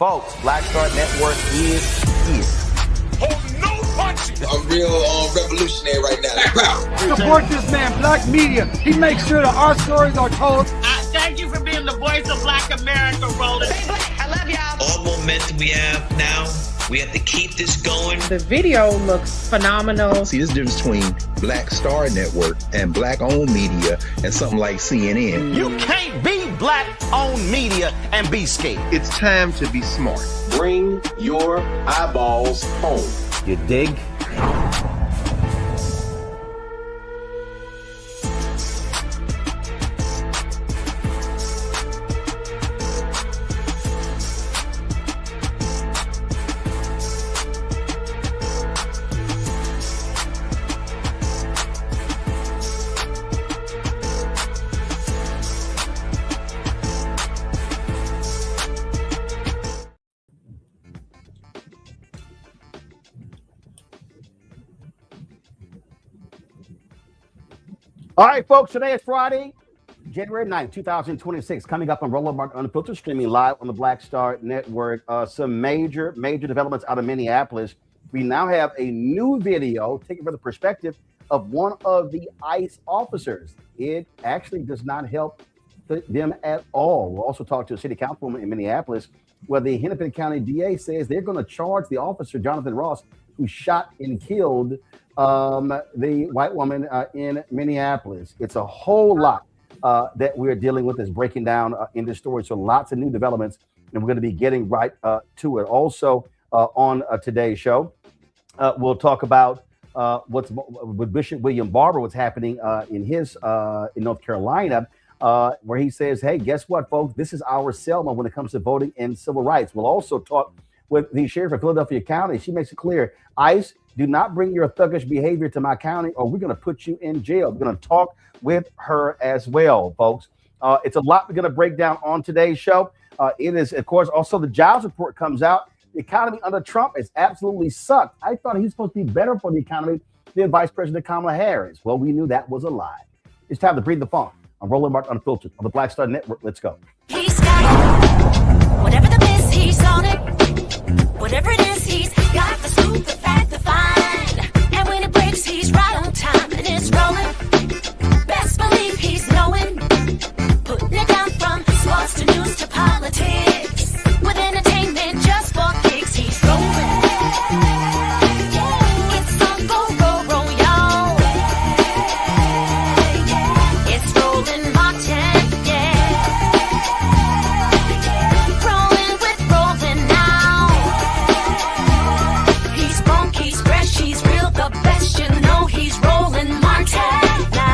Folks, Black Star Network is here. Oh, no punches! I'm real revolutionary right now. Support this man, Black Media. He makes sure that our stories are told. Thank you for being the voice of Black America, Roland. Stay black. I love y'all. All momentum we have now, we have to keep this going. The video looks phenomenal. See, this difference between Black Star Network and Black-owned media and something like CNN. You can't be Black-owned media and be scared. It's time to be smart. Bring your eyeballs home. You dig? All right, folks, today is Friday, January 9th, 2026. Coming up on Roland Unfiltered, streaming live on the Black Star Network. Some major developments out of Minneapolis. We now have a new video taken from the perspective of one of the ICE officers. It actually does not help them at all. We'll also talk to a city councilwoman in Minneapolis, where the Hennepin County DA says they're going to charge the officer, Jonathan Ross, who shot and killed the white woman in Minneapolis. It's a whole lot that we're dealing with, is breaking down in this story. So lots of new developments, and we're going to be getting right to it. Also on today's show, we'll talk about what's with Bishop William Barber, what's happening in North Carolina, where he says, hey, guess what, folks? This is our Selma when it comes to voting and civil rights. We'll also talk with the sheriff of Philadelphia County. She makes it clear, ICE, do not bring your thuggish behavior to my county, or we're going to put you in jail. We're going to talk with her as well, folks. It's a lot we're going to break down on today's show. It is, of course, also the jobs report comes out. The economy under Trump has absolutely sucked. I thought he's supposed to be better for the economy than Vice President Kamala Harris. Well, we knew that was a lie. It's time to breathe the funk. I'm Roland Martin Unfiltered on the Black Star Network. Let's go. He's got whatever the miss, he's on it. Whatever it is, he's got the scoop, the fact, the find. And when it breaks, he's right on time and it's rolling. Best believe he's knowing. Putting it down from sports to news to politics. With entertainment just for kicks, he's rolling. It's on go, y'all. It's Roland Martin, yeah. Rolling with Roland now. He's funk, he's fresh, he's real, the best, you know he's Roland Martin now.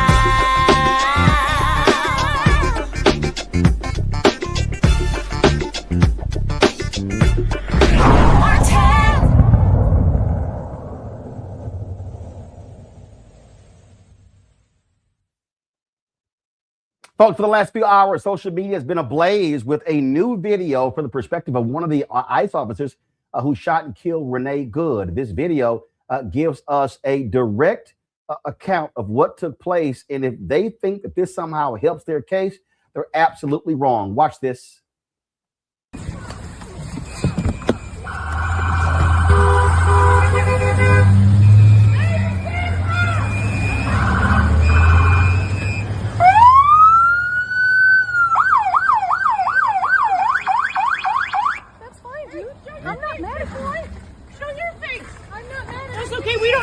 Folks, for the last few hours, social media has been ablaze with a new video from the perspective of one of the ICE officers who shot and killed Renee Good. This video gives us a direct account of what took place. And if they think that this somehow helps their case, they're absolutely wrong. Watch this.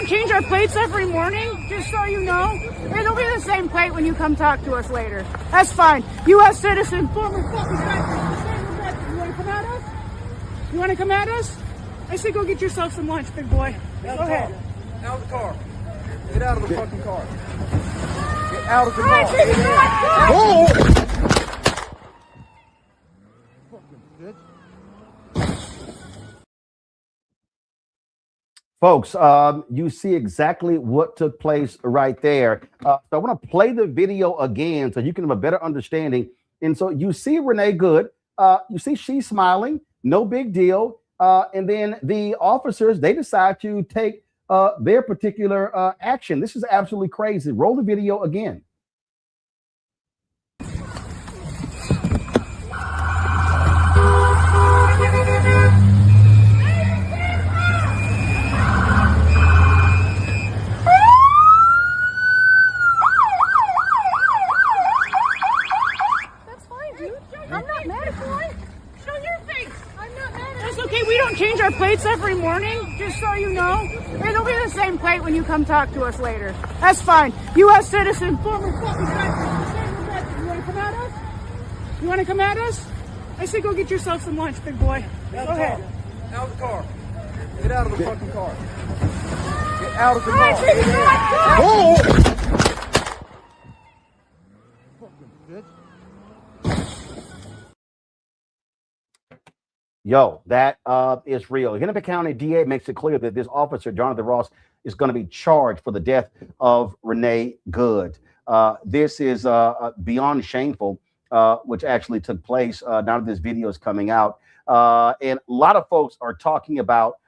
Change our plates every morning, just so you know. It'll be the same plate when you come talk to us later. That's fine. U.S. citizen, former fucking veteran. You want to come at us? You want to come at us? I say go get yourself some lunch, big boy. Go ahead. Out of the car. Get out of the fucking car. Get out of the car. Right, Folks, you see exactly what took place right there. So I want to play the video again so you can have a better understanding. And so you see Renee Good. You see she's smiling. No big deal. And then the officers, they decide to take their particular action. This is absolutely crazy. Roll the video again. warning, just so you know. It'll be the same plate when you come talk to us later. That's fine. U.S. citizen, former fucking veteran. You want to come at us? You want to come at us? I say go get yourself some lunch, big boy. Go ahead. Out of the car. Get out of the fucking car. Get out of the All right, car. baby, come on. Yo, that is real. Hennepin County DA makes it clear that this officer, Jonathan Ross, is going to be charged for the death of Renee Good. This is beyond shameful, which actually took place now that this video is coming out. And a lot of folks are talking about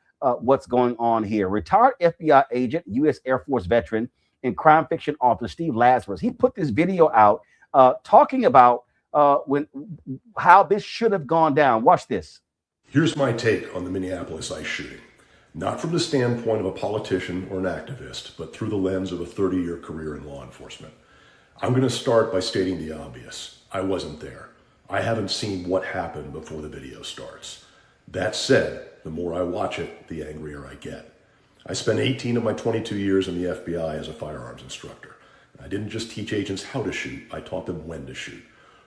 what's going on here. Retired FBI agent, U.S. Air Force veteran, and crime fiction author Steve Lazarus, he put this video out talking about how this should have gone down. Watch this. Here's my take on the Minneapolis ICE shooting. Not from the standpoint of a politician or an activist, but through the lens of a 30-year career in law enforcement. I'm going to start by stating the obvious. I wasn't there. I haven't seen what happened before the video starts. That said, the more I watch it, the angrier I get. I spent 18 of my 22 years in the FBI as a firearms instructor. I didn't just teach agents how to shoot, I taught them when to shoot.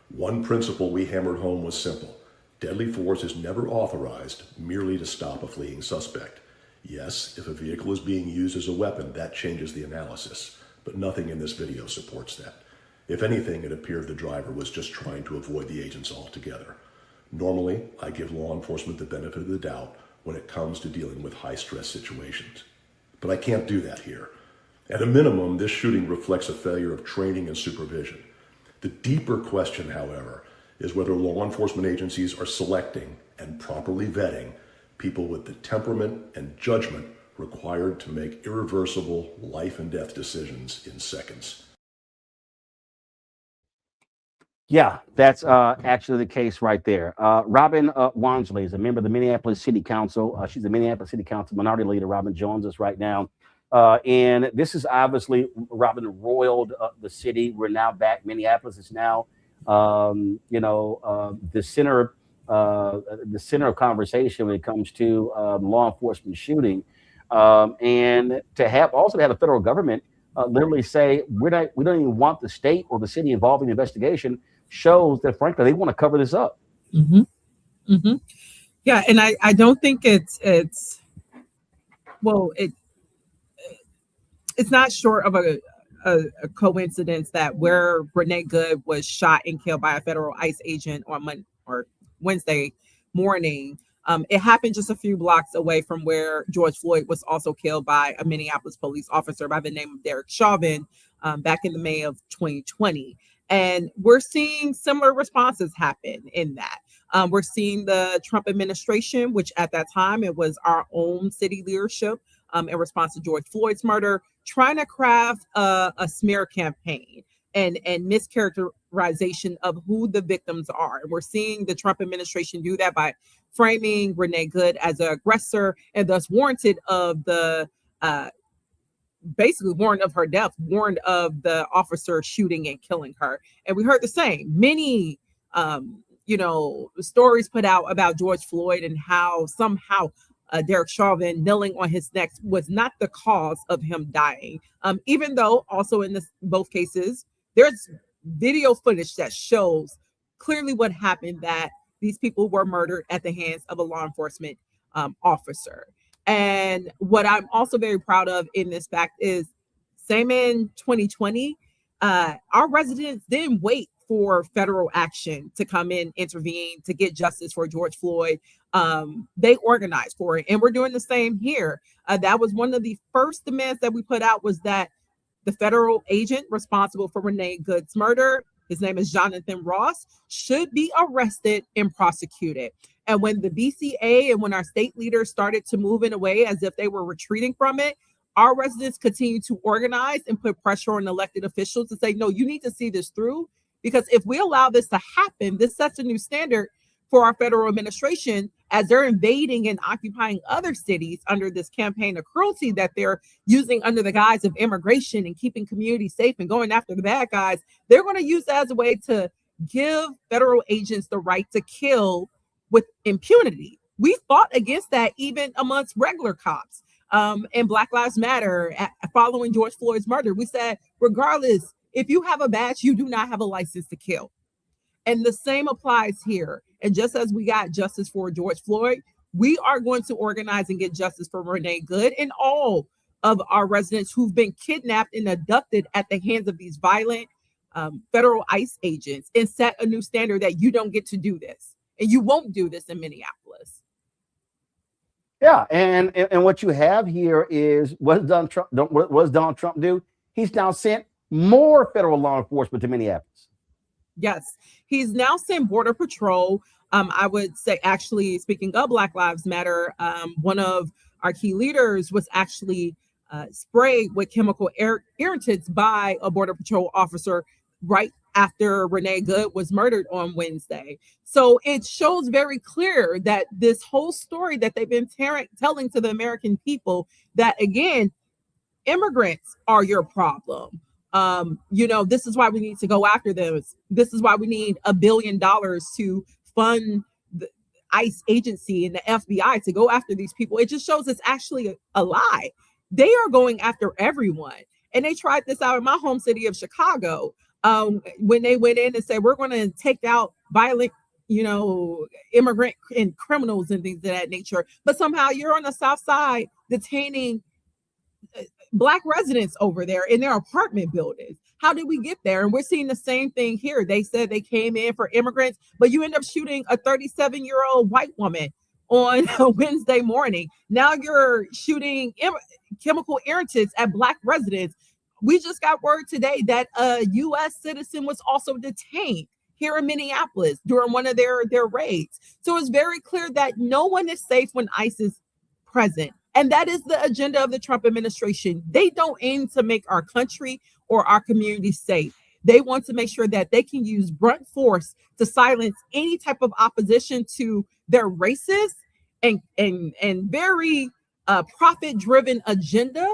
One principle we hammered home was simple. Deadly force is never authorized merely to stop a fleeing suspect. Yes, if a vehicle is being used as a weapon, that changes the analysis, but nothing in this video supports that. If anything, it appeared the driver was just trying to avoid the agents altogether. Normally, I give law enforcement the benefit of the doubt when it comes to dealing with high-stress situations. But I can't do that here. At a minimum, this shooting reflects a failure of training and supervision. The deeper question, however, is whether law enforcement agencies are selecting and properly vetting people with the temperament and judgment required to make irreversible life and death decisions in seconds. Yeah, that's actually the case right there. Robin Wansley is a member of the Minneapolis City Council. She's the Minneapolis City Council minority leader. Robin joins us right now. And this is obviously, Robin roiled the city. We're now back. Minneapolis is now, the center of conversation when it comes to law enforcement shooting. And to have the federal government literally say, we don't even want the state or the city involved in the investigation shows that, frankly, they want to cover this up. Mm-hmm. Mm-hmm. Yeah, and I don't think it's not short of a coincidence that where Renee Good was shot and killed by a federal ICE agent on Wednesday morning. It happened just a few blocks away from where George Floyd was also killed by a Minneapolis police officer by the name of Derek Chauvin back in the May of 2020. And we're seeing similar responses happen in that. We're seeing the Trump administration, which at that time, it was our own city leadership in response to George Floyd's murder, trying to craft a smear campaign and mischaracterization of who the victims are. And we're seeing the Trump administration do that by framing Renee Good as an aggressor and thus warranted of the basically warned of her death, warned of the officer shooting and killing her. And we heard the same. Many stories put out about George Floyd and how somehow Derek Chauvin kneeling on his neck was not the cause of him dying. Even though also in both cases, there's video footage that shows clearly what happened, that these people were murdered at the hands of a law enforcement officer. And what I'm also very proud of in this fact is, same in 2020, our residents didn't wait for federal action to come in, intervene, to get justice for George Floyd. They organized for it. And we're doing the same here. That was one of the first demands that we put out, was that the federal agent responsible for Renee Good's murder, his name is Jonathan Ross, should be arrested and prosecuted. And when the BCA and when our state leaders started to move in a way as if they were retreating from it, our residents continued to organize and put pressure on elected officials to say, no, you need to see this through. Because if we allow this to happen, this sets a new standard for our federal administration as they're invading and occupying other cities under this campaign of cruelty that they're using under the guise of immigration and keeping communities safe and going after the bad guys. They're going to use that as a way to give federal agents the right to kill with impunity, We fought against that even amongst regular cops. And Black Lives Matter following George Floyd's murder. We said, regardless, if you have a badge, you do not have a license to kill. And the same applies here. And just as we got justice for George Floyd, we are going to organize and get justice for Renee Good and all of our residents who've been kidnapped and abducted at the hands of these violent federal ICE agents, and set a new standard that you don't get to do this. And you won't do this in Minneapolis. Yeah, and what you have here is what does Donald Trump do? He's now sent more federal law enforcement to Minneapolis. Yes, he's now sent Border Patrol. I would say, actually, speaking of Black Lives Matter, one of our key leaders was actually sprayed with chemical irritants by a Border Patrol officer right after Renee Good was murdered on Wednesday. So it shows very clear that this whole story that they've been telling to the American people, that again, immigrants are your problem. This is why we need to go after them. This is why we need $1 billion to fund the ICE agency and the FBI to go after these people. It just shows it's actually a lie. They are going after everyone. And they tried this out in my home city of Chicago. When they went in and said, we're going to take out violent, immigrant and criminals and things of that nature. But somehow you're on the South Side detaining Black residents over there in their apartment buildings. How did we get there? And we're seeing the same thing here. They said they came in for immigrants, but you end up shooting a 37-year-old white woman on a Wednesday morning. Now you're shooting chemical irritants at Black residents. We just got word today that a U.S. citizen was also detained here in Minneapolis during one of their raids. So it's very clear that no one is safe when ICE is present. And that is the agenda of the Trump administration. They don't aim to make our country or our community safe. They want to make sure that they can use blunt force to silence any type of opposition to their racist and very profit-driven agenda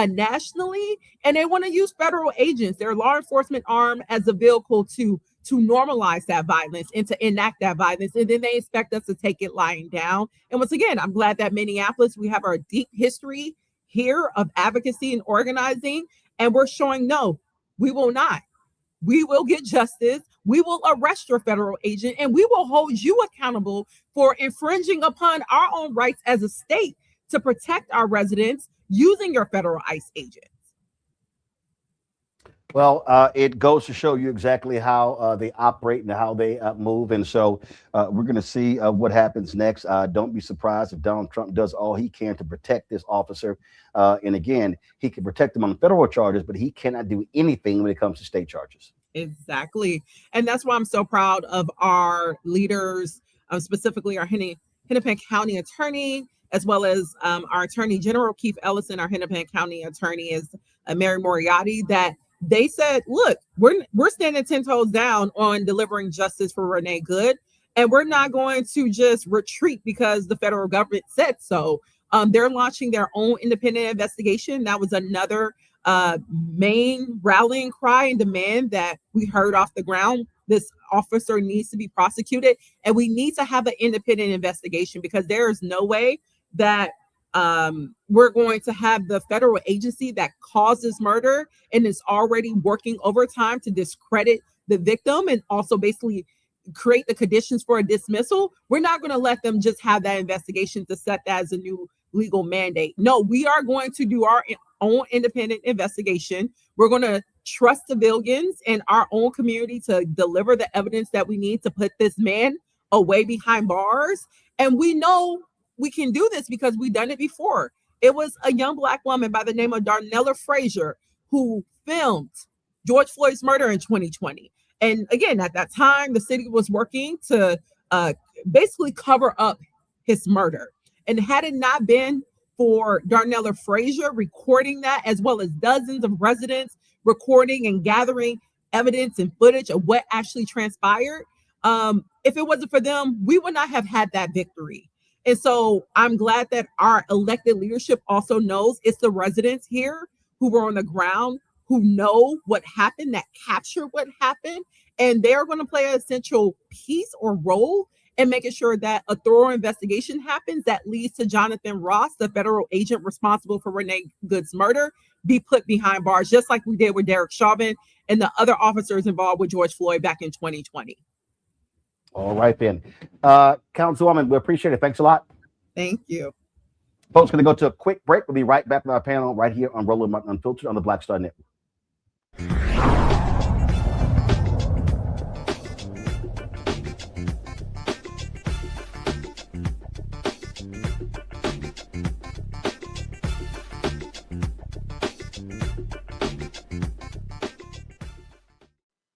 nationally. And they want to use federal agents, their law enforcement arm, as a vehicle to normalize that violence and to enact that violence. And then they expect us to take it lying down. And once again, I'm glad that Minneapolis, we have our deep history here of advocacy and organizing. And we're showing, no, we will not. We will get justice. We will arrest your federal agent, and we will hold you accountable for infringing upon our own rights as a state to protect our residents using your federal ICE agents. Well, it goes to show you exactly how they operate and how they move. And so we're going to see what happens next. Don't be surprised if Donald Trump does all he can to protect this officer. And again, he can protect him on federal charges, but he cannot do anything when it comes to state charges. Exactly. And that's why I'm so proud of our leaders, specifically our Hennepin County attorney, as well as our Attorney General, Keith Ellison. Our Hennepin County attorney is Mary Moriarty, that they said, look, we're standing 10 toes down on delivering justice for Renee Good, and we're not going to just retreat because the federal government said so. They're launching their own independent investigation. That was another main rallying cry and demand that we heard off the ground. This officer needs to be prosecuted, and we need to have an independent investigation, because there is no way that we're going to have the federal agency that caused this murder and is already working overtime to discredit the victim and also basically create the conditions for a dismissal. We're not going to let them just have that investigation to set that as a new legal mandate. No, we are going to do our own independent investigation. We're going to trust civilians in our own community to deliver the evidence that we need to put this man away behind bars. And we know we can do this because we've done it before. It was a young Black woman by the name of Darnella Frazier who filmed George Floyd's murder in 2020. And again, at that time, the city was working to basically cover up his murder. And had it not been for Darnella Frazier recording that, as well as dozens of residents recording and gathering evidence and footage of what actually transpired, if it wasn't for them, we would not have had that victory. And so I'm glad that our elected leadership also knows it's the residents here who were on the ground, who know what happened, that captured what happened, and they're going to play an essential piece or role and making sure that a thorough investigation happens that leads to Jonathan Ross, the federal agent responsible for Renee Good's murder, be put behind bars, just like we did with Derek Chauvin and the other officers involved with George Floyd back in 2020. All right, then. Councilwoman, we appreciate it. Thanks a lot. Thank you. Folks, going to go to a quick break. We'll be right back with our panel right here on Roland Martin Unfiltered on the Black Star Network.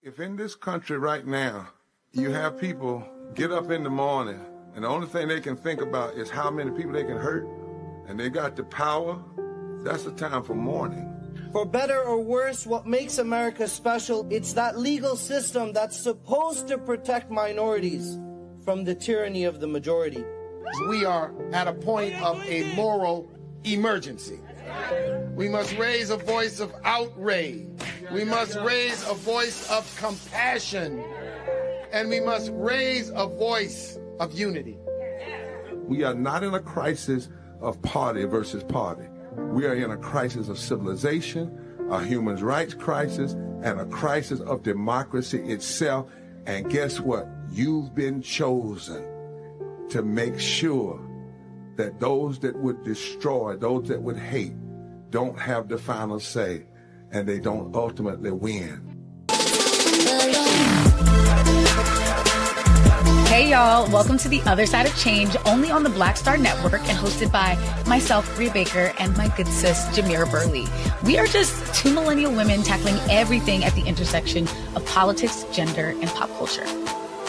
If in this country right now, you have people get up in the morning and the only thing they can think about is how many people they can hurt, and they got the power, that's the time for mourning. For better or worse, what makes America special, it's that legal system that's supposed to protect minorities from the tyranny of the majority. We are at a point of a moral emergency. We must raise a voice of outrage. We must raise a voice of compassion. And we must raise a voice of unity. We are not in a crisis of party versus party. We are in a crisis of civilization, a human rights crisis, and a crisis of democracy itself. And guess what? You've been chosen to make sure that those that would destroy, those that would hate, don't have the final say, and they don't ultimately win. Hey y'all, welcome to The Other Side of Change, only on the Black Star Network and hosted by myself, Rhea Baker, and my good sis, Jamira Burley. We are just two millennial women tackling everything at the intersection of politics, gender, and pop culture.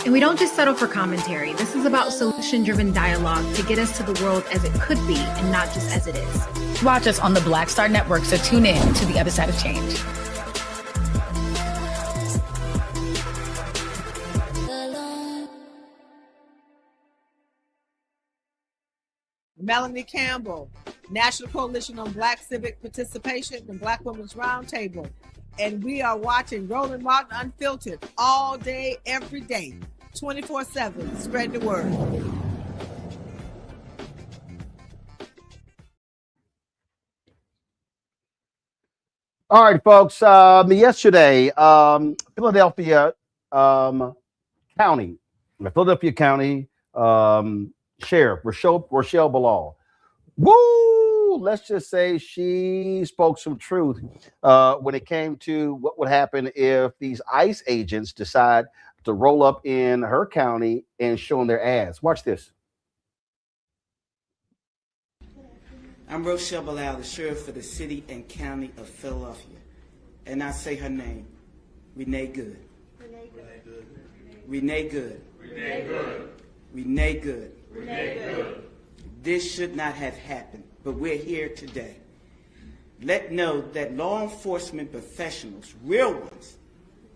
And we don't just settle for commentary. This is about solution-driven dialogue to get us to the world as it could be and not just as it is. Watch us on the Black Star Network, so tune in to The Other Side of Change. Melanie Campbell, National Coalition on Black Civic Participation and Black Women's Roundtable. And we are watching Roland Martin Unfiltered all day, every day, 24/7. Spread the word. All right, folks. Yesterday, Philadelphia County Sheriff Rochelle Bilal. Woo! Let's just say she spoke some truth when it came to what would happen if these ICE agents decide to roll up in her county and showing their ass. Watch this. I'm Rochelle Bilal, the sheriff for the city and county of Philadelphia. And I say her name, Renee Good. Renee Good. Renee Good. Renee Good. Renee Good. Renee Good. This should not have happened, but we're here today. Let know that law enforcement professionals, real ones,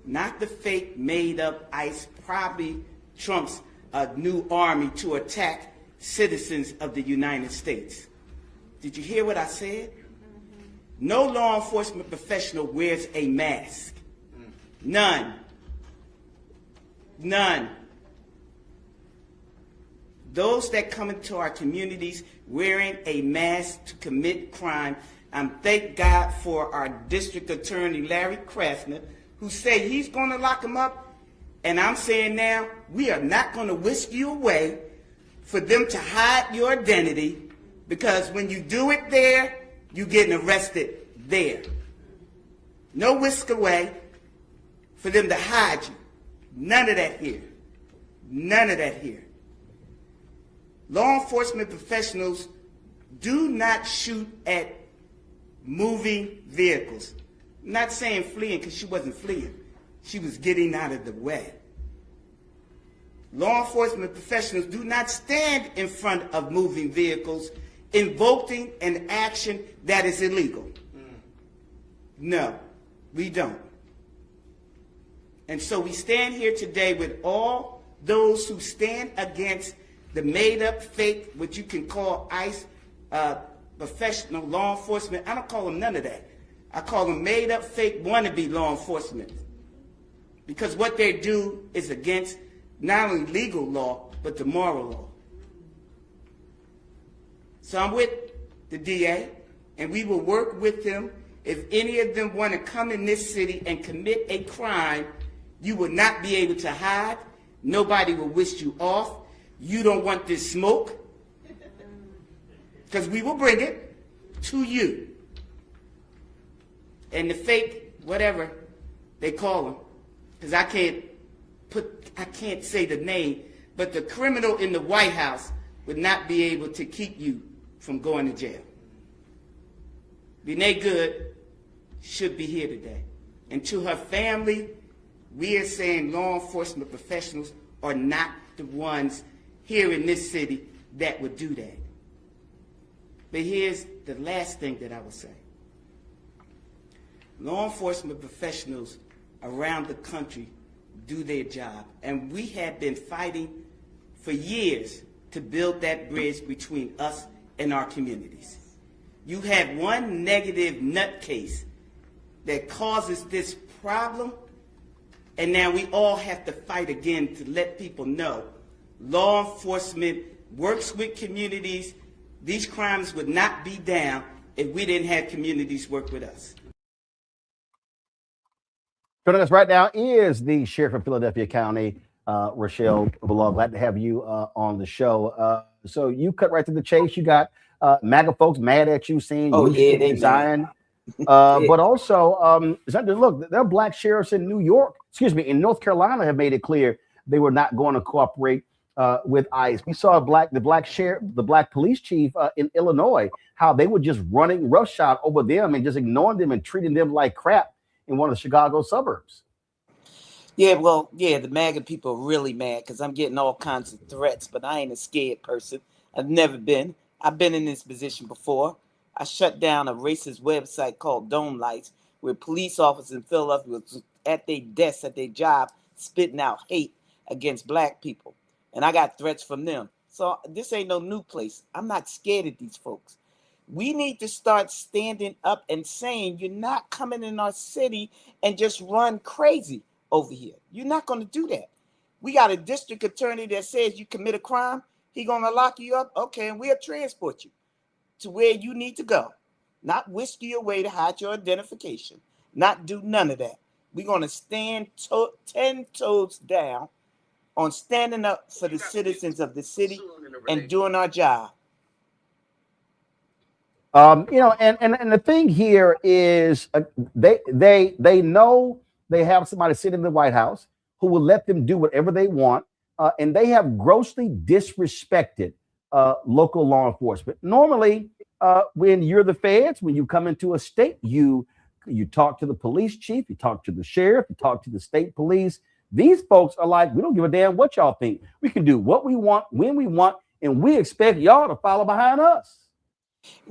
not the fake made-up ICE, probably Trump's new army to attack citizens of the United States. Did you hear what I said? No law enforcement professional wears a mask. None. None. Those that come into our communities wearing a mask to commit crime, thank God for our district attorney, Larry Krasner, who said he's going to lock them up. And I'm saying now, we are not going to whisk you away for them to hide your identity, because when you do it there, you're getting arrested there. No whisk away for them to hide you. None of that here. None of that here. Law enforcement professionals do not shoot at moving vehicles. I'm not saying fleeing, because she wasn't fleeing. She was getting out of the way. Law enforcement professionals do not stand in front of moving vehicles invoking an action that is illegal. No, we don't. And so we stand here today with all those who stand against the made-up, fake, what you can call ICE, professional law enforcement. I don't call them none of that. I call them made-up, fake, wannabe law enforcement. Because what they do is against not only legal law, but the moral law. So I'm with the DA, and we will work with them. If any of them want to come in this city and commit a crime, you will not be able to hide. Nobody will wish you off. You don't want this smoke, because we will bring it to you. And the fake, whatever they call them, because I can't say the name, but the criminal in the White House would not be able to keep you from going to jail. Renee Good should be here today. And to her family, we are saying law enforcement professionals are not the ones here in this city that would do that. But here's the last thing that I will say. Law enforcement professionals around the country do their job, and we have been fighting for years to build that bridge between us and our communities. You have one negative nutcase that causes this problem, and now we all have to fight again to let people know law enforcement works with communities. These crimes would not be down if we didn't have communities work with us. Joining us right now is the Sheriff of Philadelphia County, Rochelle Belong. Glad to have you on the show. So you cut right to the chase. You got MAGA folks mad at you, saying you should resign. But also, look, there are black sheriffs in in North Carolina have made it clear they were not going to cooperate with ICE. We saw the black police chief in Illinois, how they were just running roughshod over them and just ignoring them and treating them like crap in one of the Chicago suburbs. Yeah, the MAGA people are really mad because I'm getting all kinds of threats, but I ain't a scared person. I've never been. I've been in this position before. I shut down a racist website called Dome Lights, where police officers in Philadelphia was at their desks, at their job, spitting out hate against black people. And I got threats from them. So this ain't no new place. I'm not scared of these folks. We need to start standing up and saying, you're not coming in our city and just run crazy over here. You're not going to do that. We got a district attorney that says you commit a crime, he going to lock you up. Okay, and we'll transport you to where you need to go. Not whisk you away to hide your identification. Not do none of that. We're going to stand 10 toes down on standing up for the citizens of the city and doing our job. And the thing here is they know they have somebody sitting in the White House who will let them do whatever they want, and they have grossly disrespected local law enforcement. Normally, when you're the feds, when you come into a state, you talk to the police chief, you talk to the sheriff, you talk to the state police. These folks are like, we don't give a damn what y'all think. We can do what we want, when we want, and we expect y'all to follow behind us.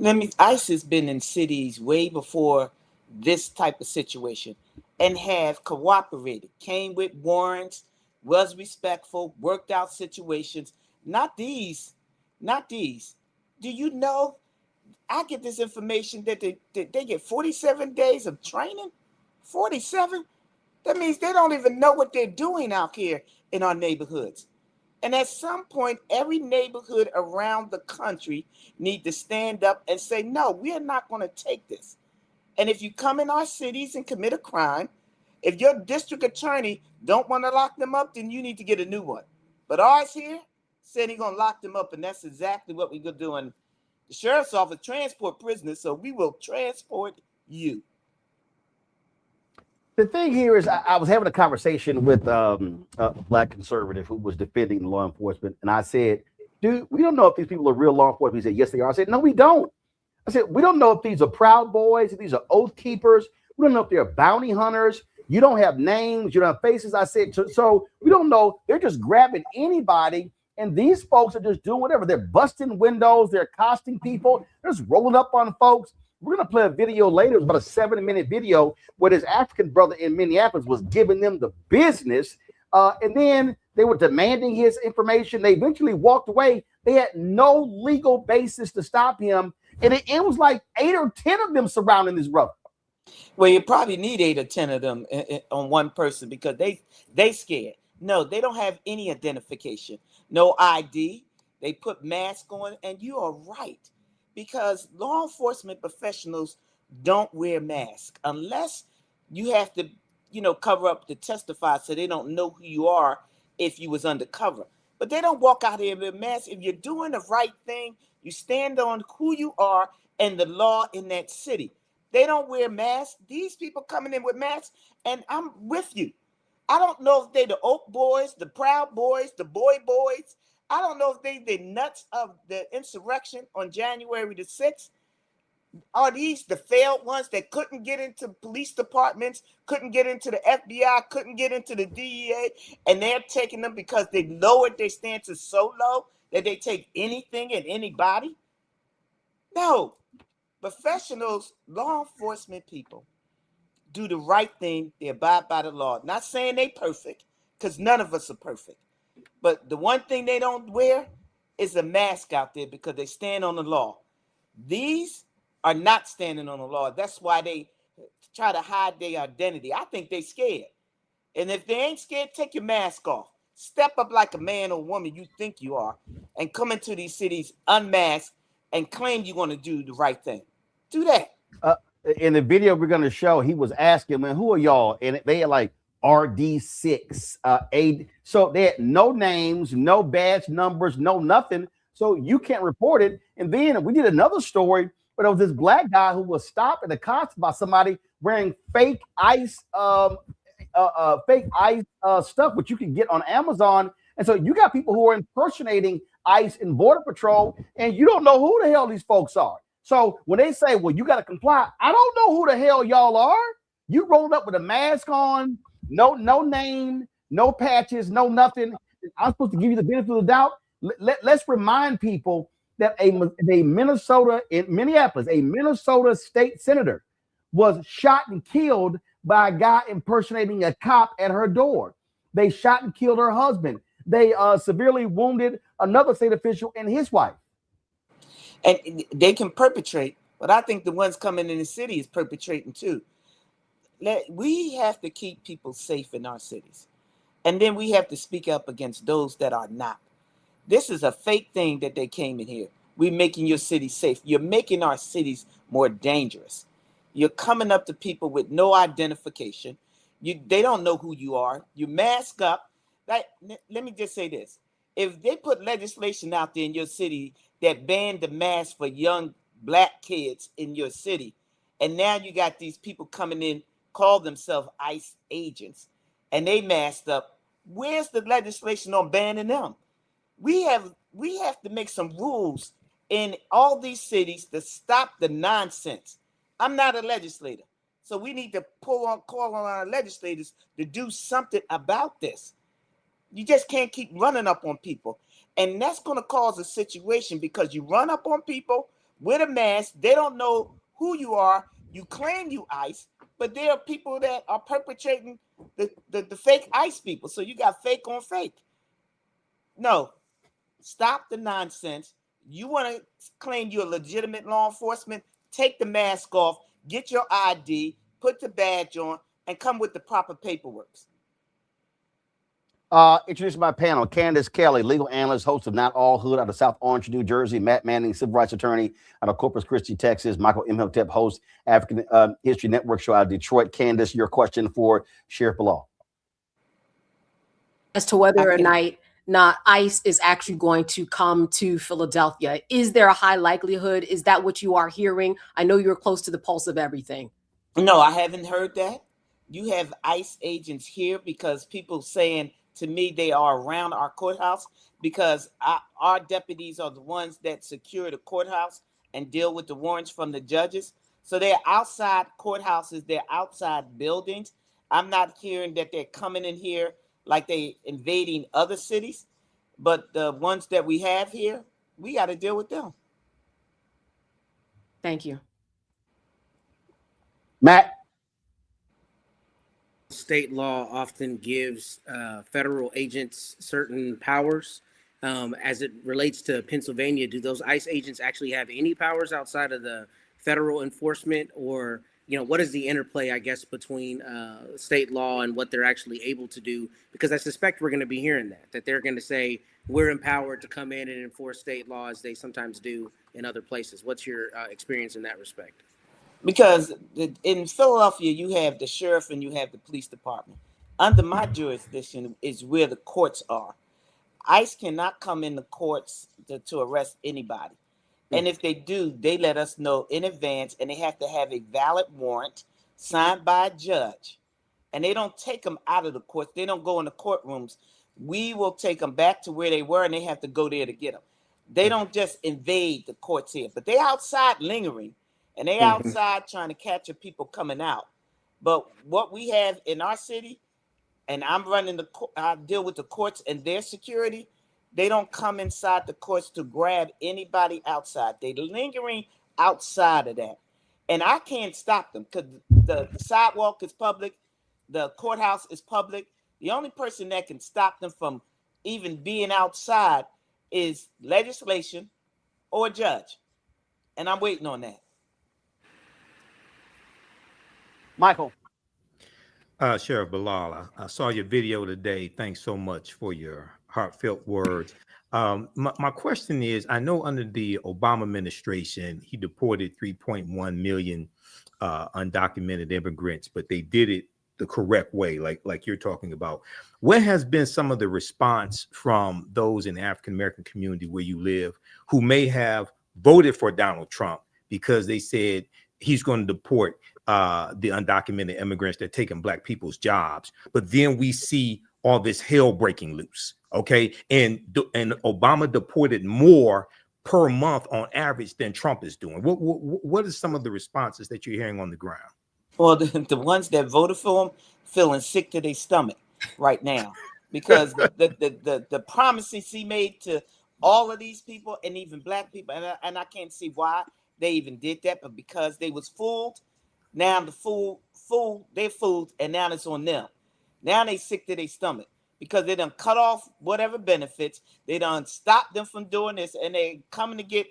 ICE has been in cities way before this type of situation and have cooperated, came with warrants, was respectful, worked out situations. Not these. Do you know? I get this information that they get 47 days of training. 47? That means they don't even know what they're doing out here in our neighborhoods. And at some point, every neighborhood around the country need to stand up and say, no, we are not going to take this. And if you come in our cities and commit a crime, if your district attorney don't want to lock them up, then you need to get a new one. But ours here said he's going to lock them up, and that's exactly what we're going to do. And the sheriff's office transport prisoners, so we will transport you. The thing here is, I was having a conversation with a black conservative who was defending law enforcement, and I said, dude, we don't know if these people are real law enforcement. He said, yes, they are. I said, no, we don't. I said, we don't know if these are Proud Boys, if these are Oath Keepers. We don't know if they're bounty hunters. You don't have names, you don't have faces. I said, so we don't know. They're just grabbing anybody, and these folks are just doing whatever. They're busting windows. They're accosting people. They're just rolling up on folks. We're going to play a video later. It's about a 7-minute video where this African brother in Minneapolis was giving them the business. And then they were demanding his information. They eventually walked away. They had no legal basis to stop him. And it was like 8 or 10 of them surrounding this brother. Well, you probably need 8 or 10 of them on one person because they scared. No, they don't have any identification, no ID. They put masks on, and you are right, because law enforcement professionals don't wear masks unless you have to, cover up to testify, so they don't know who you are if you was undercover. But they don't walk out here with masks. If you're doing the right thing, you stand on who you are and the law in that city. They don't wear masks. These people coming in with masks, and I'm with you. I don't know if they the Oak Boys, the Proud Boys, the Boy Boys. I don't know if they the nuts of the insurrection on January the 6th. Are these the failed ones that couldn't get into police departments, couldn't get into the FBI, couldn't get into the DEA, and they're taking them because they lowered their stances so low that they take anything and anybody? No. Professionals, law enforcement people, do the right thing. They abide by the law. Not saying they perfect, because none of us are perfect. But the one thing they don't wear is a mask out there because they stand on the law. These are not standing on the law. That's why they try to hide their identity. I think they're scared. And if they ain't scared, take your mask off. Step up like a man or woman you think you are and come into these cities unmasked and claim you're going to do the right thing. Do that. In the video we're going to show, he was asking, man, who are y'all? And they had like RD6, so they had no names, no badge numbers, no nothing. So you can't report it. And then we did another story where there was this black guy who was stopped at the cops by somebody wearing fake ICE stuff, which you can get on Amazon. And so you got people who are impersonating ICE and Border Patrol, and you don't know who the hell these folks are. So when they say, well, you got to comply, I don't know who the hell y'all are. You rolled up with a mask on, no name, no patches, no nothing. I'm supposed to give you the benefit of the doubt. Let's remind people that a Minnesota, in Minneapolis, a Minnesota state senator was shot and killed by a guy impersonating a cop at her door. They shot and killed her husband. They severely wounded another state official and his wife. And they can perpetrate, but I think the ones coming in the city is perpetrating too. We have to keep people safe in our cities. And then we have to speak up against those that are not. This is a fake thing that they came in here. We're making your city safe. You're making our cities more dangerous. You're coming up to people with no identification. They don't know who you are. You mask up. Let me just say this. If they put legislation out there in your city that banned the mask for young black kids in your city, and now you got these people coming in, call themselves ICE agents, and they masked up, where's the legislation on banning them? We have to make some rules in all these cities to stop the nonsense. I'm not a legislator, so we need to call on our legislators to do something about this. You just can't keep running up on people. And that's going to cause a situation because you run up on people with a mask. They don't know who you are. You claim you ICE, but there are people that are perpetrating the fake ICE people. So you got fake on fake. No, stop the nonsense. You want to claim you're a legitimate law enforcement? Take the mask off, get your ID, put the badge on, and come with the proper paperwork. Introduce my panel, Candace Kelly, legal analyst, host of Not All Hood out of South Orange, New Jersey. Matt Manning, civil rights attorney out of Corpus Christi, Texas. Michael Imhotep, host, African History Network show out of Detroit. Candace, your question for Sheriff Bilal. As to whether or not ICE is actually going to come to Philadelphia. Is there a high likelihood? Is that what you are hearing? I know you're close to the pulse of everything. No, I haven't heard that. You have ICE agents here because people saying to me they are around our courthouse because our deputies are the ones that secure the courthouse and deal with the warrants from the judges. So they're outside courthouses, they're outside buildings. I'm not hearing that they're coming in here like they invading other cities, but the ones that we have here, we got to deal with them. Thank you. Matt? State law often gives federal agents certain powers. As it relates to Pennsylvania, do those ICE agents actually have any powers outside of the federal enforcement, or what is the interplay, I guess, between state law and what they're actually able to do? Because I suspect we're going to be hearing that they're going to say we're empowered to come in and enforce state law as they sometimes do in other places. What's your experience in that respect? Because in Philadelphia, you have the sheriff and you have the police department. Under my jurisdiction is where the courts are. ICE cannot come in the courts to arrest anybody. And if they do, they let us know in advance, and they have to have a valid warrant signed by a judge. And they don't take them out of the courts. They don't go in the courtrooms. We will take them back to where they were, and they have to go there to get them. They don't just invade the courts here, but they outside lingering, and they outside trying to capture people coming out. But what we have in our city, and I'm running I deal with the courts and their security. They don't come inside the courts to grab anybody outside. They're lingering outside of that. And I can't stop them because the sidewalk is public. The courthouse is public. The only person that can stop them from even being outside is legislation or a judge. And I'm waiting on that. Michael. Sheriff Bilal, I saw your video today. Thanks so much for your heartfelt words. My question is, I know under the Obama administration, he deported 3.1 million undocumented immigrants, but they did it the correct way, like you're talking about. What has been some of the response from those in the African-American community where you live who may have voted for Donald Trump because they said he's going to deport the undocumented immigrants that are taking Black people's jobs, but then we see all this hell breaking loose, okay? And Obama deported more per month on average than Trump is doing. What are some of the responses that you're hearing on the ground? Well, the ones that voted for him feeling sick to their stomach right now because the promises he made to all of these people and even Black people, and I can't see why they even did that, but because they was fooled. Now the they're fooled, and now it's on them. Now they sick to their stomach because they done cut off whatever benefits. They done stopped them from doing this, and they coming to get.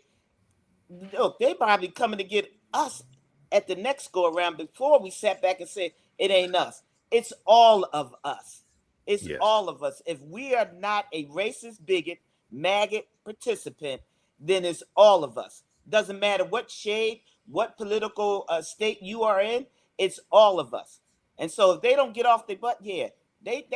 Look, they probably coming to get us at the next go around. Before we sat back and said it ain't us, it's all of us. It's all of us. If we are not a racist, bigot, maggot participant, then it's all of us. Doesn't matter what shade, what political state you are in, it's all of us. And so if they don't get off their butt, they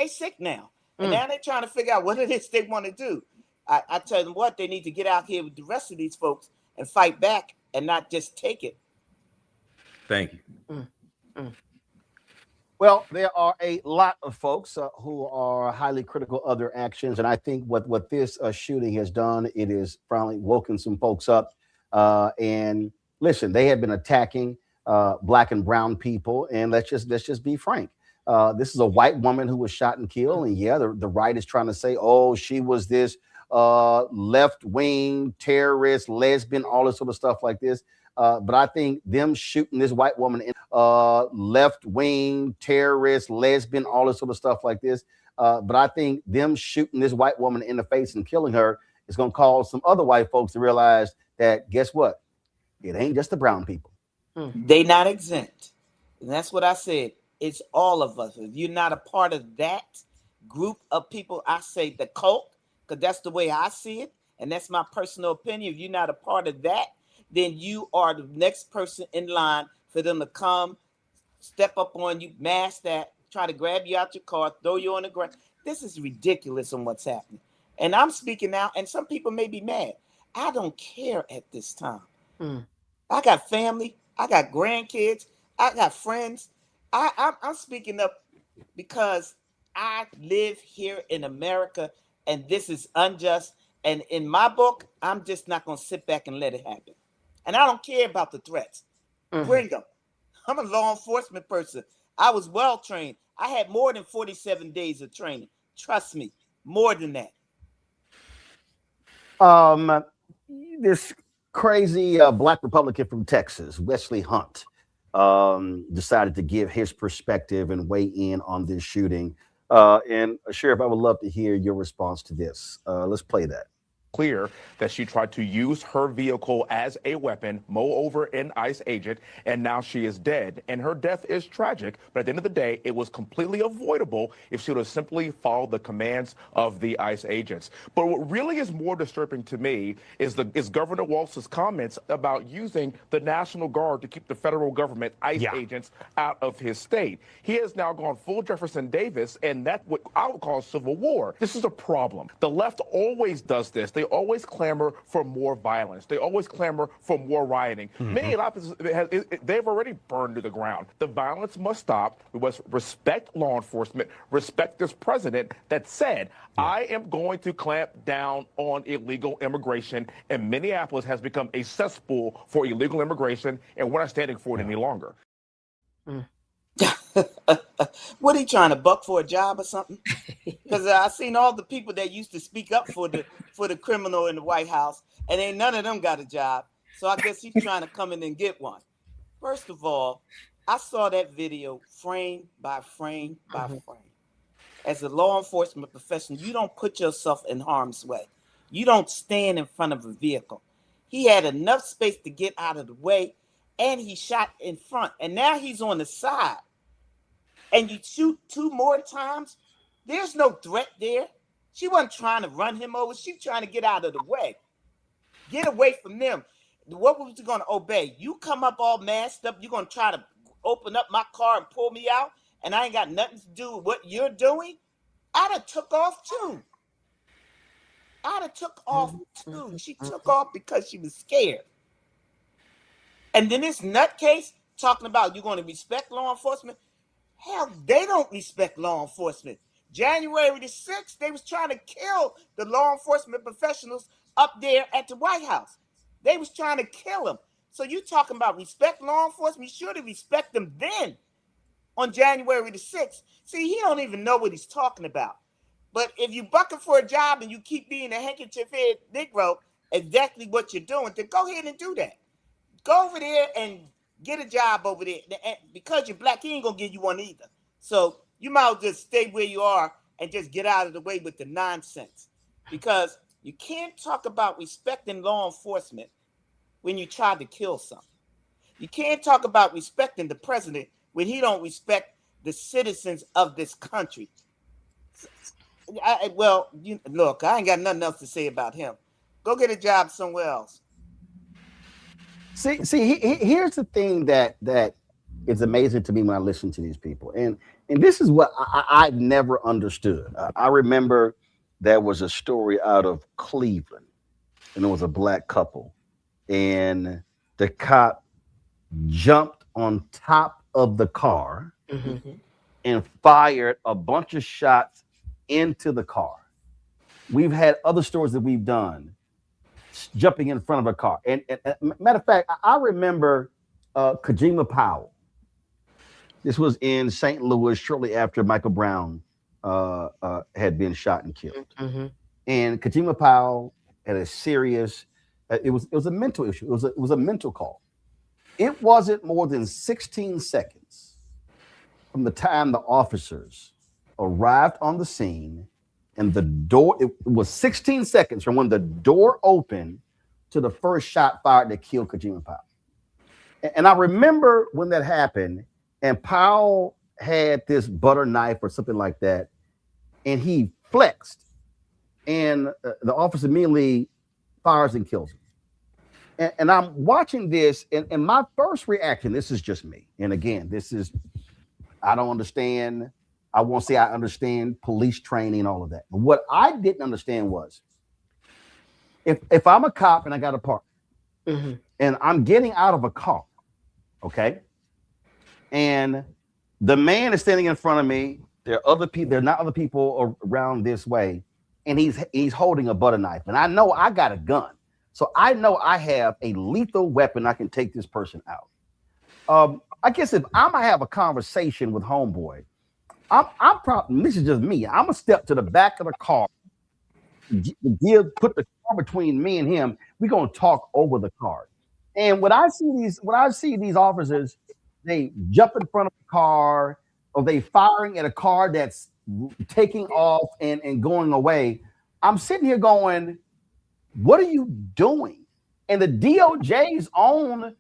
sick now. And now they're trying to figure out what it is they want to do. I tell them what, they need to get out here with the rest of these folks and fight back and not just take it. Thank you. Well, there are a lot of folks who are highly critical of their actions. And I think what this shooting has done, it has finally woken some folks up. And listen, they have been attacking Black and brown people. And let's just be frank. This is a white woman who was shot and killed. And the right is trying to say, oh, she was this left-wing terrorist, lesbian, all this sort of stuff like this. But I think them shooting this white woman in left-wing terrorist, lesbian, all this sort of stuff like this. But I think them shooting this white woman in the face and killing her is going to cause some other white folks to realize that, guess what? It ain't just the brown people. They not exempt. And that's what I said. It's all of us. If you're not a part of that group of people, I say the cult, because that's the way I see it. And that's my personal opinion. If you're not a part of that, then you are the next person in line for them to come, step up on you, mask that, try to grab you out your car, throw you on the ground. This is ridiculous on what's happening. And I'm speaking now, and some people may be mad. I don't care at this time. I got family. I got grandkids. I got friends. I'm speaking up because I live here in America, and this is unjust. And in my book, I'm just not going to sit back and let it happen. And I don't care about the threats. Bring them. I'm a law enforcement person. I was well trained. I had more than 47 days of training. Trust me, more than that. This crazy Black Republican from Texas, Wesley Hunt, decided to give his perspective and weigh in on this shooting. And Sheriff, I would love to hear your response to this. Let's play that. clear that she tried to use her vehicle as a weapon, mow over an ICE agent, and now she is dead. And her death is tragic, but at the end of the day, it was completely avoidable if she would have simply followed the commands of the ICE agents. But what really is more disturbing to me is Governor Walz's comments about using the National Guard to keep the federal government ICE agents out of his state. He has now gone full Jefferson Davis, and that's what I would call civil war. This is a problem. The left always does this. They always clamor for more violence. They always clamor for more rioting. Minneapolis, they've already burned to the ground. The violence must stop. We must respect law enforcement, respect this president that said, I am going to clamp down on illegal immigration, and Minneapolis has become a cesspool for illegal immigration, and we're not standing for it any longer. What, are you trying to buck for a job or something? Because I seen all the people that used to speak up for the criminal in the White House, and ain't none of them got a job. So I guess he's trying to come in and get one. First of all, I saw that video frame by frame by frame. As a law enforcement professional, you don't put yourself in harm's way. You don't stand in front of a vehicle. He had enough space to get out of the way, and he shot in front. And now he's on the side. And you shoot 2 more times, there's no threat there. She wasn't trying to run him over. She trying to get out of the way. Get away from them. What was you going to obey? You come up all masked up, you're going to try to open up my car and pull me out, and I ain't got nothing to do with what you're doing? I'd have took off too. She took off because she was scared. And then this nutcase talking about you're going to respect law enforcement. Hell, they don't respect law enforcement. January the 6th, they was trying to kill the law enforcement professionals up there at the White House. They was trying to kill them. So you talking about respect law enforcement? You should have respect them then on January the 6th. See, he don't even know what he's talking about. But if you bucking for a job and you keep being a handkerchief-head Negro, exactly what you're doing, then go ahead and do that. Go over there and get a job over there. And because you're black, he ain't going to give you one either. So you might as well just stay where you are and just get out of the way with the nonsense. Because you can't talk about respecting law enforcement when you try to kill something. You can't talk about respecting the president when he don't respect the citizens of this country. Look, I ain't got nothing else to say about him. Go get a job somewhere else. Here's the thing that is amazing to me when I listen to these people, and this is what I've never understood. I remember there was a story out of Cleveland, and it was a black couple, and the cop jumped on top of the car and fired a bunch of shots into the car. We've had other stories that we've done jumping in front of a car. And matter of fact, I remember Kojima Powell. This was in St. Louis shortly after Michael Brown had been shot and killed. And Kojima Powell had a serious, it was a mental issue. It was a mental call. It wasn't more than 16 seconds from the time the officers arrived on the scene, and the door, it was 16 seconds from when the door opened to the first shot fired that killed Kojima Powell. And I remember when that happened, and Powell had this butter knife or something like that, and he flexed, and the officer immediately fires and kills him. And I'm watching this, and my first reaction, this is just me. And again, I don't understand. I won't say I understand police training and all of that. But what I didn't understand was, if I'm a cop and I got a partner, and I'm getting out of a car, okay, and the man is standing in front of me, there are other people, there are not other people around this way, and he's holding a butter knife, and I know I got a gun. So I know I have a lethal weapon. I can take this person out. I guess if I'm gonna have a conversation with homeboy, I'm probably, this is just me, I'm gonna step to the back of the car, put the car between me and him. We're gonna talk over the car. And when I see these officers, they jump in front of the car, or they firing at a car that's taking off and going away. I'm sitting here going, What are you doing? And the DOJ's own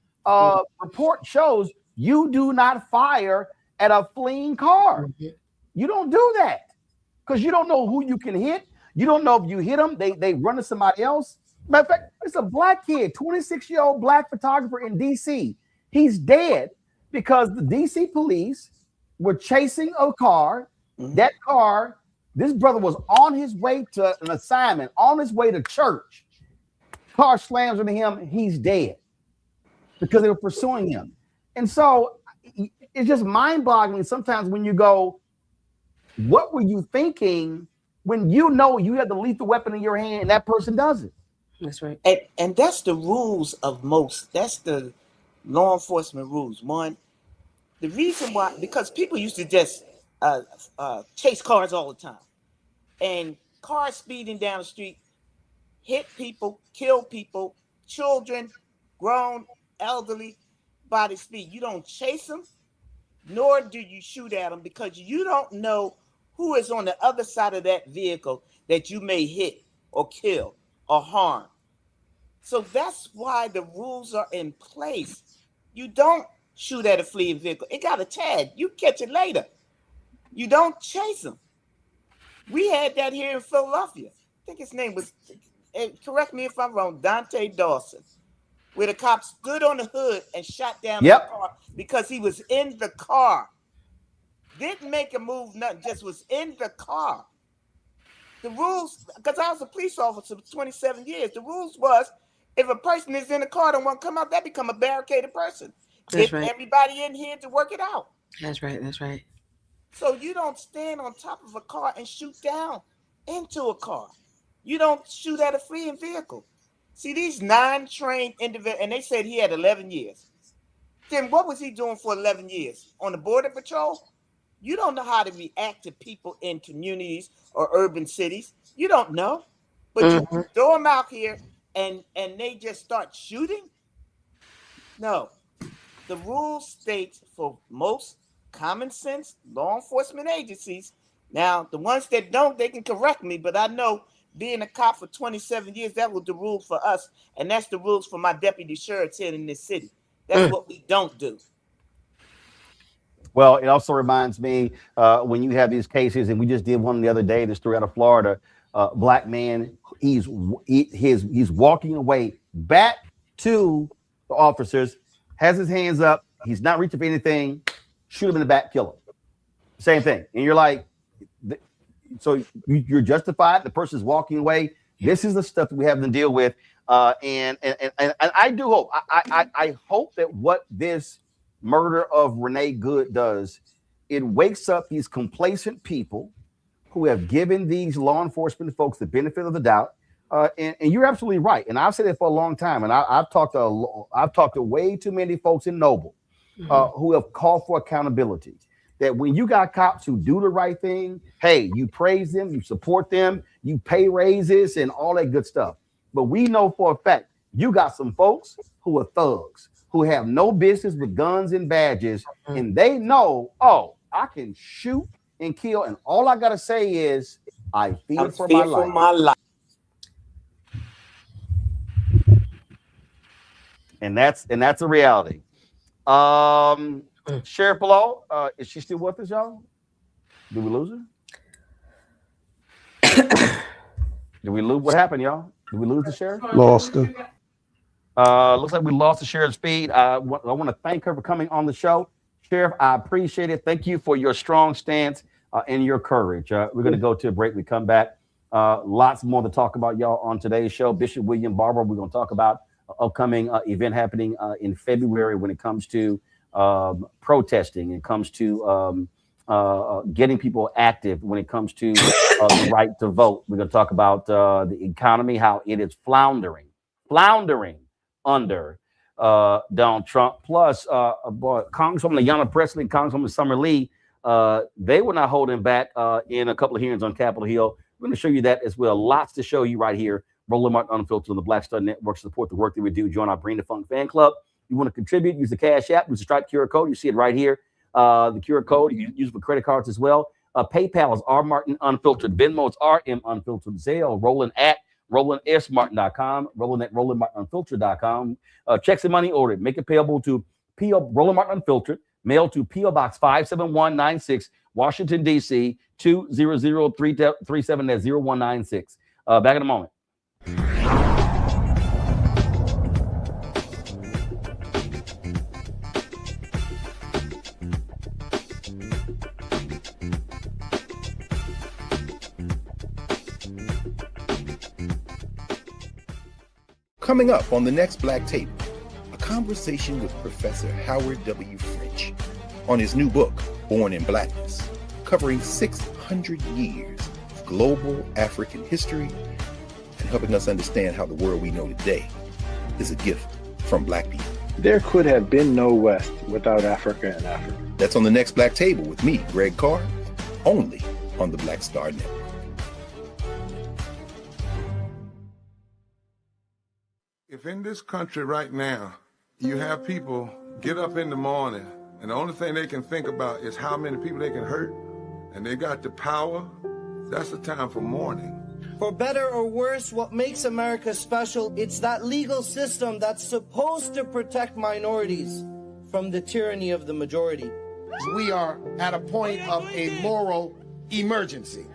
report shows you do not fire at a fleeing car. You don't do that because you don't know who you can hit. You don't know if you hit them, they run to somebody else. Matter of fact, it's a black kid, 26-year-old black photographer in DC. He's dead because the DC police were chasing a car. That car, this brother was on his way to an assignment, on his way to church. Car slams into him, he's dead because they were pursuing him. And so it's just mind-boggling sometimes when you go, what were you thinking when you know you had the lethal weapon in your hand and that person doesn't? That's right. And that's the rules of that's the law enforcement rules. One, the reason why, because people used to just chase cars all the time. And cars speeding down the street, hit people, kill people, children, grown, elderly, by the speed. You don't chase them, nor do you shoot at them because you don't know who is on the other side of that vehicle that you may hit or kill or harm. So that's why the rules are in place. You don't shoot at a fleeing vehicle. It got a tag. You catch it later. You don't chase them. We had that here in Philadelphia. I think his name was, correct me if I'm wrong, Dante Dawson, where the cop stood on the hood and shot down the car because he was in the car. Didn't make a move, nothing, just was in the car. The rules, because I was a police officer for 27 years, the rules was if a person is in the car and won't come out, that become a barricaded person. That's Get right. everybody in here to work it out. That's right. That's right. So you don't stand on top of a car and shoot down into a car. You don't shoot at a fleeing vehicle. See, these non-trained individuals, and they said he had 11 years. Then what was he doing for 11 years? On the border patrol? You don't know how to react to people in communities or urban cities. You don't know. But you throw them out here and they just start shooting? No. The rule states for most common sense law enforcement agencies. Now, the ones that don't, they can correct me, but I know being a cop for 27 years, that was the rule for us. And that's the rules for my deputy sheriffs here in this city. That's what we don't do. Well, it also reminds me when you have these cases, and we just did one the other day, this story out of Florida, black man, he's walking away back to the officers, has his hands up, he's not reaching for anything, shoot him in the back, kill him. Same thing. And you're like, so you're justified, the person's walking away. This is the stuff that we have to deal with. And I do hope, I hope that what this murder of Renee Good does, it wakes up these complacent people who have given these law enforcement folks the benefit of the doubt. And you're absolutely right. And I've said it for a long time. And I've talked to way too many folks in Noble who have called for accountability. That when you got cops who do the right thing, hey, you praise them, you support them, you pay raises and all that good stuff. But we know for a fact you got some folks who are thugs, who have no business with guns and badges, and they know, oh, I can shoot and kill, and all I gotta say is I fear for my life. And that's a reality. Sheriff Below, is she still with us, y'all? Did we lose her? Did we lose? What happened, y'all? Did we lose the sheriff? Lost her. Looks like we lost the sheriff's feed. I want to thank her for coming on the show. Sheriff, I appreciate it. Thank you for your strong stance and your courage. We're going to go to a break. We come back. Lots more to talk about, y'all, on today's show. Bishop William Barber, we're going to talk about an upcoming event happening in February when it comes to protesting, it comes to getting people active, when it comes to the right to vote. We're going to talk about the economy, how it is floundering under Donald Trump. Plus, Congresswoman Ayanna Pressley, Congresswoman Summer Lee, they were not holding back in a couple of hearings on Capitol Hill. We're going to show you that as well. Lots to show you right here. Roland Martin Unfiltered on the Black Star Network. Support the work that we do. Join our Bring the Funk fan club. You want to contribute, use the Cash App, use the Stripe QR code. You see it right here. The QR code, you can use it for credit cards as well. PayPal is R Martin Unfiltered. Venmo is RM Unfiltered. Zelle, Roland at RolandSMartin.com, Roland at RolandMartinUnfiltered.com. Checks and money ordered. Make it payable to P.O. Roland Martin Unfiltered, mail to P.O. Box 57196, Washington, D.C., 20037, that's 0196. Back in a moment. Coming up on the next Black Table, a conversation with Professor Howard W. French on his new book, Born in Blackness, covering 600 years of global African history and helping us understand how the world we know today is a gift from Black people. There could have been no West without Africa and Africa. That's on the next Black Table with me, Greg Carr, only on the Black Star Network. If in this country right now, you have people get up in the morning and the only thing they can think about is how many people they can hurt, and they got the power, that's the time for mourning. For better or worse, what makes America special, it's that legal system that's supposed to protect minorities from the tyranny of the majority. We are at a point of a moral emergency.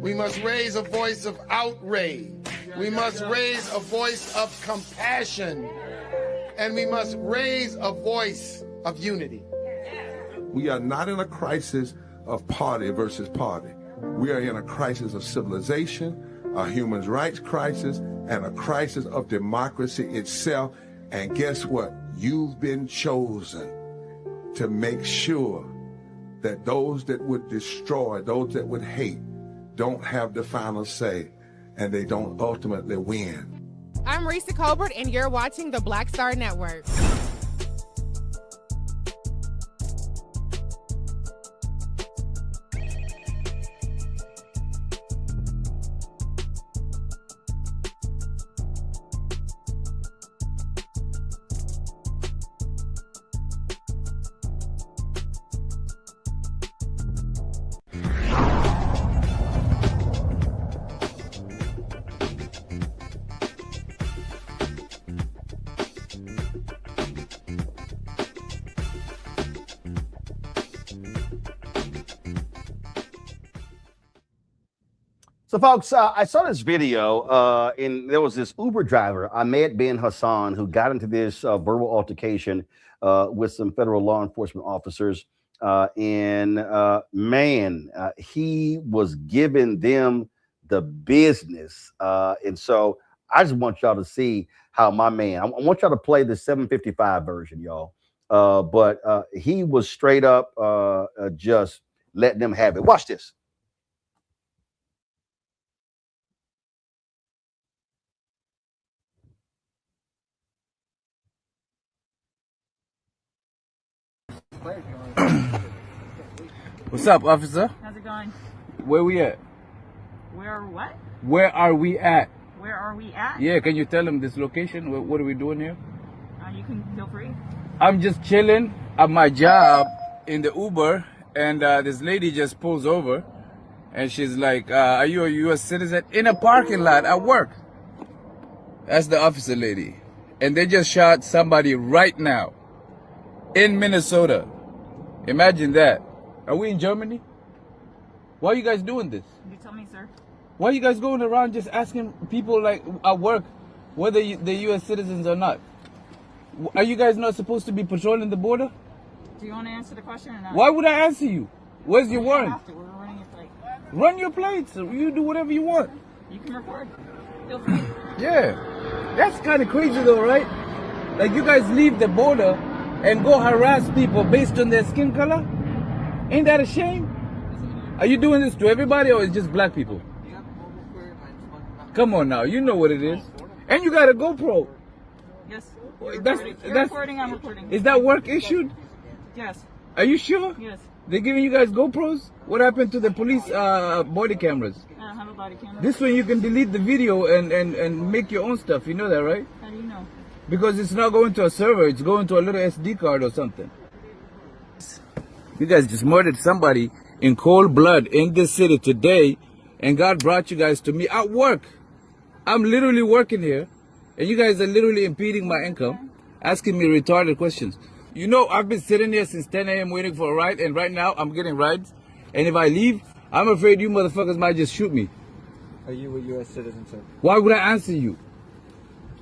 We must raise a voice of outrage. We must raise a voice of compassion. And we must raise a voice of unity. We are not in a crisis of party versus party. We are in a crisis of civilization, a human rights crisis, and a crisis of democracy itself. And guess what? You've been chosen to make sure that those that would destroy, those that would hate, don't have the final say, and they don't ultimately win. I'm Risa Colbert, and you're watching the Black Star Network. So, folks, I saw this video, and there was this Uber driver, Ahmed bin Hassan, who got into this verbal altercation with some federal law enforcement officers. He was giving them the business. And so I just want y'all to see how my man, I want y'all to play the 755 version, y'all. But he was straight up just letting them have it. Watch this. What's up, officer? How's it going? Where we at? Where what? Where are we at? Where are we at? Yeah, can you tell them this location? What are we doing here? You can feel free. I'm just chilling at my job in the Uber, and this lady just pulls over, and she's like, are you a U.S. citizen? In a parking lot at work. That's the officer lady. And they just shot somebody right now in Minnesota. Imagine that. Are we in Germany? Why are you guys doing this? You tell me, sir. Why are you guys going around just asking people like at work whether they're U.S. citizens or not? Are you guys not supposed to be patrolling the border? Do you want to answer the question or not? Why would I answer you? Where's your warrant? We're running your plate. Run your plates. You do whatever you want. You can record. Feel free. Yeah. That's kind of crazy though, right? Like you guys leave the border and go harass people based on their skin color? Ain't that a shame? Are you doing this to everybody or is just black people? Come on now, you know what it is. And you got a GoPro. Yes. You're recording, I'm recording. Is that work issued? Yes. Are you sure? Yes. They're giving you guys GoPros? What happened to the police body cameras? I don't have a body camera. This way you can delete the video and make your own stuff. You know that, right? How do you know? Because it's not going to a server. It's going to a little SD card or something. You guys just murdered somebody in cold blood in this city today, and God brought you guys to me at work. I'm literally working here, and you guys are literally impeding my income, asking me retarded questions. You know, I've been sitting here since 10 a.m. waiting for a ride, and right now I'm getting rides. And if I leave, I'm afraid you motherfuckers might just shoot me. Are you a U.S. citizen, sir? Why would I answer you?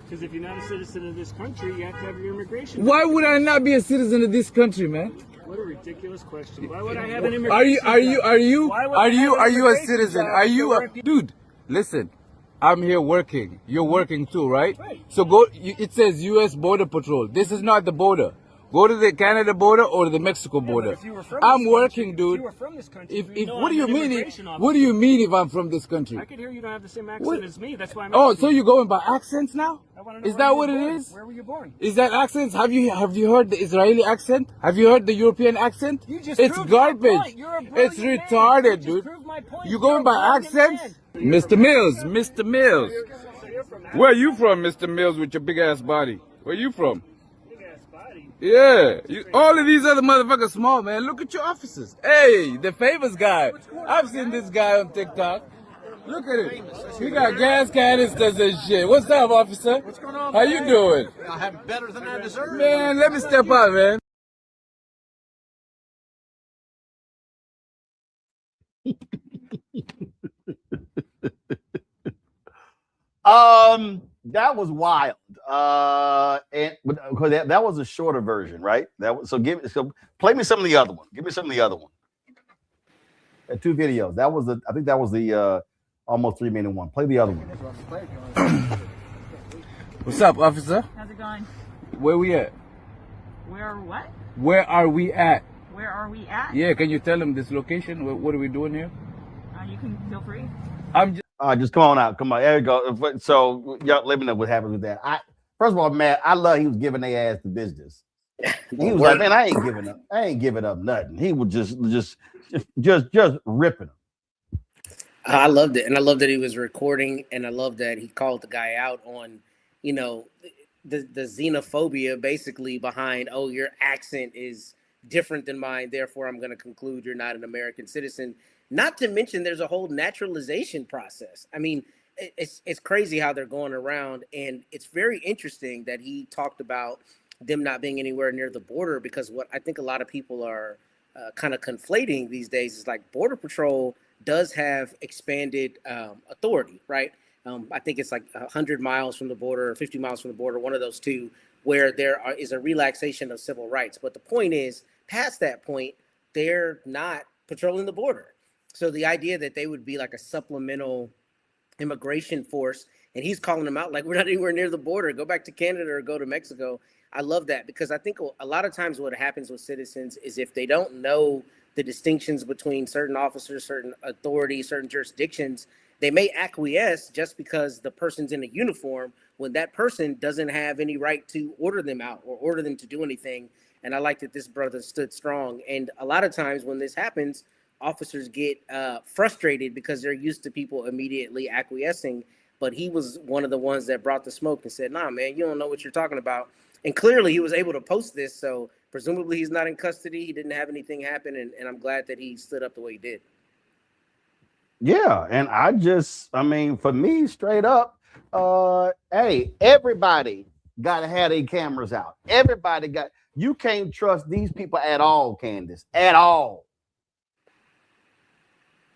Because if you're not a citizen of this country, you have to have your immigration. Why would I not be a citizen of this country, man? What a ridiculous question. Why would I have an immigration? Are you a citizen? Are you a dude? Listen, I'm here working. You're working too, right? So go. It says U.S. Border Patrol. This is not the border. Go to the Canada border or the Mexico border. I'm working, dude. If you were from this country, What do you mean? What do you mean if I'm from this country? I could hear you don't have the same accent as me. That's why I'm. Oh, so you're going by accents now? Is that what it is? Where were you born? Is that accents? Have you heard the Israeli accent? Have you heard the European accent? It's garbage. It's retarded, dude. You going by accents? Mr. Mills. Where are you from, Mr. Mills, with your big ass body? Where you from? Yeah, all of these other motherfuckers small, man. Look at your officers. Hey, the famous guy. I've seen this guy on TikTok. Look at it. He got gas canisters and shit. What's up, officer? What's going on? How you doing? I have better than I deserve. Man, let me step out, man. That was wild. And because that was a shorter version, right? Play me some of the other one. Give me some of the other one. 2 videos. I think that was the almost 3-minute one. Play the other one. What's up, officer? How's it going? Where we at? Where what? Where are we at? Where are we at? Yeah, can you tell them this location? What are we doing here? You can feel free. I'm just come on out. Come on. There you go. So y'all let me know what happens with that. First of all, man, I love he was giving their ass the business. He was like, man, I ain't giving up nothing. He was just ripping them. I loved it. And I love that he was recording, and I love that he called the guy out on, the xenophobia basically behind, oh, your accent is different than mine, therefore I'm going to conclude you're not an American citizen. Not to mention there's a whole naturalization process. I mean, it's crazy how they're going around, and it's very interesting that he talked about them not being anywhere near the border, because what I think a lot of people are kind of conflating these days is like Border Patrol does have expanded authority, right? I think it's like 100 miles from the border or 50 miles from the border, one of those two, where there is a relaxation of civil rights. But the point is, past that point, they're not patrolling the border. So the idea that they would be like a supplemental immigration force, and he's calling them out like, we're not anywhere near the border, go back to Canada or go to Mexico. I love that, because I think a lot of times what happens with citizens is if they don't know the distinctions between certain officers, certain authorities, certain jurisdictions, they may acquiesce just because the person's in a uniform when that person doesn't have any right to order them out or order them to do anything. And I like that this brother stood strong. And a lot of times when this happens, officers get frustrated because they're used to people immediately acquiescing. But he was one of the ones that brought the smoke and said, nah, man, you don't know what you're talking about. And clearly he was able to post this. So presumably he's not in custody. He didn't have anything happen. And I'm glad that he stood up the way he did. Yeah. And for me, straight up, hey, everybody got to have their cameras out. You can't trust these people at all, Candace, at all.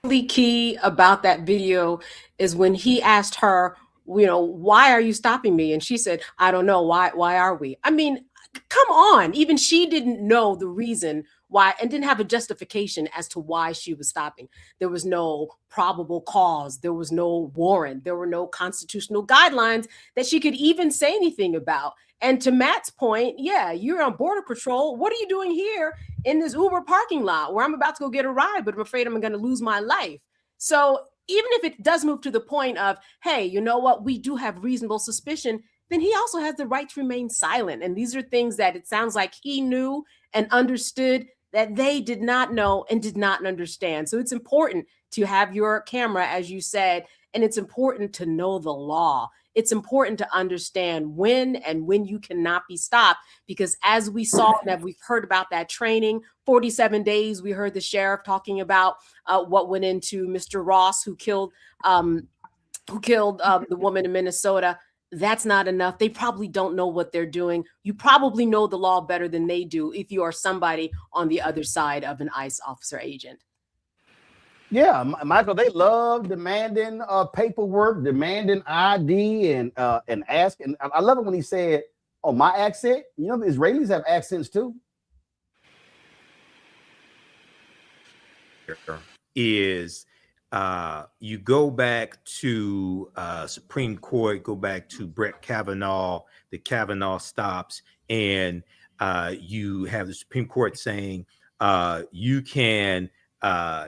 Really key about that video is when he asked her, why are you stopping me? And she said, I don't know. Why are we? I mean, come on. Even she didn't know the reason why and didn't have a justification as to why she was stopping. There was no probable cause. There was no warrant. There were no constitutional guidelines that she could even say anything about. And to Matt's point, yeah, you're on Border Patrol. What are you doing here in this Uber parking lot where I'm about to go get a ride, but I'm afraid I'm going to lose my life? So even if it does move to the point of, hey, you know what, we do have reasonable suspicion, then he also has the right to remain silent. And these are things that it sounds like he knew and understood that they did not know and did not understand. So it's important to have your camera, as you said, and it's important to know the law. It's important to understand when you cannot be stopped, because as we saw and we've heard about that training, 47 days, we heard the sheriff talking about what went into Mr. Ross, who killed who killed the woman in Minnesota. That's not enough. They probably don't know what they're doing. You probably know the law better than they do if you are somebody on the other side of an ICE officer agent. Yeah, Michael, they love demanding paperwork, demanding ID, and asking. I love it when he said, "Oh, my accent." You know, the Israelis have accents too. Is you go back to Supreme Court, go back to Brett Kavanaugh, the Kavanaugh stops, and you have the Supreme Court saying you can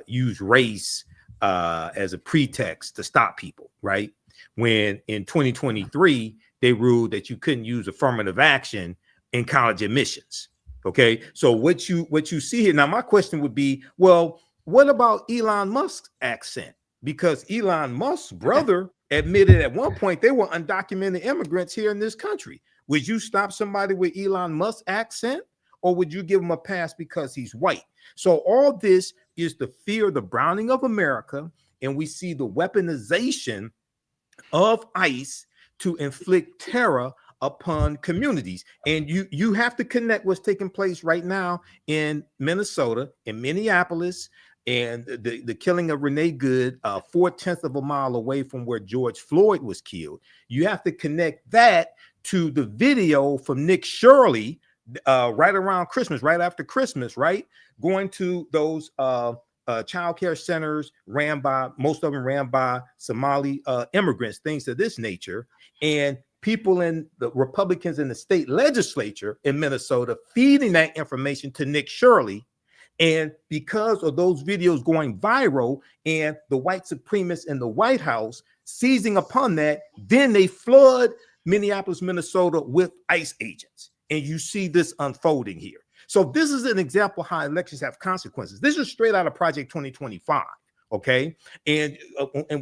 use race as a pretext to stop people, right? When in 2023, they ruled that you couldn't use affirmative action in college admissions. Okay, so what you see here now, my question would be, well, what about Elon Musk's accent? Because Elon Musk's brother admitted at one point they were undocumented immigrants here in this country. Would you stop somebody with Elon Musk's accent, or would you give him a pass because he's white? So all this is the fear, the browning of America, and we see the weaponization of ICE to inflict terror upon communities. And you have to connect what's taking place right now in Minnesota, in Minneapolis, and the killing of Renee Good, 4/10 of a mile away from where George Floyd was killed. You have to connect that to the video from Nick Shirley right around Christmas, right after Christmas, right? Going to those child care centers most of them ran by Somali immigrants, things of this nature. And people in the Republicans in the state legislature in Minnesota feeding that information to Nick Shirley. And because of those videos going viral and the white supremacists in the White House seizing upon that, then they flood Minneapolis, Minnesota with ICE agents. And you see this unfolding here. So this is an example how elections have consequences. This is straight out of Project 2025. Okay. And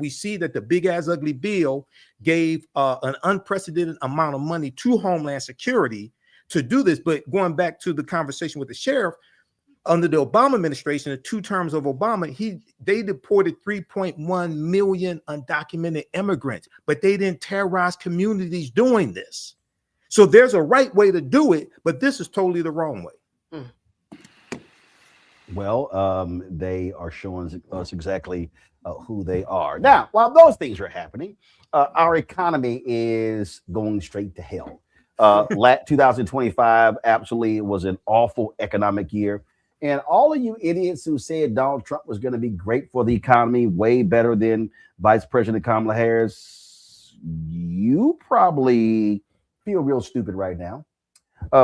we see that the big ass ugly bill gave an unprecedented amount of money to Homeland Security to do this. But going back to the conversation with the sheriff, under the Obama administration, the 2 terms of Obama, they deported 3.1 million undocumented immigrants, but they didn't terrorize communities doing this. So there's a right way to do it, but this is totally the wrong way. Well, they are showing us exactly who they are. Now, while those things are happening, our economy is going straight to hell. 2025 absolutely was an awful economic year. And all of you idiots who said Donald Trump was going to be great for the economy, way better than Vice President Kamala Harris, you probably feel real stupid right now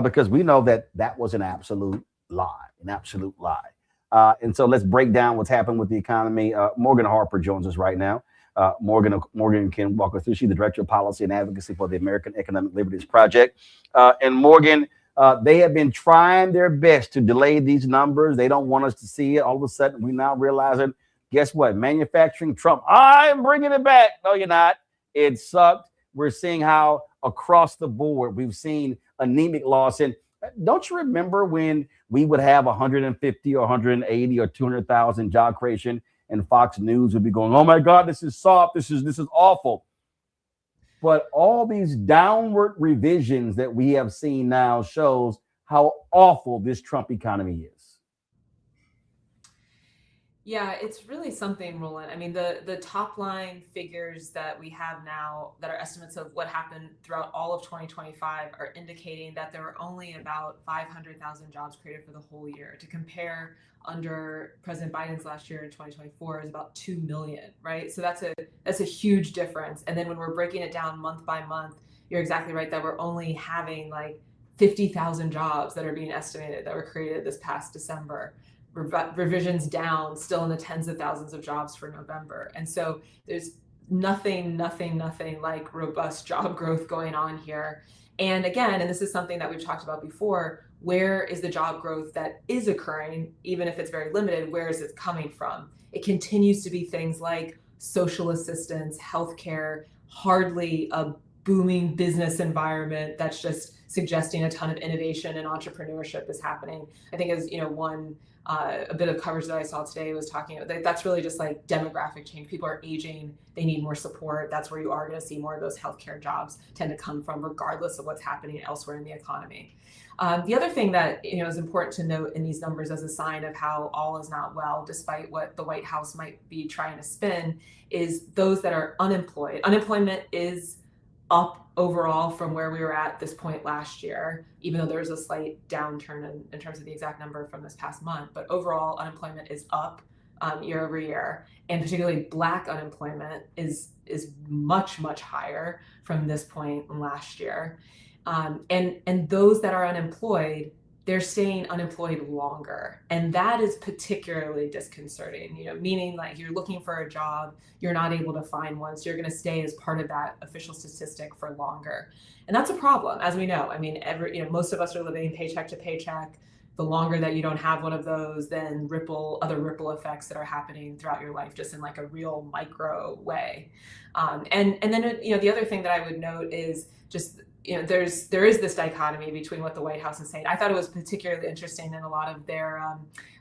because we know that was an absolute lie, and so let's break down what's happened with the economy. Morgan Harper joins us right now. Morgan can walk us through. She's the Director of Policy and Advocacy for the American Economic Liberties Project. And Morgan, they have been trying their best to delay these numbers. They don't want us to see it. All of a sudden, we now realizing, guess what? Manufacturing Trump. I'm bringing it back. No, you're not. It sucked. We're seeing how across the board we've seen anemic loss. And don't you remember when we would have 150 or 180 or 200,000 job creation and Fox News would be going, oh my God, this is soft. This is awful. But all these downward revisions that we have seen now shows how awful this Trump economy is. Yeah, it's really something, Roland. I mean, the top line figures that we have now that are estimates of what happened throughout all of 2025 are indicating that there were only about 500,000 jobs created for the whole year. To compare, under President Biden's last year in 2024 is about 2 million, right? So that's a huge difference. And then when we're breaking it down month by month, you're exactly right that we're only having like 50,000 jobs that are being estimated that were created this past December. Revisions down, still in the tens of thousands of jobs for November. And so there's nothing like robust job growth going on here. And again, and this is something that we've talked about before, where is the job growth that is occurring, even if it's very limited, where is it coming from? It continues to be things like social assistance, healthcare, hardly a booming business environment that's just suggesting a ton of innovation and entrepreneurship is happening. I think as one a bit of coverage that I saw today was talking about that's really just like demographic change. People are aging, they need more support. That's where you are going to see more of those healthcare jobs tend to come from, regardless of what's happening elsewhere in the economy. The other thing that is important to note in these numbers as a sign of how all is not well, despite what the White House might be trying to spin, is those that are unemployed. Unemployment is up overall from where we were at this point last year, even though there's a slight downturn in terms of the exact number from this past month. But overall, unemployment is up year over year, and particularly Black unemployment is much, much higher from this point last year. And those that are unemployed, they're staying unemployed longer. And that is particularly disconcerting, meaning like you're looking for a job, you're not able to find one, so you're going to stay as part of that official statistic for longer. And that's a problem, as we know. I mean, most of us are living paycheck to paycheck. The longer that you don't have one of those, then other ripple effects that are happening throughout your life, just in like a real micro way. And then the other thing that I would note is just there is this dichotomy between what the White House is saying. I thought it was particularly interesting in a lot of their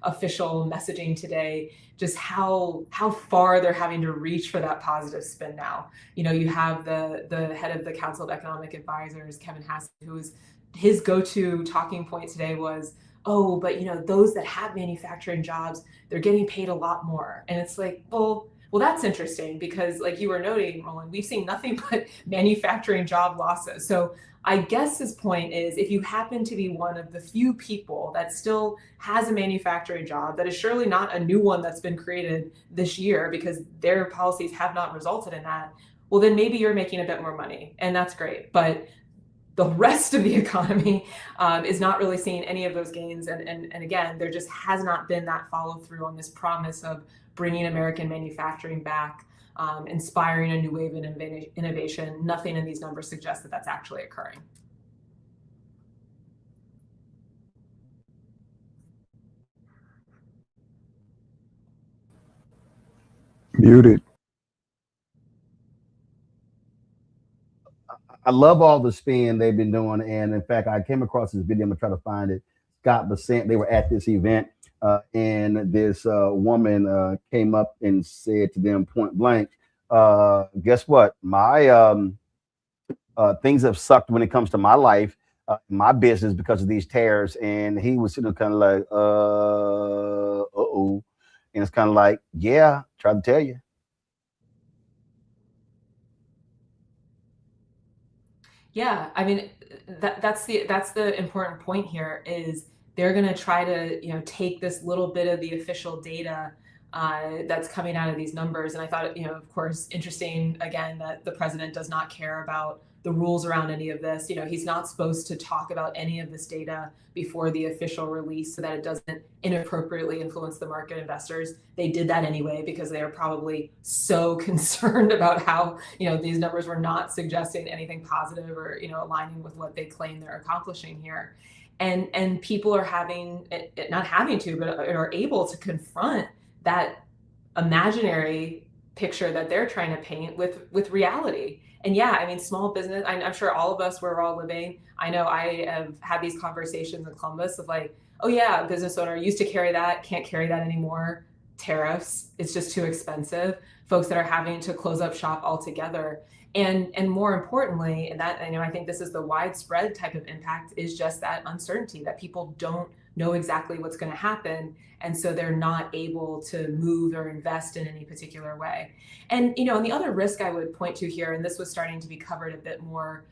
official messaging today, just how far they're having to reach for that positive spin now. You have the head of the Council of Economic Advisors, Kevin Hassett, his go-to talking point today was, oh, but those that have manufacturing jobs, they're getting paid a lot more. And it's like, well, that's interesting because, like you were noting, Roland, we've seen nothing but manufacturing job losses. So I guess his point is, if you happen to be one of the few people that still has a manufacturing job, that is surely not a new one that's been created this year because their policies have not resulted in that, well, then maybe you're making a bit more money, and that's great. But the rest of the economy is not really seeing any of those gains. And again, there just has not been that follow through on this promise of bringing American manufacturing back, inspiring a new wave of innovation. Nothing in these numbers suggests that that's actually occurring. Muted. I love all the spin they've been doing. And in fact, I came across this video. I'm gonna try to find it. Scott Bessent, they were at this event, and this woman came up and said to them point blank, guess what? My things have sucked when it comes to my life, my business, because of these tariffs. And he was sitting kind of like, uh-oh. And it's kind of like, yeah, try to tell you. Yeah, I mean, that's the important point here is they're going to try to take this little bit of the official data that's coming out of these numbers. And I thought, of course, interesting again that the president does not care about the rules around any of this. He's not supposed to talk about any of this data before the official release so that it doesn't inappropriately influence the market investors. They did that anyway because they are probably so concerned about how, these numbers were not suggesting anything positive or, aligning with what they claim they're accomplishing here. And people are not having to, but are able to confront that imaginary picture that they're trying to paint with reality. And yeah, I mean, small business, I'm sure all of us, we're all living. I know I have had these conversations in Columbus of like, oh yeah, business owner used to carry that, can't carry that anymore. Tariffs, it's just too expensive. Folks that are having to close up shop altogether. And more importantly, and that, I think this is the widespread type of impact, is just that uncertainty that people don't know exactly what's going to happen. And so they're not able to move or invest in any particular way. And, and the other risk I would point to here, and this was starting to be covered a bit more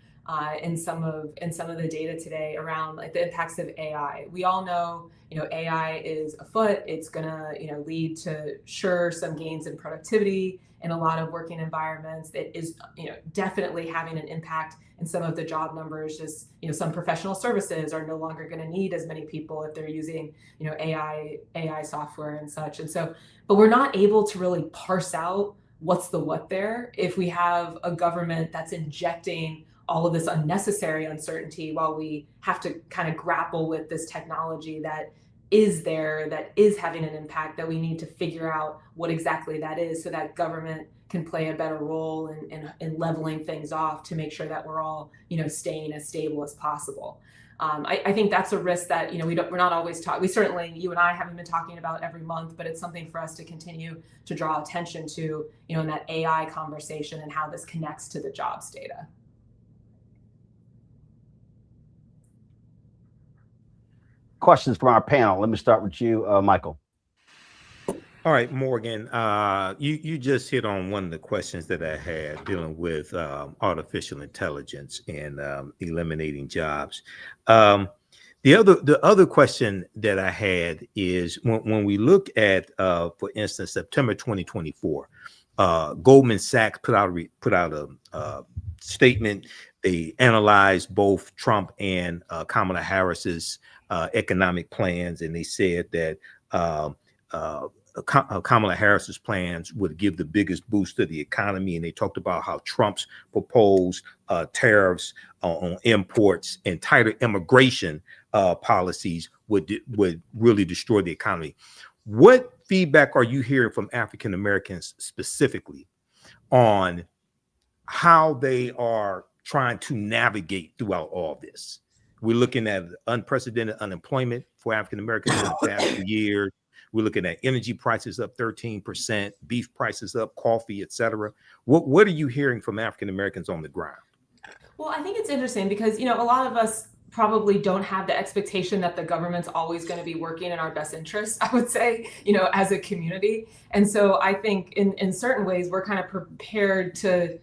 in some of the data today around like the impacts of AI. We all know, AI is afoot. It's going to, lead to some gains in productivity in a lot of working environments. It is, definitely having an impact in some of the job numbers. Just, some professional services are no longer going to need as many people if they're using, AI software and such. And so, but we're not able to really parse out what's the what there if we have a government that's injecting all of this unnecessary uncertainty while we have to kind of grapple with this technology that is there, that is having an impact, that we need to figure out what exactly that is so that government can play a better role in leveling things off to make sure that we're all, staying as stable as possible. I think that's a risk that, you know, we're not always talking. We certainly, you and I haven't been talking about every month, but it's something for us to continue to draw attention to, you know, in that AI conversation and how this connects to the jobs data. Questions from our panel. Let me start with you, Michael. All right, Morgan, you just hit on one of the questions that I had dealing with artificial intelligence and eliminating jobs. The other question that I had is when we look at, for instance, September 2024, Goldman Sachs put out a statement. They analyzed both Trump and Kamala Harris's economic plans, and they said that Kamala Harris's plans would give the biggest boost to the economy, and they talked about how Trump's proposed tariffs on imports and tighter immigration policies would really destroy the economy. What feedback are you hearing from African Americans specifically on how they are trying to navigate throughout all this? We're looking at unprecedented unemployment for African Americans in the past few years. We're looking at energy prices up 13%, beef prices up, coffee, et cetera. What are you hearing from African Americans on the ground? Well, I think it's interesting because, you know, a lot of us probably don't have the expectation that the government's always going to be working in our best interests, I would say, you know, as a community. And so I think in certain ways, we're kind of prepared to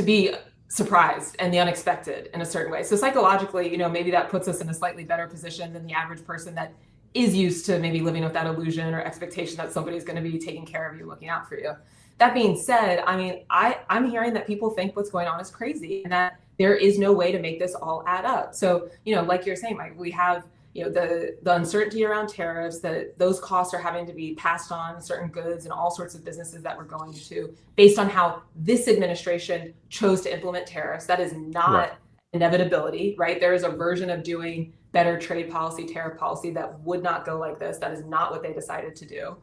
be surprised and the unexpected in a certain way. So psychologically, you know, maybe that puts us in a slightly better position than the average person that is used to maybe living with that illusion or expectation that somebody's going to be taking care of you, looking out for you. That being said, I mean, I'm hearing that people think what's going on is crazy and that there is no way to make this all add up. So, you know, like you're saying, Mike, we have, you know, the uncertainty around tariffs, that those costs are having to be passed on certain goods and all sorts of businesses that we're going to based on how this administration chose to implement tariffs. That is not inevitability, right? There is a version of doing better trade policy, tariff policy that would not go like this. That is not what they decided to do.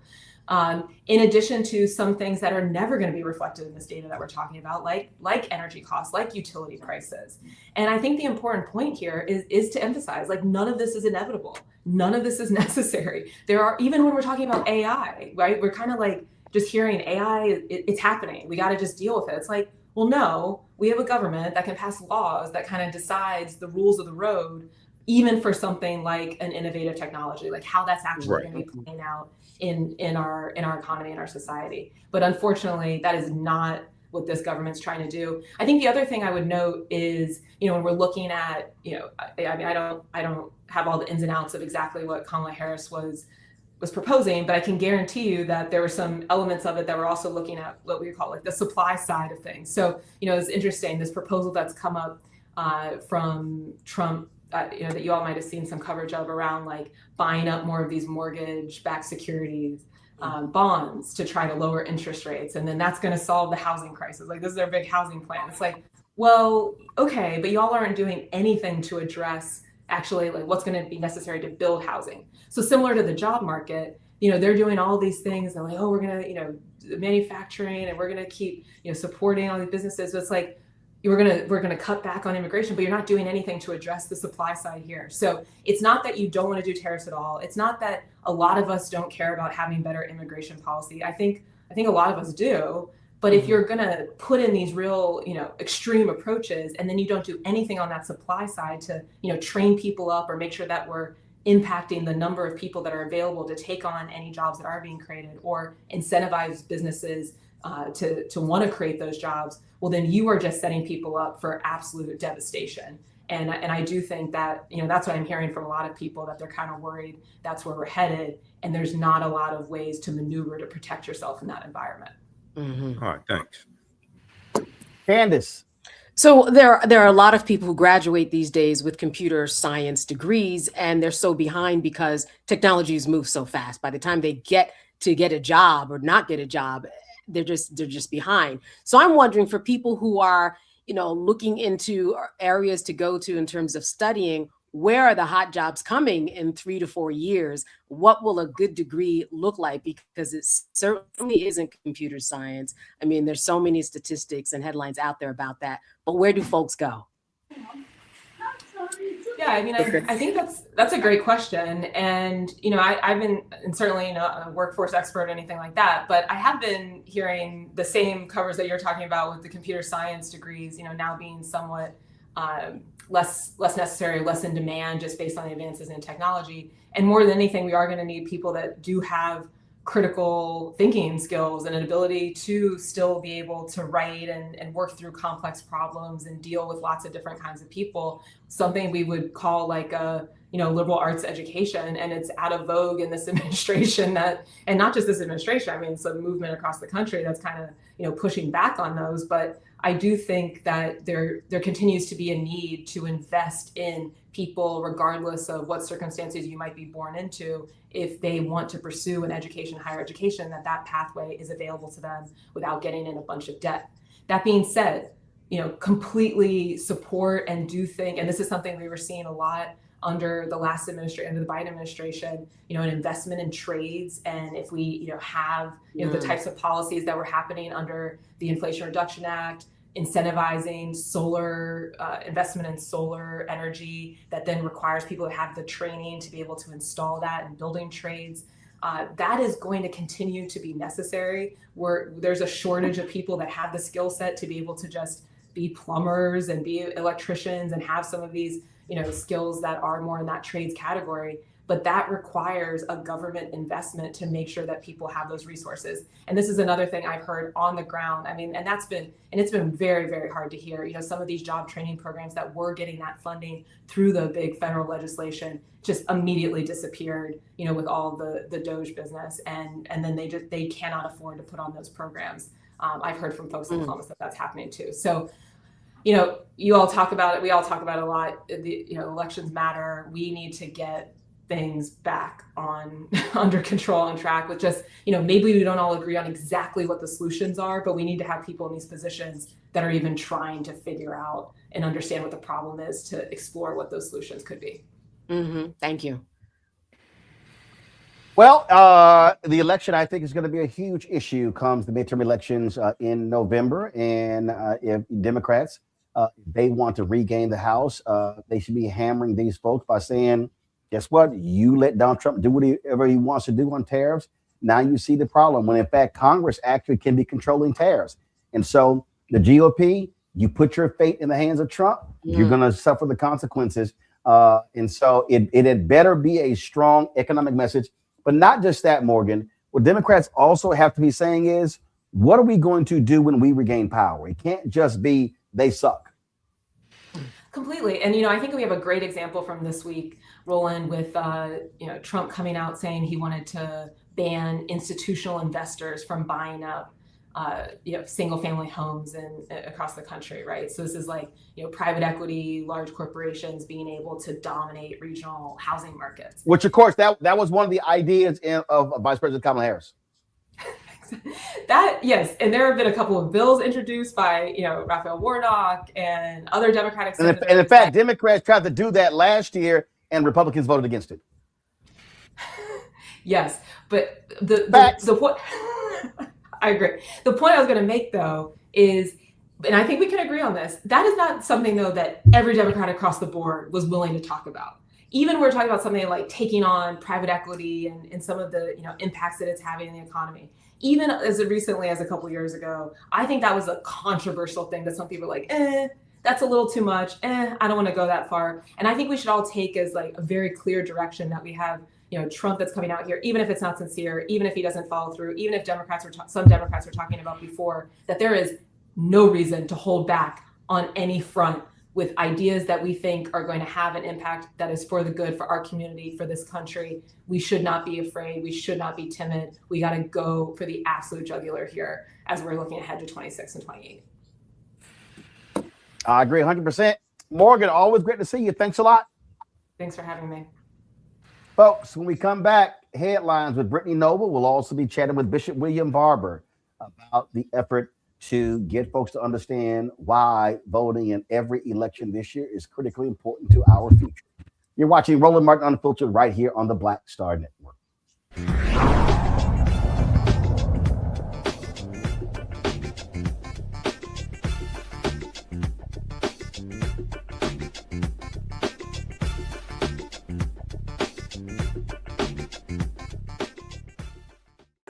In addition to some things that are never going to be reflected in this data that we're talking about, like energy costs, like utility prices. And I think the important point here is to emphasize, like, none of this is inevitable. None of this is necessary. There are, even when we're talking about AI, right? We're kind of like just hearing AI, it's happening. We got to just deal with it. It's like, well, no, we have a government that can pass laws that kind of decides the rules of the road, even for something like an innovative technology, like how that's actually going to be playing out in our economy and our society. But unfortunately, that is not what this government's trying to do. I think the other thing I would note is, you know, when we're looking at, you know, I mean, I don't have all the ins and outs of exactly what Kamala Harris was proposing, but I can guarantee you that there were some elements of it that were also looking at what we call like the supply side of things. So, you know, it's interesting, this proposal that's come up from Trump, you know, that you all might have seen some coverage of around like buying up more of these mortgage-backed securities, bonds to try to lower interest rates. And then that's going to solve the housing crisis. Like, this is their big housing plan. It's like, well, okay, but y'all aren't doing anything to address actually like what's going to be necessary to build housing. So similar to the job market, you know, they're doing all these things. They're like, oh, we're going to, you know, manufacturing, and we're going to keep, you know, supporting all these businesses. So it's like, we're gonna cut back on immigration, but you're not doing anything to address the supply side here. So it's not that you don't want to do tariffs at all. It's not that a lot of us don't care about having better immigration policy. I think a lot of us do. But if you're gonna put in these real, you know, extreme approaches, and then you don't do anything on that supply side to, you know, train people up or make sure that we're impacting the number of people that are available to take on any jobs that are being created, or incentivize businesses to want to create those jobs, well, then you are just setting people up for absolute devastation. And I do think that, you know, that's what I'm hearing from a lot of people, that they're kind of worried that's where we're headed, and there's not a lot of ways to maneuver to protect yourself in that environment. All right, thanks. Candace. So there are a lot of people who graduate these days with computer science degrees, and they're so behind because technologies move so fast. By the time they get a job or not get a job, they're just behind. So I'm wondering, for people who are, you know, looking into areas to go to in terms of studying, where are the hot jobs coming in 3 to 4 years? What will a good degree look like? Because it certainly isn't computer science. I mean, there's so many statistics and headlines out there about that, but where do folks go? Yeah, Yeah, I mean, I think that's a great question. And, I've been, and certainly not a workforce expert or anything like that, but I have been hearing the same covers that you're talking about with the computer science degrees, now being somewhat less necessary, less in demand just based on the advances in technology. And more than anything, we are going to need people that do have critical thinking skills and an ability to still be able to write and work through complex problems and deal with lots of different kinds of people, something we would call like a liberal arts education. And it's out of vogue in this administration and not just this administration, I mean, it's a movement across the country that's kind of, pushing back on those. But I do think that there continues to be a need to invest in people, regardless of what circumstances you might be born into, if they want to pursue an education, higher education, that pathway is available to them without getting in a bunch of debt. That being said, completely support and do think, and this is something we were seeing a lot under the last administration, under the Biden administration, an investment in trades. And if we, have, the types of policies that were happening under the Inflation Reduction Act, incentivizing solar investment in solar energy that then requires people to have the training to be able to install that in building trades. That is going to continue to be necessary. There's a shortage of people that have the skill set to be able to just be plumbers and be electricians and have some of these, skills that are more in that trades category. But that requires a government investment to make sure that people have those resources. And this is another thing I've heard on the ground. I mean, and it's been very, very hard to hear. Some of these job training programs that were getting that funding through the big federal legislation just immediately disappeared, with all the Doge business. And then they cannot afford to put on those programs. I've heard from folks in Columbus that that's happening too. So, you all talk about it. We all talk about it a lot. Elections matter. We need to get things back on under control, on track with just, maybe we don't all agree on exactly what the solutions are, but we need to have people in these positions that are even trying to figure out and understand what the problem is to explore what those solutions could be. Thank you. Well, the election, I think, is going to be a huge issue comes the midterm elections in November. And if Democrats, they want to regain the House, they should be hammering these folks by saying, guess what? You let Donald Trump do whatever he wants to do on tariffs. Now you see the problem when, in fact, Congress actually can be controlling tariffs. And so the GOP, you put your fate in the hands of Trump, you're going to suffer the consequences. And so it had better be a strong economic message. But not just that, Morgan. What Democrats also have to be saying is, what are we going to do when we regain power? It can't just be they suck. Completely. And, I think we have a great example from this week, Roland, with, Trump coming out saying he wanted to ban institutional investors from buying up, single family homes across the country. Right. So this is like, private equity, large corporations being able to dominate regional housing markets. Which, of course, that was one of the ideas of Vice President Kamala Harris. Yes, and there have been a couple of bills introduced by Raphael Warnock and other Democratic senators. And in fact, Democrats tried to do that last year, and Republicans voted against it. Yes, but the point I agree. The point I was going to make though is, and I think we can agree on this, that is not something though that every Democrat across the board was willing to talk about. Even we're talking about something like taking on private equity and some of the impacts that it's having in the economy. Even as recently as a couple of years ago, I think that was a controversial thing that some people were like, that's a little too much. I don't want to go that far. And I think we should all take as like a very clear direction that we have, Trump that's coming out here, even if it's not sincere, even if he doesn't follow through, even if some Democrats were talking about before, that there is no reason to hold back on any front with ideas that we think are going to have an impact that is for the good for our community, for this country. We should not be afraid. We should not be timid. We got to go for the absolute jugular here as we're looking ahead to 26 and 28. I agree 100%. Morgan, always great to see you. Thanks a lot. Thanks for having me. Folks, when we come back, headlines with Brittany Noble. We'll also be chatting with Bishop William Barber about the effort to get folks to understand why voting in every election this year is critically important to our future. You're watching Roland Martin Unfiltered right here on the Black Star Network.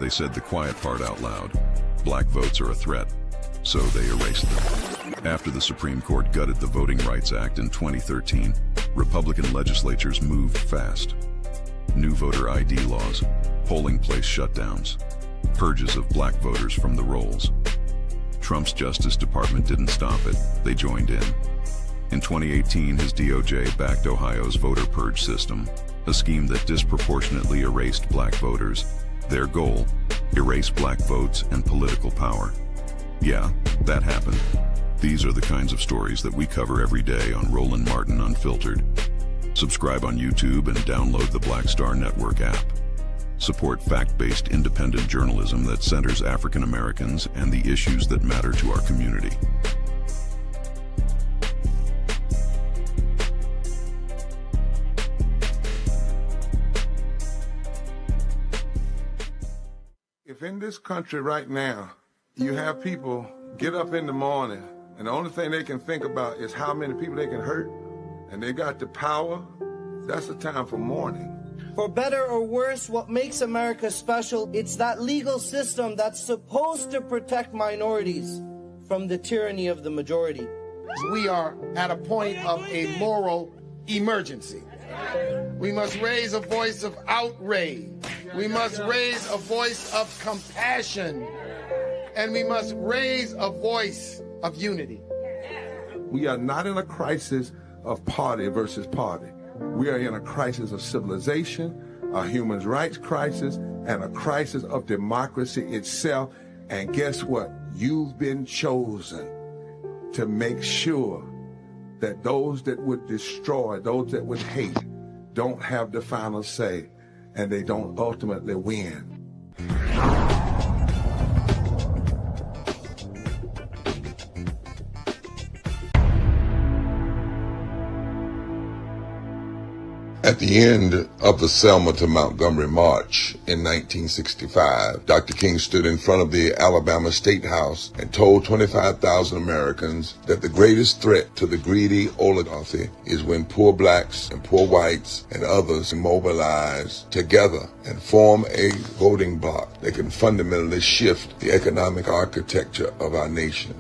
They said the quiet part out loud. Black votes are a threat, so they erased them. After the Supreme Court gutted the Voting Rights Act in 2013, Republican legislatures moved fast. New voter ID laws, polling place shutdowns, purges of black voters from the rolls. Trump's Justice Department didn't stop it, they joined in. In 2018, his DOJ backed Ohio's voter purge system, a scheme that disproportionately erased black voters. Their goal, erase black votes and political power. Yeah, that happened. These are the kinds of stories that we cover every day on Roland Martin Unfiltered. Subscribe on YouTube and download the Black Star Network app. Support fact-based independent journalism that centers African Americans and the issues that matter to our community. If in this country right now, you have people get up in the morning and the only thing they can think about is how many people they can hurt, and they got the power, that's the time for mourning. For better or worse, what makes America special, it's that legal system that's supposed to protect minorities from the tyranny of the majority. We are at a point of a moral emergency. We must raise a voice of outrage. We must raise a voice of compassion. And we must raise a voice of unity. We are not in a crisis of party versus party. We are in a crisis of civilization, a human rights crisis, and a crisis of democracy itself. And guess what? You've been chosen to make sure that those that would destroy, those that would hate, don't have the final say, and they don't ultimately win. At the end of the Selma to Montgomery March in 1965, Dr. King stood in front of the Alabama State House and told 25,000 Americans that the greatest threat to the greedy oligarchy is when poor blacks and poor whites and others mobilize together and form a voting bloc that can fundamentally shift the economic architecture of our nation.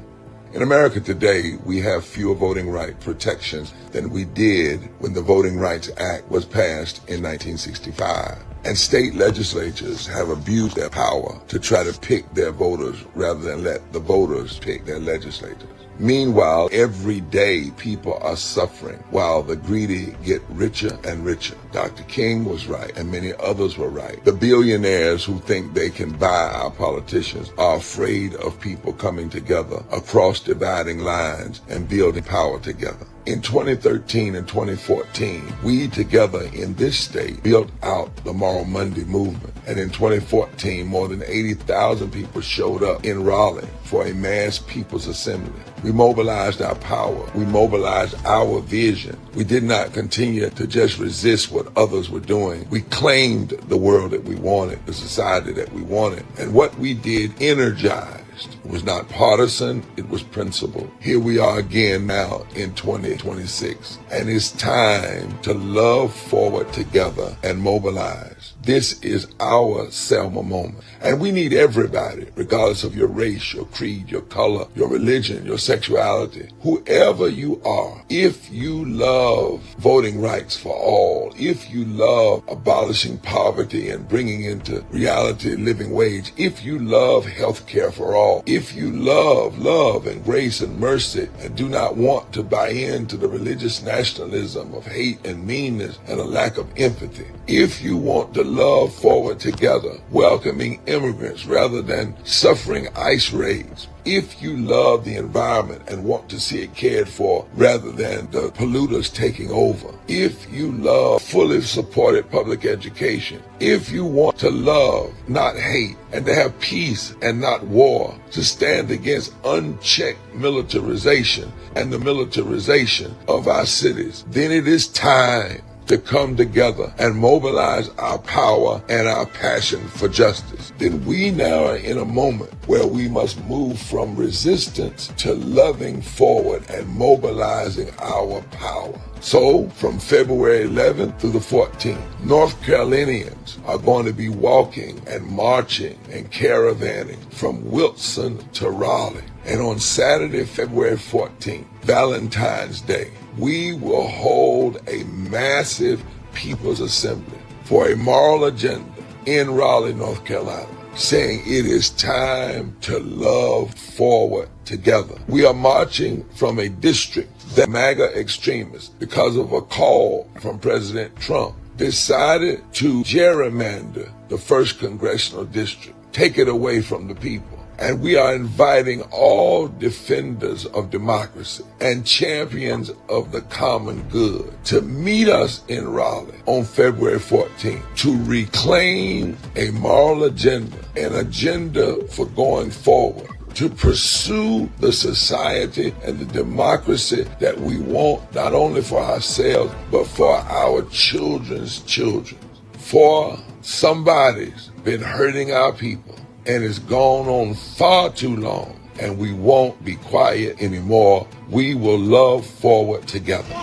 In America today, we have fewer voting right protections than we did when the Voting Rights Act was passed in 1965. And state legislatures have abused their power to try to pick their voters rather than let the voters pick their legislators. Meanwhile, every day people are suffering while the greedy get richer and richer. Dr. King was right, and many others were right. The billionaires who think they can buy our politicians are afraid of people coming together across dividing lines and building power together. In 2013 and 2014, we together in this state built out the Moral Monday movement. And in 2014, more than 80,000 people showed up in Raleigh for a mass people's assembly. We mobilized our power. We mobilized our vision. We did not continue to just resist what others were doing. We claimed the world that we wanted, the society that we wanted. And what we did energized. It was not partisan, it was principled. Here we are again now in 2026. And it's time to love forward together and mobilize. This is our Selma moment. And we need everybody, regardless of your race, your creed, your color, your religion, your sexuality, whoever you are. If you love voting rights for all, if you love abolishing poverty and bringing into reality living wage, if you love health care for all, if you love and grace and mercy and do not want to buy into the religious nationalism of hate and meanness and a lack of empathy, if you want to love forward together, welcoming immigrants rather than suffering ICE raids, if you love the environment and want to see it cared for rather than the polluters taking over, if you love fully supported public education, if you want to love, not hate, and to have peace and not war, to stand against unchecked militarization and the militarization of our cities, then it is time to come together and mobilize our power and our passion for justice. Then we now are in a moment where we must move from resistance to loving forward and mobilizing our power So, from February 11th through the 14th, North Carolinians are going to be walking and marching and caravanning from Wilson to Raleigh. And on Saturday, February 14th, Valentine's Day, we will hold a massive People's Assembly for a moral agenda in Raleigh, North Carolina, saying it is time to love forward together. We are marching from a district that MAGA extremists, because of a call from President Trump, decided to gerrymander the 1st Congressional District, take it away from the people. And we are inviting all defenders of democracy and champions of the common good to meet us in Raleigh on February 14th to reclaim a moral agenda, an agenda for going forward, to pursue the society and the democracy that we want, not only for ourselves, but for our children's children. For somebody's been hurting our people, and it's gone on far too long, and we won't be quiet anymore. We will love forward together.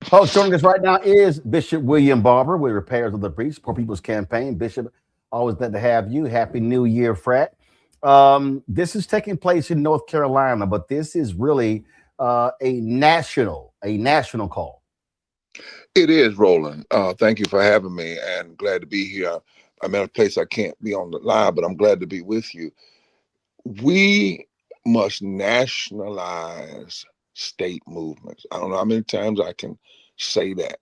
Folks, joining us right now is Bishop William Barber with Repairs of the Breach, Poor People's Campaign. Bishop, always glad to have you. Happy New Year, frat. This is taking place in North Carolina, but this is really a national call. It is, Roland. Thank you for having me, and glad to be here. I'm at a place I can't be on the line, but I'm glad to be with you. We must nationalize state movements. I don't know how many times I can say that.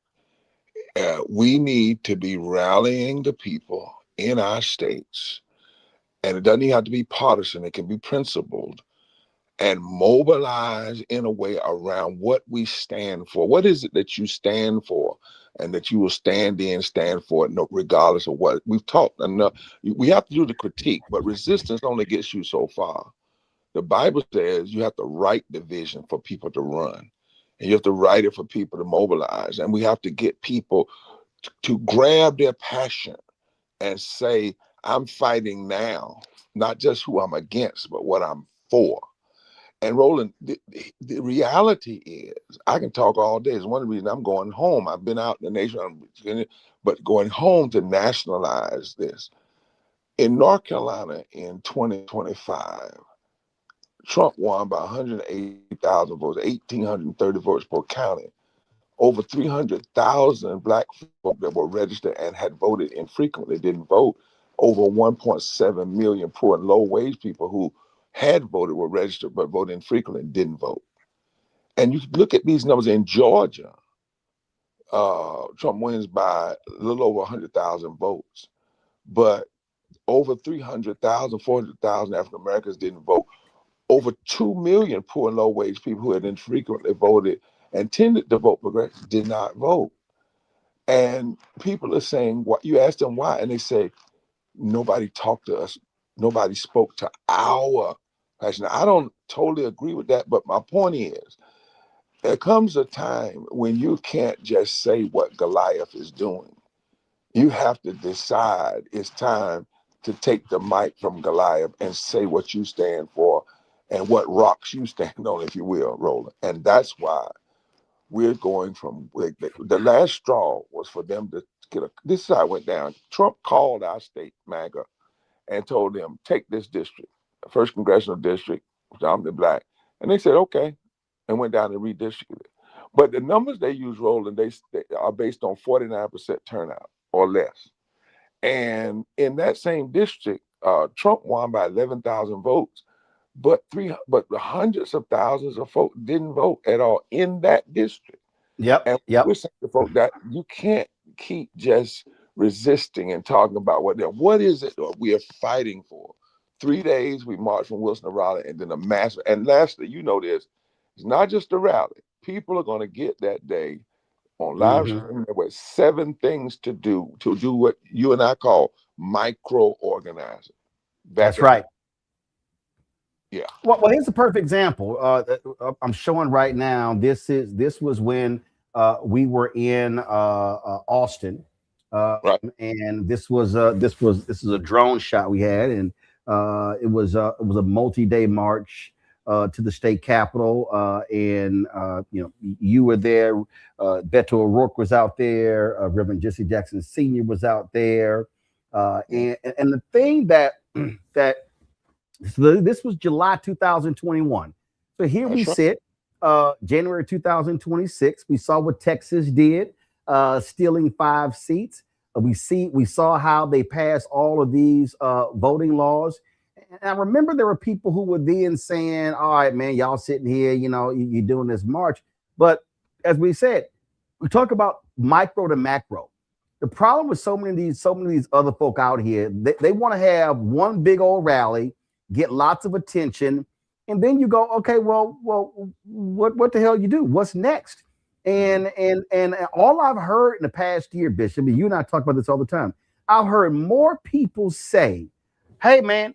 We need to be rallying the people in our states, and it doesn't even have to be partisan. It can be principled, and mobilize in a way around what we stand for. What is it that you stand for, and that you will stand for, regardless of what we've talked enough. We have to do the critique, but resistance only gets you so far. The Bible says you have to write the vision for people to run, and you have to write it for people to mobilize. And we have to get people to grab their passion and say, I'm fighting now, not just who I'm against, but what I'm for. And Roland, the reality is, I can talk all day. It's one of the reasons I'm going home. I've been out in the nation, but going home to nationalize this. In North Carolina in 2025, Trump won by 180,000 votes, 1,830 votes per county. Over 300,000 Black folk that were registered and had voted infrequently didn't vote. Over 1.7 million poor and low wage people who had voted were registered but voted infrequently and didn't vote. And you look at these numbers in Georgia, Trump wins by a little over 100,000 votes, but over 300,000, 400,000 African Americans didn't vote. Over 2 million poor and low wage people who had infrequently voted and tended to vote progressive did not vote. And people are saying, what you ask them why, and they say, nobody talked to us, nobody spoke to our passion. I don't totally agree with that, but my point is, there comes a time when you can't just say what Goliath is doing. You have to decide it's time to take the mic from Goliath and say what you stand for and what rocks you stand on, if you will, Roland. And that's why we're going from, the last straw was for them to get this is how it went down. Trump called our state, MAGA, and told them, take this district, first Congressional District, predominantly Black. And they said, okay, and went down and redistricted it. But the numbers they use, Roland, they are based on 49% turnout or less. And in that same district, Trump won by 11,000 votes, but hundreds of thousands of folks didn't vote at all in that district. And we're saying to folks that you can't keep just resisting and talking about what is it we are fighting for. 3 days we marched from Wilson to Raleigh, and then a massive. And lastly, you know this, it's not just a rally. People are going to get that day on live streaming. There were 7 things to do what you and I call micro organizing. That's right. Yeah. Well, here's a perfect example. I'm showing right now. This was when we were in Austin, and this is a drone shot we had, and it was a multi-day march to the state capitol, and you were there. Beto O'Rourke was out there. Reverend Jesse Jackson Sr. was out there, and the thing that this was July 2021. So here we sit, January 2026. We saw what Texas did, stealing 5 seats. We saw how they passed all of these voting laws. And I remember there were people who were then saying, "All right, man, y'all sitting here, you're doing this march." But as we said, we talk about micro to macro. The problem with so many of these other folk out here, they want to have one big old rally, get lots of attention, and then you go, okay, well, what the hell you do? What's next? And all I've heard in the past year, Bishop, and you and I talk about this all the time, I've heard more people say, "Hey, man,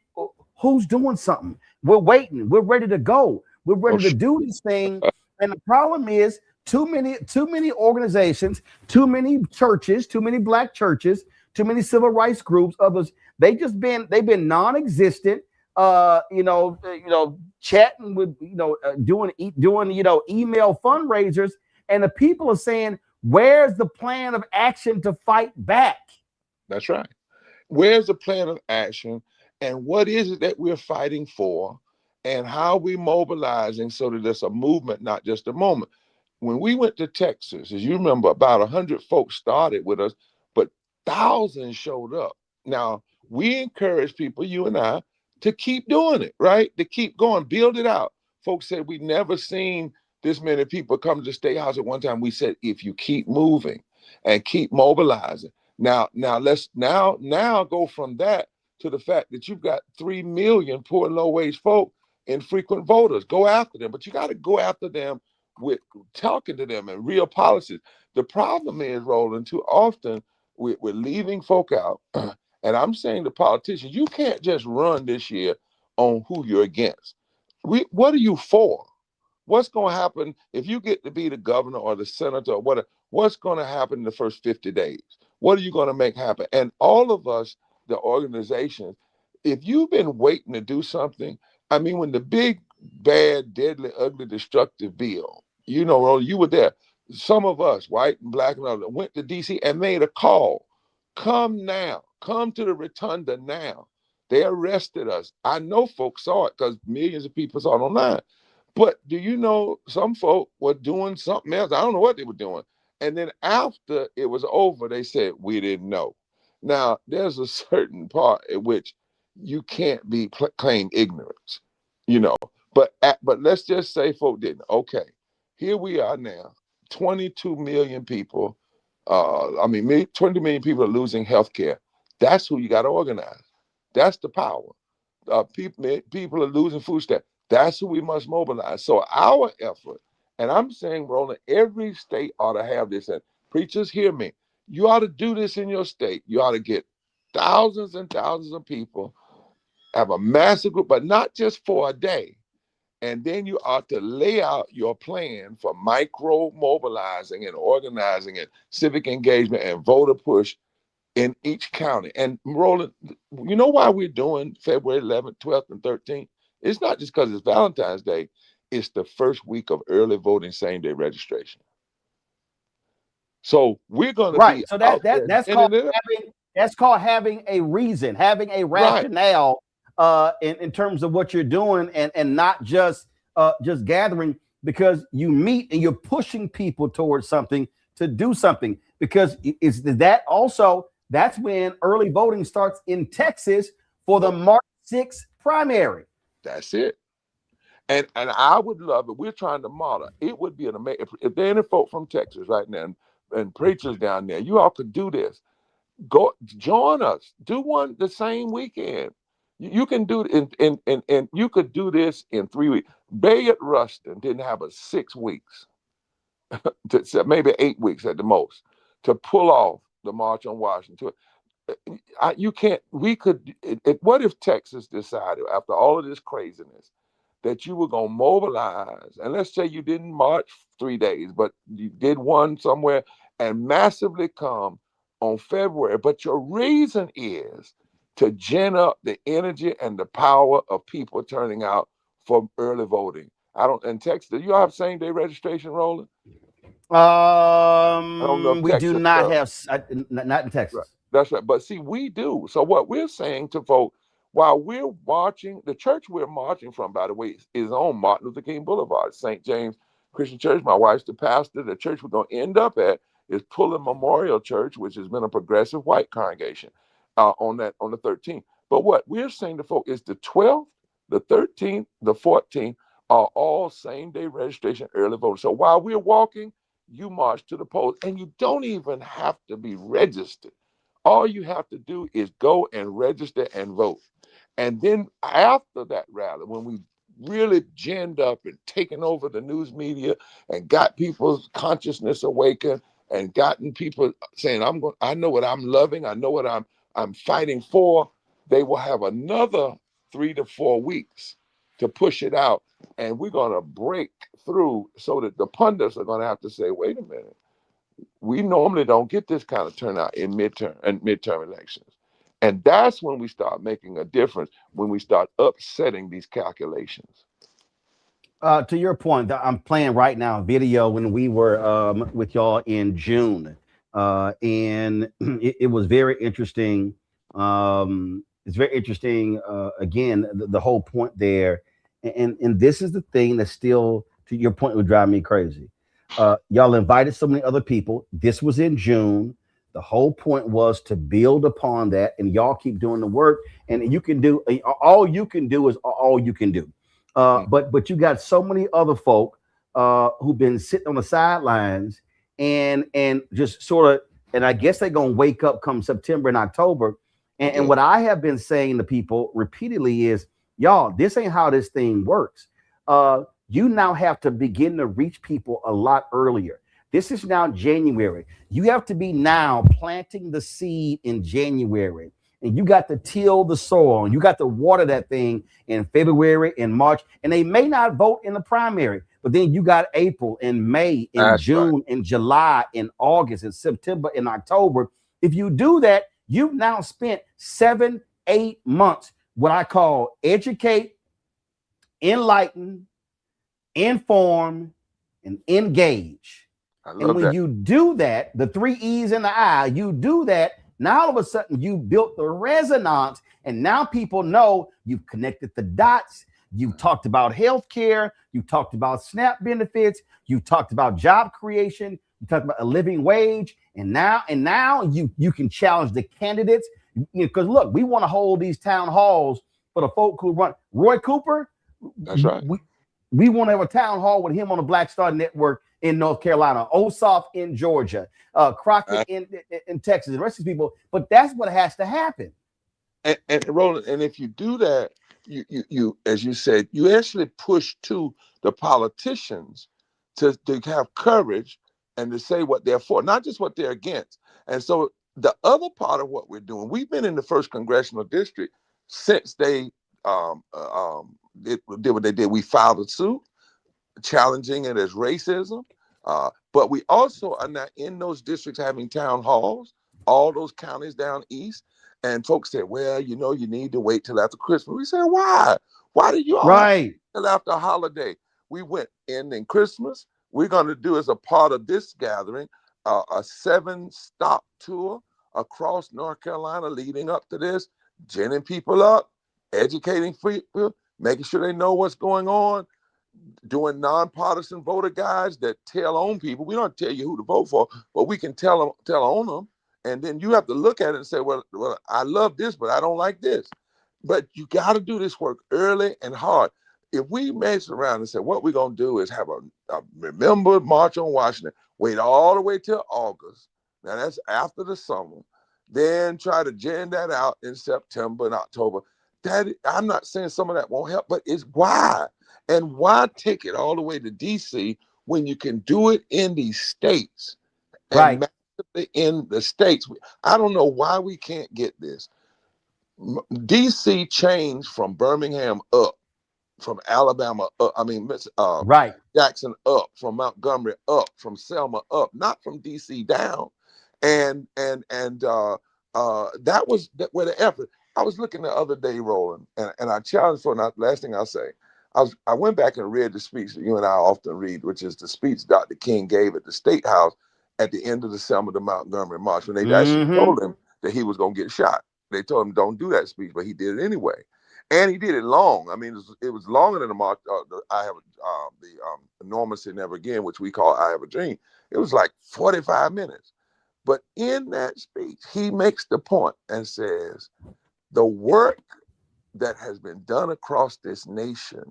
who's doing something? We're waiting. We're ready to go. We're ready to do this thing." And the problem is too many organizations, too many churches, too many black churches, too many civil rights groups, others, they've been non-existent. Chatting with, doing email fundraisers, and the people are saying, "Where's the plan of action to fight back?" That's right. Where's the plan of action, and what is it that we're fighting for, and how we mobilizing so that there's a movement, not just a moment. When we went to Texas, as you remember, about 100 folks started with us, but thousands showed up. Now, we encourage people, you and I, to keep doing it, right? To keep going, build it out. Folks said we'd never seen this many people come to the State House at one time. We said, if you keep moving and keep mobilizing. Now let's go from that to the fact that you've got 3 million poor and low-wage folk and frequent voters. Go after them, but you got to go after them with talking to them and real policies. The problem is, Roland, too often we're leaving folk out. And I'm saying to politicians, you can't just run this year on who you're against. What are you for? What's going to happen if you get to be the governor or the senator or whatever? What's going to happen in the first 50 days? What are you going to make happen? And all of us, the organizations, if you've been waiting to do something, I mean, when the big, bad, deadly, ugly, destructive bill, Roland, you were there. Some of us, white and black and others, went to D.C. and made a call. Come now. Come to the rotunda now. They arrested us. I know folks saw it because millions of people saw it online. But do you know some folk were doing something else? I don't know what they were doing. And then after it was over, they said, we didn't know. Now, there's a certain part in which you can't claim ignorance, But let's just say folk didn't. Okay, here we are now, 22 million people. 20 million people are losing health care. That's who you got to organize. That's the power. People are losing food stamps. That's who we must mobilize. So our effort, and I'm saying, Roland, every state ought to have this. And preachers, hear me. You ought to do this in your state. You ought to get thousands and thousands of people, have a massive group, but not just for a day. And then you ought to lay out your plan for micro mobilizing and organizing and civic engagement and voter push in each county. And Roland, you know why we're doing February 11th, 12th, and 13th? It's not just because it's Valentine's Day. It's the first week of early voting, same-day registration. So we're going to be So out that's called having a reason, having a rationale in terms of what you're doing, and not just gathering, because you meet and you're pushing people towards something, to do something, because that's when early voting starts in Texas for the March 6th primary. That's it. And I would love it. We're trying to model. It would be an amazing, if there are any folk from Texas right now and preachers down there, you all could do this. Go join us. Do one the same weekend. You can do it and you could do this in 3 weeks. Bayard Rustin didn't have 6 weeks, maybe 8 weeks at the most, to pull off the March on Washington. What if Texas decided, after all of this craziness, that you were going to mobilize, and let's say you didn't march 3 days, but you did one somewhere and massively come on February. But your reason is to gin up the energy and the power of people turning out for early voting. In Texas, do you all have same-day registration, Roland? I don't know if We do Texas not does. have, not in Texas. Right. That's right. But see, we do. So what we're saying to folks, while we're marching, the church we're marching from, by the way, is on Martin Luther King Boulevard, St. James Christian Church. My wife's the pastor. The church we're going to end up at is Pullen Memorial Church, which has been a progressive white congregation on the 13th. But what we're saying to folks is the 12th, the 13th, the 14th are all same-day registration early voting. So while we're walking, you march to the polls, and you don't even have to be registered. All you have to do is go and register and vote. And then after that rally, when we really ginned up and taken over the news media and got people's consciousness awakened and gotten people saying, I know what I'm loving, I know what I'm fighting for, they will have another 3 to 4 weeks to push it out. And we're going to break through so that the pundits are going to have to say, wait a minute, we normally don't get this kind of turnout in midterm elections. And that's when we start making a difference, when we start upsetting these calculations. To your point, I'm playing right now a video when we were with y'all in June. And it was very interesting. It's very interesting. Again, the whole point there. And this is the thing that still, to your point, would drive me crazy. Y'all invited so many other people. This was in June. The whole point was to build upon that, and y'all keep doing the work. And you can do all you can do is all you can do. But you got so many other folk who've been sitting on the sidelines and just sort of, and I guess they're gonna wake up come September and October. And what I have been saying to people repeatedly is, y'all, this ain't how this thing works. You now have to begin to reach people a lot earlier. This is now January. You have to be now planting the seed in January, and you got to till the soil, and you got to water that thing in February and March. And they may not vote in the primary, but then you got April and May and June and July and August and September and October. If you do that, you've now spent 7-8 months, what I call educate, enlighten, inform, and engage. And when you do that, the 3 E's in the I, you do that, now all of a sudden you built the resonance, and now people know you've connected the dots. You've talked about healthcare, you talked about SNAP benefits, you talked about job creation, you talked about a living wage, and now you can challenge the candidates. Because look, we want to hold these town halls for the folk who run. Roy Cooper, that's right. We want to have a town hall with him on the Black Star Network in North Carolina, Ossoff in Georgia, Crockett in Texas, the rest of these people. But that's what has to happen. And Roland, and if you do that, you as you said, you actually push to the politicians to have courage and to say what they're for, not just what they're against. And so the other part of what we're doing, we've been in the 1st Congressional District since they did what they did. We filed a suit challenging it as racism, but we also are not in those districts having town halls, all those counties down east. And folks said, well, you need to wait till after Christmas. We said, why? Why did you all wait till after a holiday? We went in Christmas. We're going to do, as a part of this gathering, a 7-stop tour across North Carolina leading up to this, ginning people up, educating people, making sure they know what's going on, doing nonpartisan voter guides that tell on people. We don't tell you who to vote for, but we can tell on them. And then you have to look at it and say, well, I love this, but I don't like this. But you got to do this work early and hard. If we mess around and say, what we're going to do is have a Remember March on Washington, wait all the way till August. Now that's after the summer. Then try to gin that out in September and October. I'm not saying some of that won't help, but it's why. And why take it all the way to DC when you can do it in these states? And in the states. I don't know why we can't get this. DC changed from Birmingham up from Alabama up, Right. Jackson up, from Montgomery up, from Selma up, not from DC down. And that was where the effort. I was looking the other day, Roland, and I challenged for not last thing I'll say. I went back and read the speech that you and I often read, which is the speech Dr. King gave at the State House at the end of the Selma to Montgomery March, when they actually told him that he was going to get shot. They told him don't do that speech, but he did it anyway, and he did it long. I mean, it was longer than the march. Enormously Never Again, which we call I Have a Dream. It was like 45 minutes. But in that speech, he makes the point and says, the work that has been done across this nation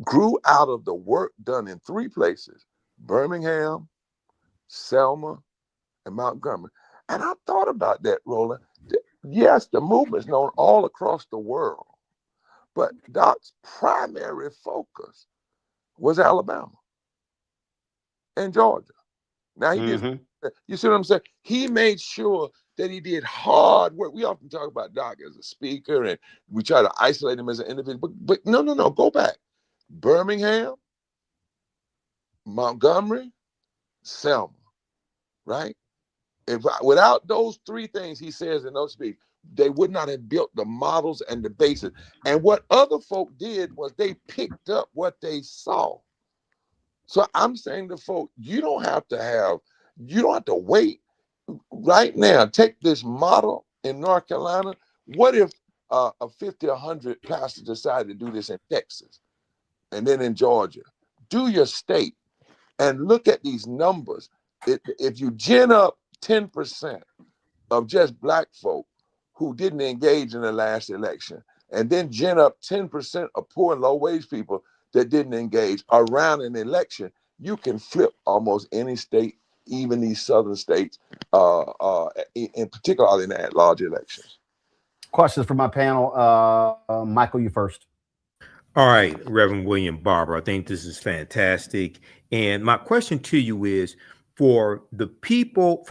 grew out of the work done in three places: Birmingham, Selma, and Montgomery. And I thought about that, Roland. Yes, the movement's known all across the world, but Doc's primary focus was Alabama and Georgia. Now he did. You see what I'm saying? He made sure that he did hard work. We often talk about Doc as a speaker, and we try to isolate him as an individual. But no, go back. Birmingham, Montgomery, Selma, right? Without those three things he says in those speeches, they would not have built the models and the basis. And what other folk did was they picked up what they saw. So I'm saying to folk, you don't have to wait. Right now, take this model in North Carolina. What if a 50 or 100 pastors decide to do this in Texas and then in Georgia? Do your state and look at these numbers. If you gin up 10% of just black folk who didn't engage in the last election, and then gin up 10% of poor and low wage people that didn't engage around an election, you can flip almost any state, even these southern states, in particular in the at-large elections. Questions for my panel. Michael, you first. All right, Reverend William Barber, I think this is fantastic. And my question to you is, for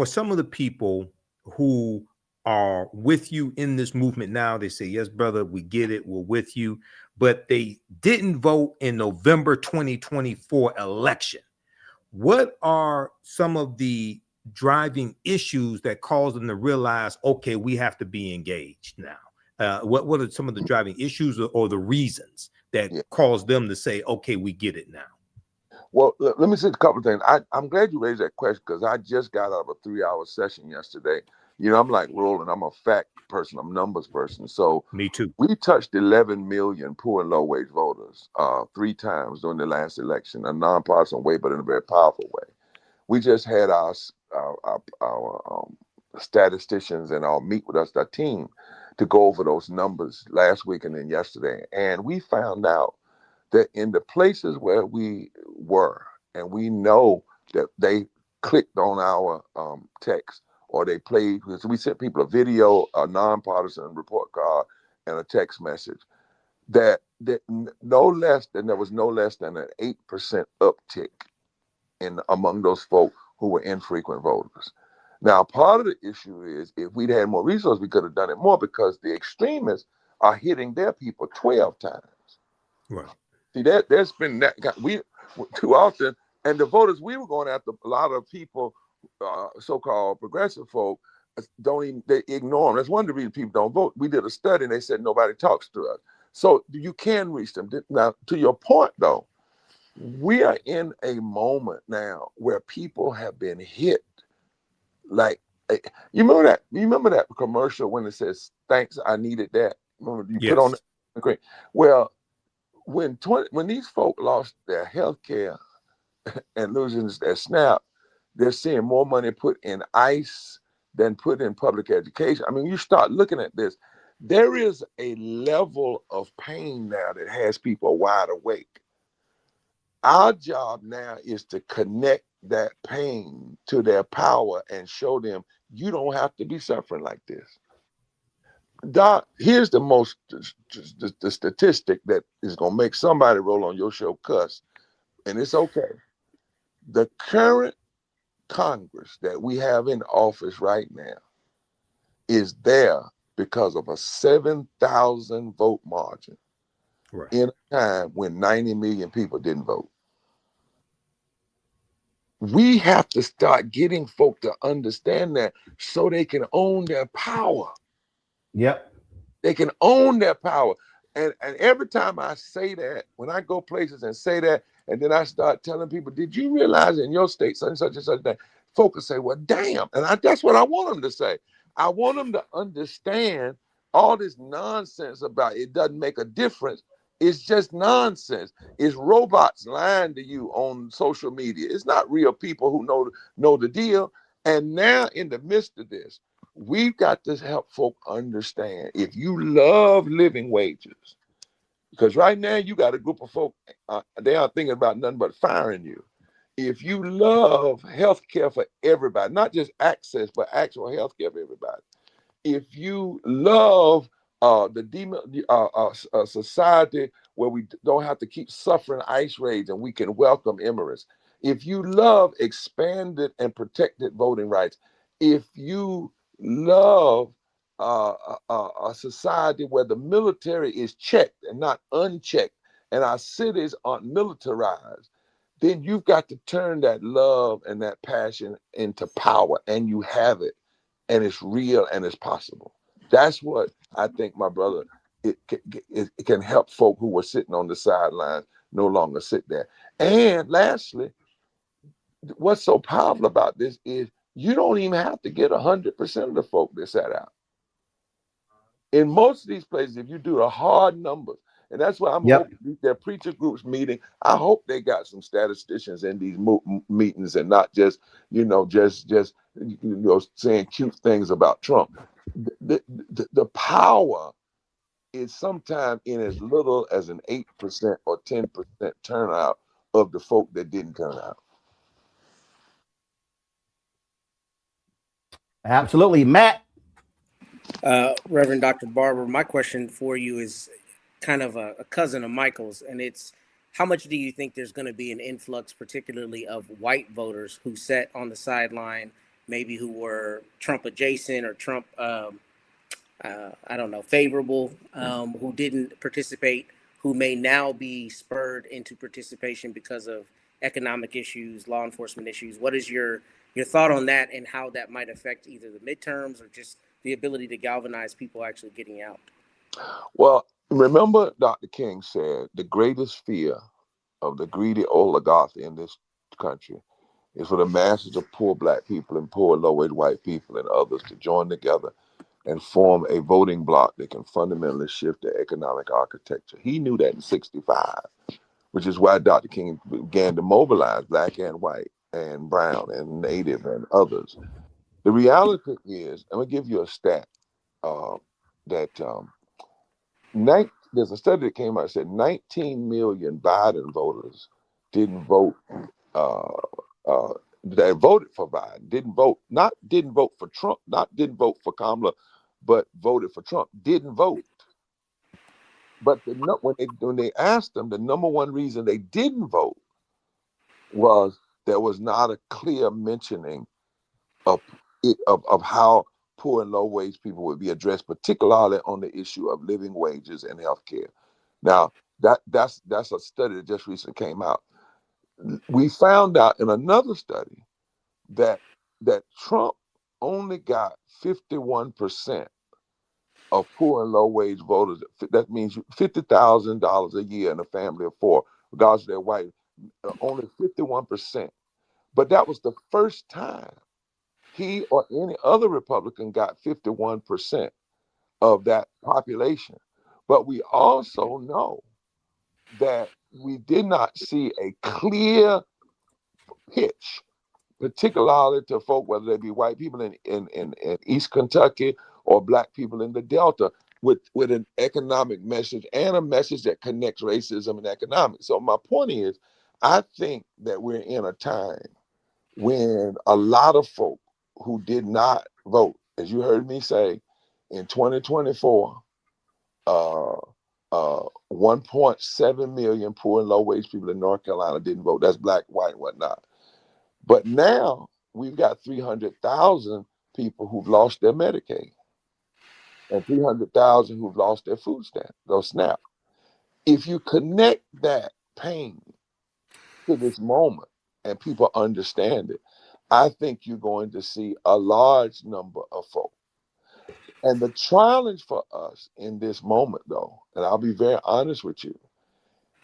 some of the people who are with you in this movement now, they say, yes, brother, we get it, we're with you, but they didn't vote in November 2024 election. What are some of the driving issues that cause them to realize, okay, we have to be engaged now? What are some of the driving issues or the reasons that cause them to say, okay, we get it now? Well, let me say a couple of things. I'm glad you raised that question, because I just got out of a 3-hour session yesterday. You know, I'm like Roland, I'm a fact person, I'm a numbers person. So me too. We touched 11 million poor and low wage voters 3 times during the last election, a nonpartisan way, but in a very powerful way. We just had our statisticians and our meet with us, our team, to go over those numbers last week and then yesterday. And we found out that in the places where we were, and we know that they clicked on our text, or they played, because we sent people a video, a nonpartisan report card, and a text message, that there was no less than an 8% uptick among those folk who were infrequent voters. Now, part of the issue is, if we'd had more resources, we could have done it more, because the extremists are hitting their people 12 times. Right. See, there's been that we too often, and the voters we were going after, a lot of people, so-called progressive folk, they ignore them. That's one of the reasons people don't vote. We did a study and they said nobody talks to us. So you can reach them. Now, to your point though, we are in a moment now where people have been hit. Like, you remember that commercial when it says, "Thanks, I needed that." Remember you put on the screen? Well, when these folk lost their health care and losing their SNAP, they're seeing more money put in ICE than put in public education. I mean, you start looking at this, there is a level of pain now that has people wide awake. Our job now is to connect that pain to their power and show them you don't have to be suffering like this. Doc, here's the statistic that is going to make somebody roll on your show cuss, and it's okay. The current Congress that we have in office right now is there because of a 7,000 vote margin. Right. in a time when 90 million people didn't vote. We have to start getting folk to understand that so they can own their power. Yep. They can own their power. And every time I say that, when I go places and say that, and then I start telling people, did you realize in your state such and such and such that folk will say, well, damn. And that's what I want them to say. I want them to understand all this nonsense about it doesn't make a difference. It's just nonsense. It's robots lying to you on social media. It's not real people who know the deal. And now in the midst of this, we've got to help folk understand if you love living wages, because right now you got a group of folk, they aren't thinking about nothing but firing you. If you love health care for everybody, not just access, but actual health care for everybody. If you love a society where we don't have to keep suffering ICE raids and we can welcome immigrants. If you love expanded and protected voting rights, if you love a society where the military is checked and not unchecked, and our cities aren't militarized, then you've got to turn that love and that passion into power, and you have it, and it's real and it's possible. That's what I think, my brother, it can help folk who were sitting on the sidelines no longer sit there. And lastly, what's so powerful about this is you don't even have to get 100% of the folk that sat out. In most of these places, if you do the hard numbers, and that's why I'm hoping their preacher groups meeting, I hope they got some statisticians in these meetings and not just saying cute things about Trump. The power is sometimes in as little as an 8% or 10% turnout of the folk that didn't turn out. Absolutely. Matt. Reverend Dr. Barber, my question for you is kind of a cousin of Michael's, and it's how much do you think there's going to be an influx, particularly of white voters who sat on the sideline, maybe who were Trump adjacent or Trump, I don't know, favorable, who didn't participate, who may now be spurred into participation because of economic issues, law enforcement issues? What is your thought on that and how that might affect either the midterms or just the ability to galvanize people actually getting out? Well, remember Dr. King said the greatest fear of the greedy oligarchy in this country is for the masses of poor black people and poor low-wage white people and others to join together and form a voting bloc that can fundamentally shift the economic architecture. He knew that in 65, which is why Dr. King began to mobilize black and white and brown and native and others. The reality is, I'm gonna give you a stat there's a study that came out that said 19 million Biden voters didn't vote. They voted for Biden, didn't vote for Trump, didn't vote for Kamala, but voted for Trump, didn't vote. But when they asked them, the number one reason they didn't vote was there was not a clear mentioning of how poor and low wage people would be addressed, particularly on the issue of living wages and health care. Now, that's a study that just recently came out. We found out in another study that Trump only got 51% of poor and low wage voters. That means $50,000 a year in a family of four, regardless of their white, only 51%. But that was the first time he or any other Republican got 51% of that population. But we also know that we did not see a clear pitch, particularly to folk, whether they be white people in East Kentucky or black people in the Delta, with an economic message and a message that connects racism and economics. So my point is, I think that we're in a time when a lot of folk who did not vote, as you heard me say, in 2024, 1.7 million poor and low wage people in North Carolina didn't vote. That's black, white, whatnot. But now we've got 300,000 people who've lost their Medicaid and 300,000 who've lost their food stamp, those SNAP. If you connect that pain to this moment and people understand it, I think you're going to see a large number of folk. And the challenge for us in this moment, though, and I'll be very honest with you,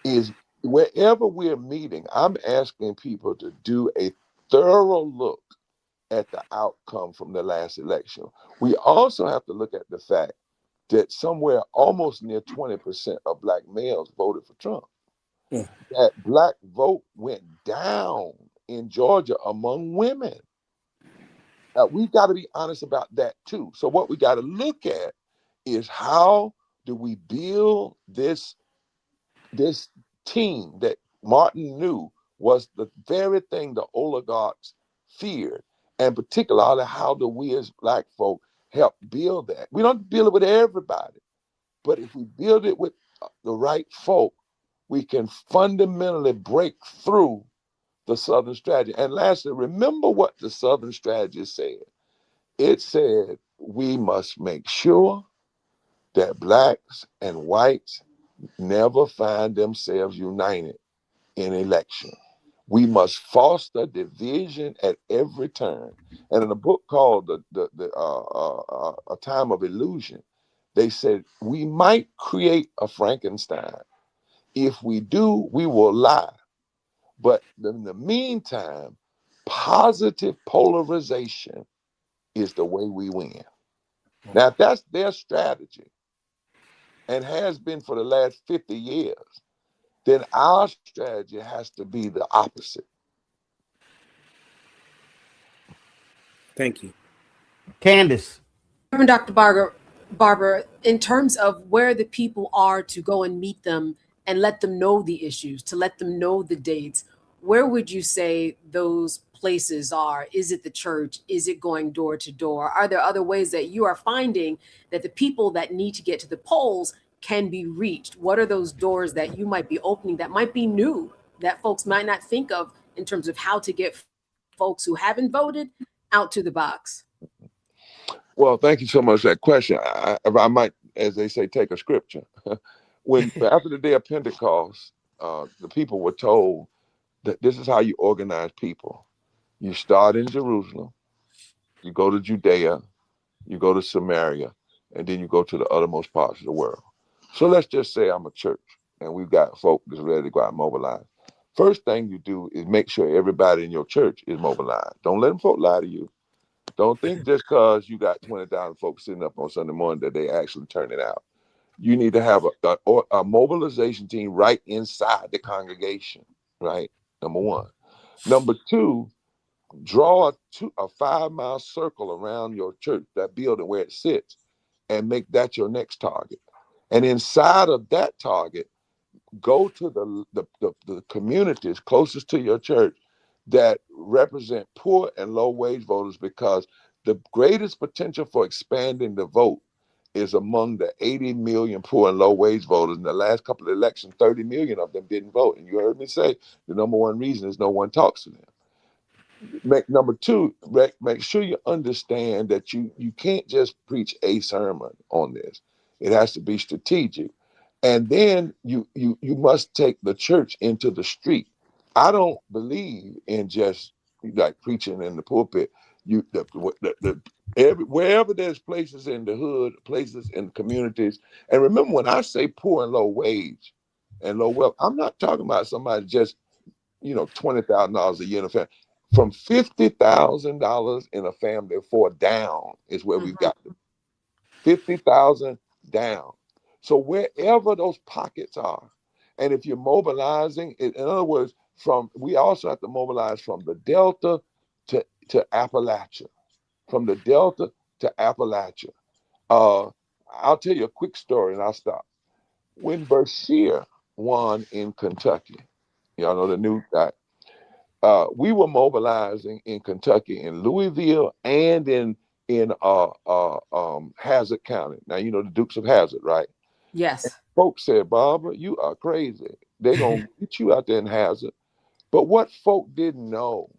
is wherever we're meeting, I'm asking people to do a thorough look at the outcome from the last election. We also have to look at the fact that somewhere almost near 20% of Black males voted for Trump. Yeah. That Black vote went down in Georgia among women. We got to be honest about that too. So what we got to look at is how do we build this team that Martin knew was the very thing the oligarchs feared, and particularly how do we as Black folk help build that? We don't build it with everybody, but if we build it with the right folk, we can fundamentally break through the Southern strategy. And lastly, remember what the Southern strategy said. It said we must make sure that Blacks and whites never find themselves united in election. We must foster division at every turn. And in a book called A Time of Illusion, they said we might create a Frankenstein. If we do, we will lie. But in the meantime, positive polarization is the way we win. Now, if that's their strategy and has been for the last 50 years, then our strategy has to be the opposite. Thank you. Candace. Reverend Dr. Barber, in terms of where the people are to go and meet them and let them know the issues, to let them know the dates, where would you say those places are? Is it the church? Is it going door to door? Are there other ways that you are finding that the people that need to get to the polls can be reached? What are those doors that you might be opening that might be new, that folks might not think of in terms of how to get folks who haven't voted out to the box? Well, thank you so much for that question. If I might, as they say, take a scripture. When after the day of Pentecost, the people were told that this is how you organize people. You start in Jerusalem, you go to Judea, you go to Samaria, and then you go to the uttermost parts of the world. So let's just say I'm a church and we've got folk that's ready to go out and mobilize. First thing you do is make sure everybody in your church is mobilized. Don't let them folk lie to you. Don't think just because you got 20,000 folks sitting up on Sunday morning that they actually turn it out. You need to have a mobilization team right inside the congregation, right? Number one. Number two, draw a 5-mile circle around your church, that building where it sits, and make that your next target. And inside of that target, go to the communities closest to your church that represent poor and low wage voters, because the greatest potential for expanding the vote is among the 80 million poor and low wage voters. In the last couple of elections, 30 million of them didn't vote. And you heard me say the number one reason is no one talks to them. Number two, make sure you understand that you can't just preach a sermon on this. It has to be strategic. And then you must take the church into the street. I don't believe in just like preaching in the pulpit. Wherever there's places in the hood, places in communities. And remember, when I say poor and low wage and low wealth, I'm not talking about somebody just, $20,000 a year in a family. From $50,000 in a family for down is where we've got to. 50,000 down. So wherever those pockets are, and if you're mobilizing, in other words, we also have to mobilize from the Delta to Appalachia, from the Delta to Appalachia. I'll tell you a quick story and I'll stop. When Bashir won in Kentucky, y'all know the new guy, we were mobilizing in Kentucky, in Louisville, and in Hazard County. Now, you know the Dukes of Hazzard, right? Yes. And folks said, Barber, you are crazy. They're going to get you out there in Hazard. But what folk didn't know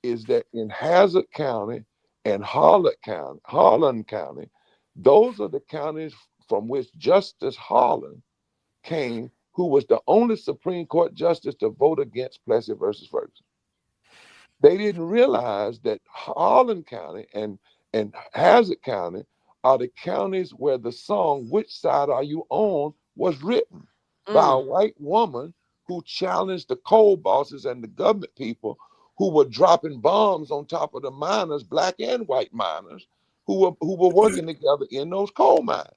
is that in Hazard County and Harlan County, those are the counties from which Justice Harlan came who was the only Supreme Court justice to vote against Plessy versus Ferguson. They didn't realize that Harlan County and Hazard County are the counties where the song "Which Side Are You On" was written by a white woman who challenged the coal bosses and the government people who were dropping bombs on top of the miners, black and white miners, who were working together in those coal mines.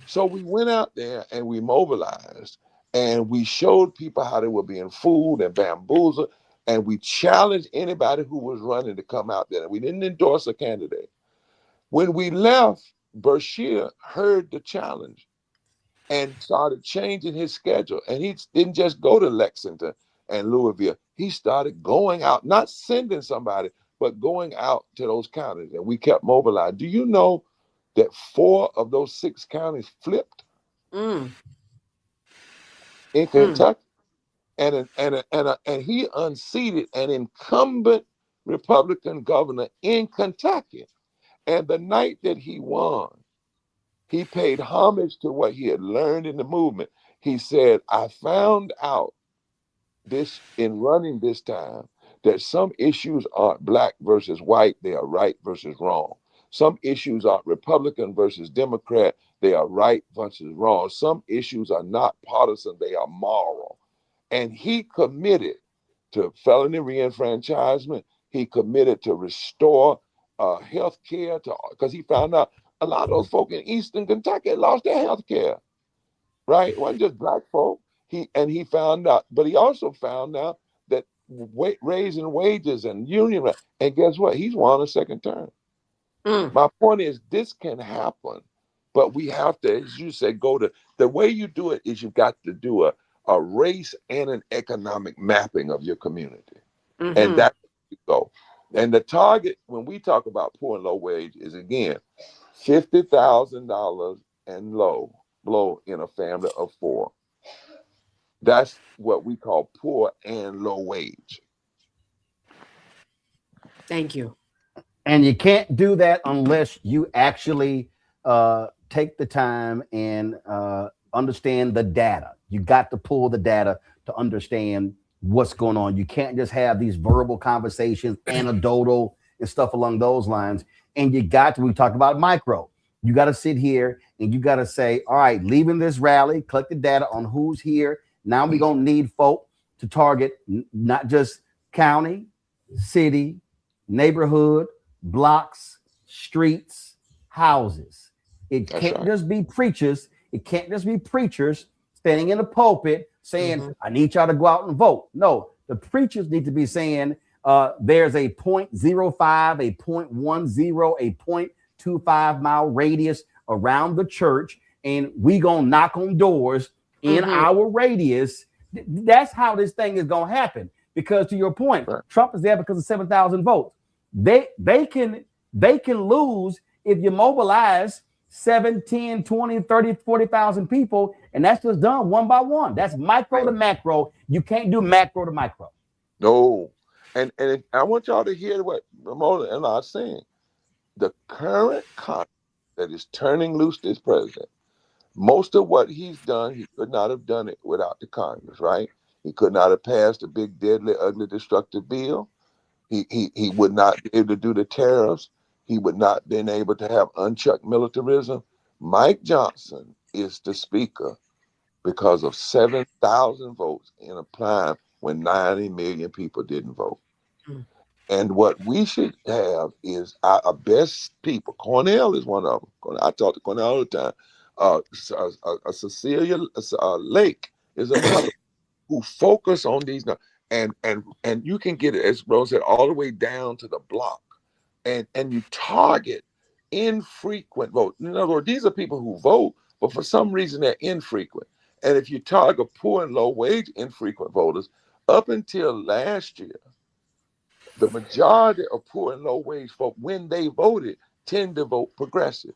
So we went out there and we mobilized and we showed people how they were being fooled and bamboozled, and we challenged anybody who was running to come out there. We didn't endorse a candidate. When we left, Bashir heard the challenge and started changing his schedule. And he didn't just go to Lexington and Louisville. He started going out, not sending somebody, but going out to those counties. And we kept mobilized. Do you know that 4 of those 6 counties flipped in Kentucky? And he unseated an incumbent Republican governor in Kentucky. And the night that he won, he paid homage to what he had learned in the movement. He said, I found out this in running this time that some issues aren't black versus white, they are right versus wrong. Some issues aren't Republican versus Democrat, they are right versus wrong. Some issues are not partisan, they are moral. And he committed to felony reenfranchisement. He committed to restore health care, because he found out a lot of those folk in Eastern Kentucky lost their health care, right? It wasn't just black folk. He found out, but he also found out that raising wages and union, and guess what? He's won a second term. My point is, this can happen, but we have to, as you said, the way you do it is you've got to do a race and an economic mapping of your community. And that's where you go. And the target, when we talk about poor and low wage, is again, $50,000 and below in a family of 4. That's what we call poor and low wage. Thank you. And you can't do that unless you actually take the time and understand the data. You got to pull the data to understand what's going on. You can't just have these verbal conversations, anecdotal and stuff along those lines. And you got to, we talked about micro. You got to sit here and you got to say, all right, leaving this rally, collect the data on who's here. Now we're going to need folk to target not just county, city, neighborhood, blocks, streets, houses. It can't just be preachers. It can't just be preachers standing in the pulpit saying, I need y'all to go out and vote. No, the preachers need to be saying there's a 0.05, a 0.10, a 0.25 mile radius around the church, and we gonna knock on doors in our radius. That's how this thing is gonna happen. Because to your point, Trump is there because of 7,000 votes. They can lose if you mobilize 7, 10, 20, 30, 40,000 people, and that's just done one by one. That's micro to macro. You can't do macro to micro. No. And I want y'all to hear what Ramona and I are saying. The current Congress that is turning loose this president, most of what he's done, he could not have done it without the Congress, right? He could not have passed a big, deadly, ugly, destructive bill. He would not be able to do the tariffs. He would not have been able to have unchecked militarism. Mike Johnson is the speaker because of 7,000 votes in a time when 90 million people didn't vote. And what we should have is our best people. Cornell is one of them. I talk to Cornell all the time. Cecilia Lake is another who focus on these. And you can get it, as Rose said, all the way down to the block. And you target infrequent vote. In other words, these are people who vote, but for some reason they're infrequent. And if you target poor and low wage infrequent voters, up until last year, the majority of poor and low wage folk, when they voted, tend to vote progressive.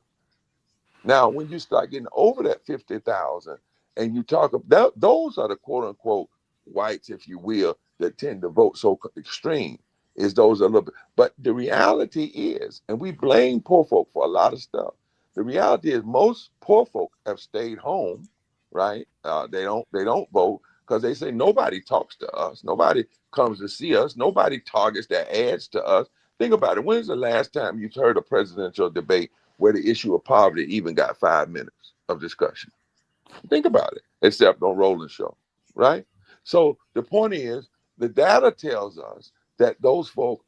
Now, when you start getting over that 50,000 and you talk about, those are the quote unquote whites, if you will, that tend to vote so extreme, is those a little bit. But the reality is, and we blame poor folk for a lot of stuff. The reality is most poor folk have stayed home right? They don't vote because they say nobody talks to us, nobody comes to see us, nobody targets their ads to us. Think about it. When's the last time you've heard a presidential debate where the issue of poverty even got 5 minutes of discussion? Think about it, except on Roland show, right? So the point is, the data tells us that those folk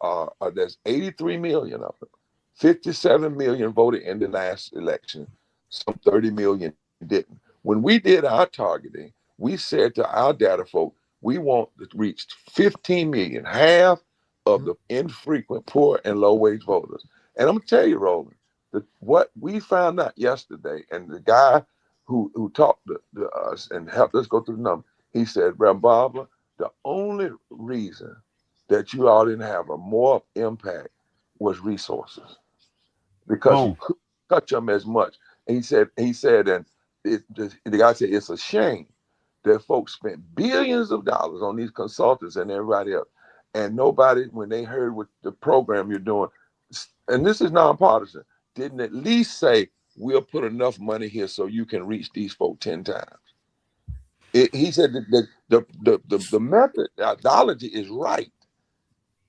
there's 83 million of them. 57 million voted in the last election. Some 30 million didn't. When we did our targeting, we said to our data folk, we want to reach 15 million, half of the infrequent, poor, and low-wage voters. And I'm gonna tell you, Roland, what we found out yesterday, and the guy who talked to us and helped us go through the numbers, he said, Barber, the only reason that you all didn't have a more impact was resources, because you couldn't touch them as much. And he said, and the guy said, it's a shame that folks spent billions of dollars on these consultants and everybody else, and nobody, when they heard what the program you're doing, and this is nonpartisan, didn't at least say, we'll put enough money here so you can reach these folk 10 times. He said that the methodology is right.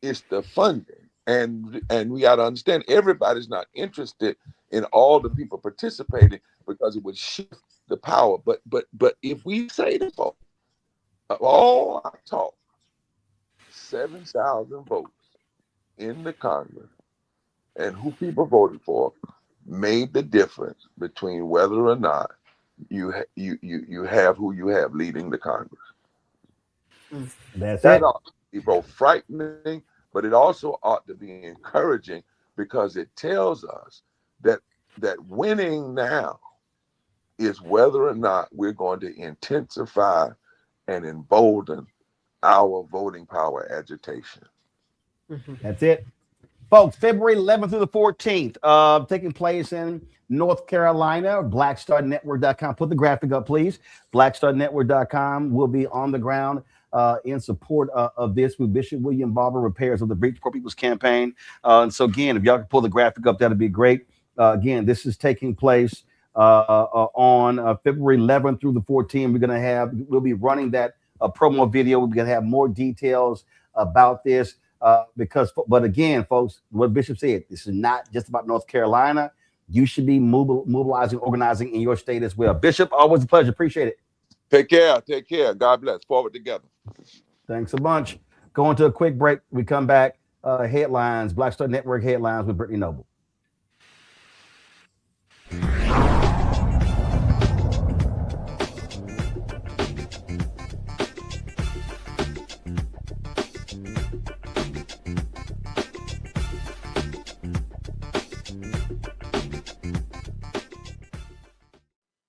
It's the funding. And we got to understand, everybody's not interested in all the people participating because it would shift the power. But if we say to folks, of all our talk, 7,000 votes in the Congress and who people voted for made the difference between whether or not you have who you have leading the Congress. That's that it. ought to be both frightening, but it also ought to be encouraging, because it tells us that winning now is whether or not we're going to intensify and embolden our voting power agitation. That's it. Folks, February 11th through the 14th, taking place in North Carolina, blackstarnetwork.com. Put the graphic up, please. Blackstarnetwork.com will be on the ground in support of this with Bishop William Barber, repairs of the Breach Poor People's Campaign. And so again, if y'all can pull the graphic up, that'd be great. Again, this is taking place on February 11th through the 14th. We'll be running that promo video. We're going to have more details about this. But again, folks, what Bishop said, this is not just about North Carolina. You should be mobilizing, organizing in your state as well. Bishop, always a pleasure. Appreciate it. Take care. God bless. Forward together. Thanks a bunch. Going to a quick break. We come back. Headlines, Black Star Network headlines with Brittany Noble.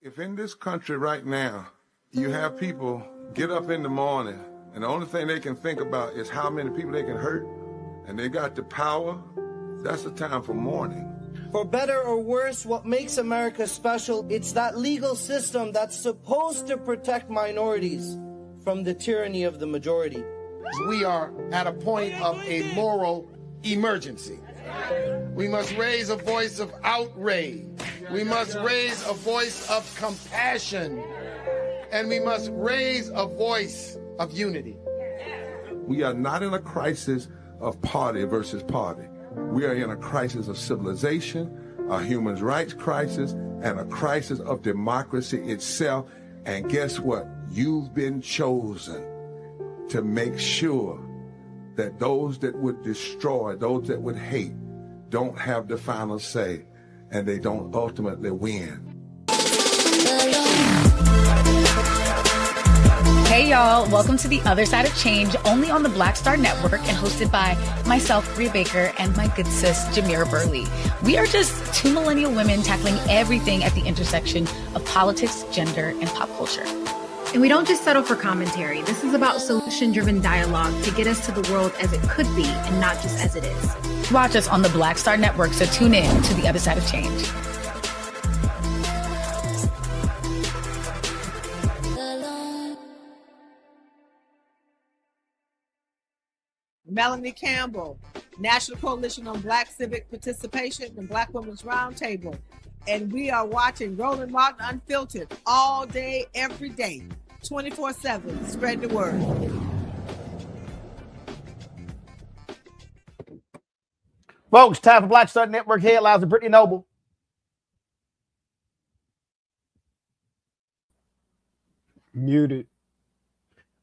If in this country right now, you have people get up in the morning and the only thing they can think about is how many people they can hurt, and they got the power, that's the time for mourning. For better or worse, what makes America special, it's that legal system that's supposed to protect minorities from the tyranny of the majority. We are at a point of a moral emergency. We must raise a voice of outrage. We must raise a voice of compassion. And we must raise a voice of unity. We are not in a crisis of party versus party. We are in a crisis of civilization, a human rights crisis, and a crisis of democracy itself. And guess what? You've been chosen to make sure that those that would destroy, those that would hate, don't have the final say, and they don't ultimately win. Hey y'all, welcome to The Other Side of Change, only on the Black Star Network and hosted by myself, Bria Baker, and my good sis, Jamira Burley. We are just two millennial women tackling everything at the intersection of politics, gender, and pop culture. And we don't just settle for commentary. This is about solution-driven dialogue to get us to the world as it could be and not just as it is. Watch us on the Black Star Network, so tune in to The Other Side of Change. Melanie Campbell, National Coalition on Black Civic Participation and Black Women's Roundtable. and we are watching Roland Martin Unfiltered all day, every day, 24/7. Spread the word. Folks, time for Black Star Network headlines with Brittany Noble. Muted.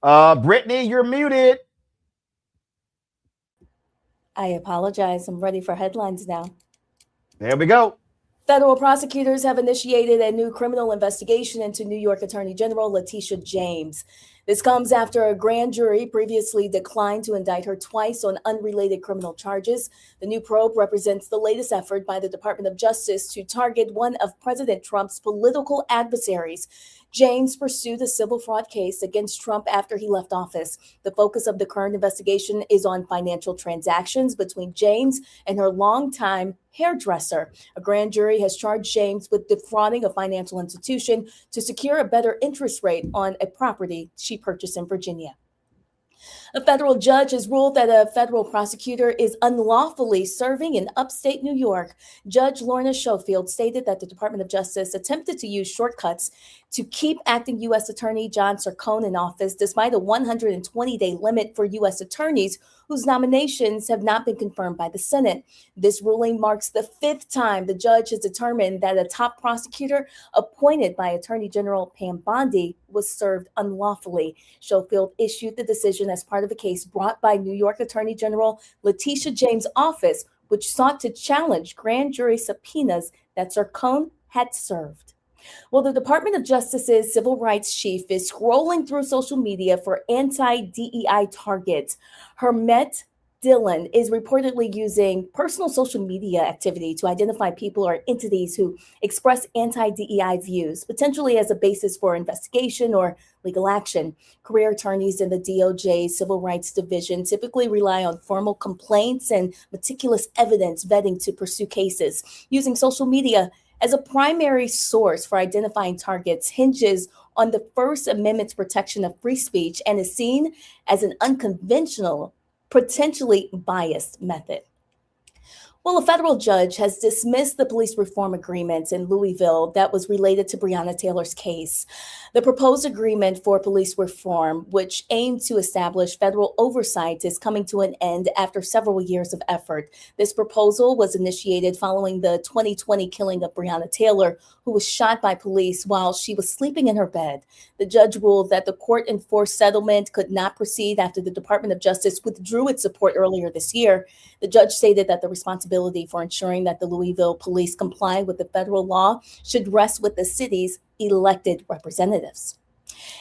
Brittany, you're muted. I apologize. I'm ready for headlines now. There we go. Federal prosecutors have initiated a new criminal investigation into New York Attorney General Letitia James. This comes after a grand jury previously declined to indict her twice on unrelated criminal charges. The new probe represents the latest effort by the Department of Justice to target one of President Trump's political adversaries. James pursued a civil fraud case against Trump after he left office. The focus of the current investigation is on financial transactions between James and her longtime hairdresser. A grand jury has charged James with defrauding a financial institution to secure a better interest rate on a property she purchased in Virginia. A federal judge has ruled that a federal prosecutor is unlawfully serving in upstate New York. Judge Lorna Schofield stated that the Department of Justice attempted to use shortcuts to keep acting U.S. Attorney John Sercone in office, despite a 120-day limit for U.S. attorneys whose nominations have not been confirmed by the Senate. This ruling marks the fifth time the judge has determined that a top prosecutor appointed by Attorney General Pam Bondi was served unlawfully. Schofield issued the decision as part of a case brought by New York Attorney General Letitia James' office, which sought to challenge grand jury subpoenas that Sercone had served. Well, the Department of Justice's civil rights chief is scrolling through social media for anti-DEI targets. Hermet Dillon is reportedly using personal social media activity to identify people or entities who express anti-DEI views, potentially as a basis for investigation or legal action. Career attorneys in the DOJ Civil Rights Division typically rely on formal complaints and meticulous evidence vetting to pursue cases. Using social media as a primary source for identifying targets hinges on the First Amendment's protection of free speech and is seen as an unconventional, potentially biased method. Well, a federal judge has dismissed the police reform agreement in Louisville that was related to Breonna Taylor's case. The proposed agreement for police reform, which aimed to establish federal oversight, is coming to an end after several years of effort. This proposal was initiated following the 2020 killing of Breonna Taylor, who was shot by police while she was sleeping in her bed. The judge ruled that the court-enforced settlement could not proceed after the Department of Justice withdrew its support earlier this year. The judge stated that the responsibility for ensuring that the Louisville police comply with the federal law should rest with the city's elected representatives.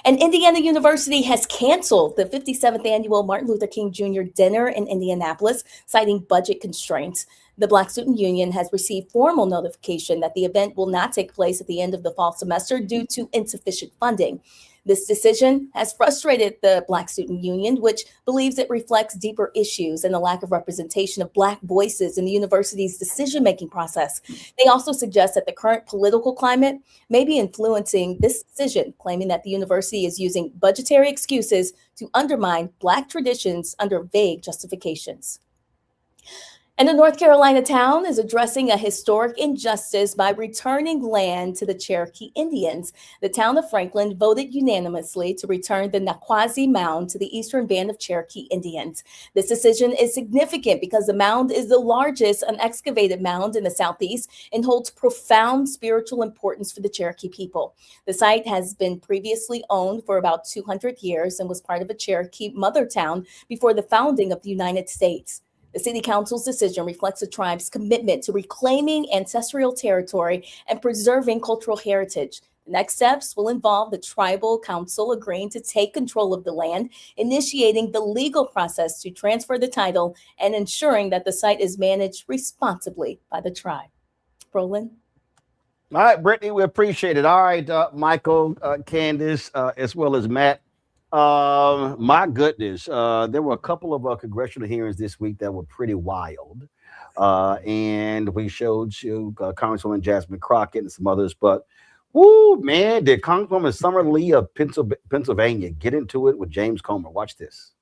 And Indiana University has canceled the 57th annual Martin Luther King Jr. dinner in Indianapolis, citing budget constraints. The Black Student Union has received formal notification that the event will not take place at the end of the fall semester due to insufficient funding. This decision has frustrated the Black Student Union, which believes it reflects deeper issues and a lack of representation of Black voices in the university's decision-making process. They also suggest that the current political climate may be influencing this decision, claiming that the university is using budgetary excuses to undermine Black traditions under vague justifications. And a North Carolina town is addressing a historic injustice by returning land to the Cherokee Indians. The town of Franklin voted unanimously to return the Naquazi Mound to the Eastern Band of Cherokee Indians. This decision is significant because the mound is the largest unexcavated mound in the Southeast and holds profound spiritual importance for the Cherokee people. The site has been previously owned for about 200 years and was part of a Cherokee mother town before the founding of the United States. The City Council's decision reflects the tribe's commitment to reclaiming ancestral territory and preserving cultural heritage. The next steps will involve the Tribal Council agreeing to take control of the land, initiating the legal process to transfer the title, and ensuring that the site is managed responsibly by the tribe. Roland? All right, Brittany, we appreciate it. All right, Michael, Candace, as well as Matt. My goodness, there were a couple of congressional hearings this week that were pretty wild. And we showed you Congresswoman Jasmine Crockett and some others, but whoo, man, did Congresswoman Summer Lee of Pennsylvania get into it with James Comer? Watch this.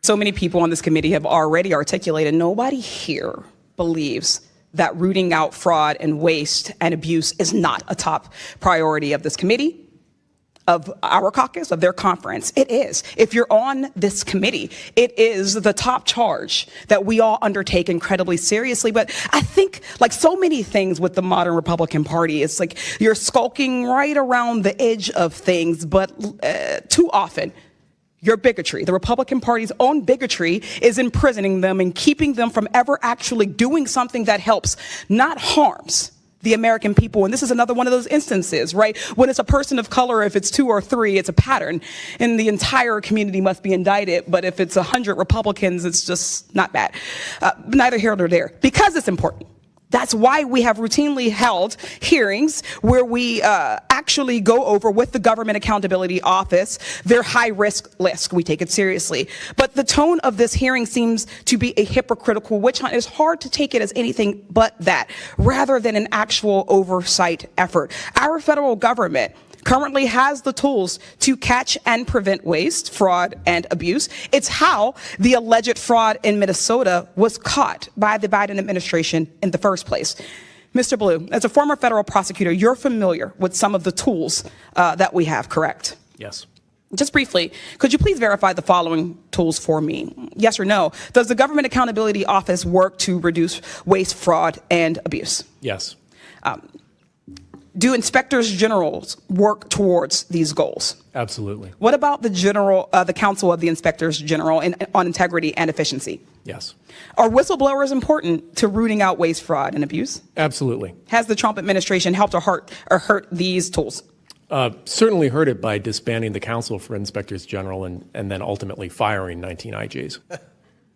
So many people on this committee have already articulated nobody here believes that rooting out fraud and waste and abuse is not a top priority of this committee, of our caucus, of their conference. It is. If you're on this committee, it is the top charge that we all undertake incredibly seriously. But I think, like so many things with the modern Republican Party, it's like you're skulking right around the edge of things, but too often, your bigotry, the Republican Party's own bigotry, is imprisoning them and keeping them from ever actually doing something that helps, not harms, the American people. And this is another one of those instances, right? When it's a person of color, if it's 2 or 3, it's a pattern, and the entire community must be indicted. But if it's 100 Republicans, it's just not bad. Neither here nor there, because it's important. That's why we have routinely held hearings where we actually go over with the Government Accountability Office their high-risk list. We take it seriously. But the tone of this hearing seems to be a hypocritical witch hunt. It's hard to take it as anything but that, rather than an actual oversight effort. Our federal government currently has the tools to catch and prevent waste, fraud, and abuse. It's how the alleged fraud in Minnesota was caught by the Biden administration in the first place. Mr. Blue, as a former federal prosecutor, you're familiar with some of the tools that we have, correct? Yes. Just briefly, could you please verify the following tools for me? Yes or no? Does the Government Accountability Office work to reduce waste, fraud, and abuse? Yes. Do inspectors generals work towards these goals? Absolutely. What about the Council of the Inspectors General on Integrity and Efficiency? Yes. Are whistleblowers important to rooting out waste, fraud, and abuse? Absolutely. Has the Trump administration helped or hurt these tools? Certainly hurt it by disbanding the Council for Inspectors General and then ultimately firing 19 IGs.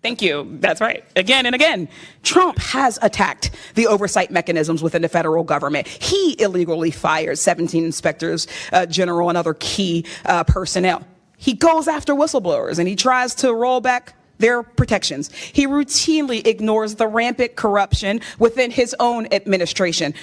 Thank you. That's right. Again and again, Trump has attacked the oversight mechanisms within the federal government. He illegally fired 17 inspectors general and other key personnel. He goes after whistleblowers and he tries to roll back their protections. He routinely ignores the rampant corruption within his own administration.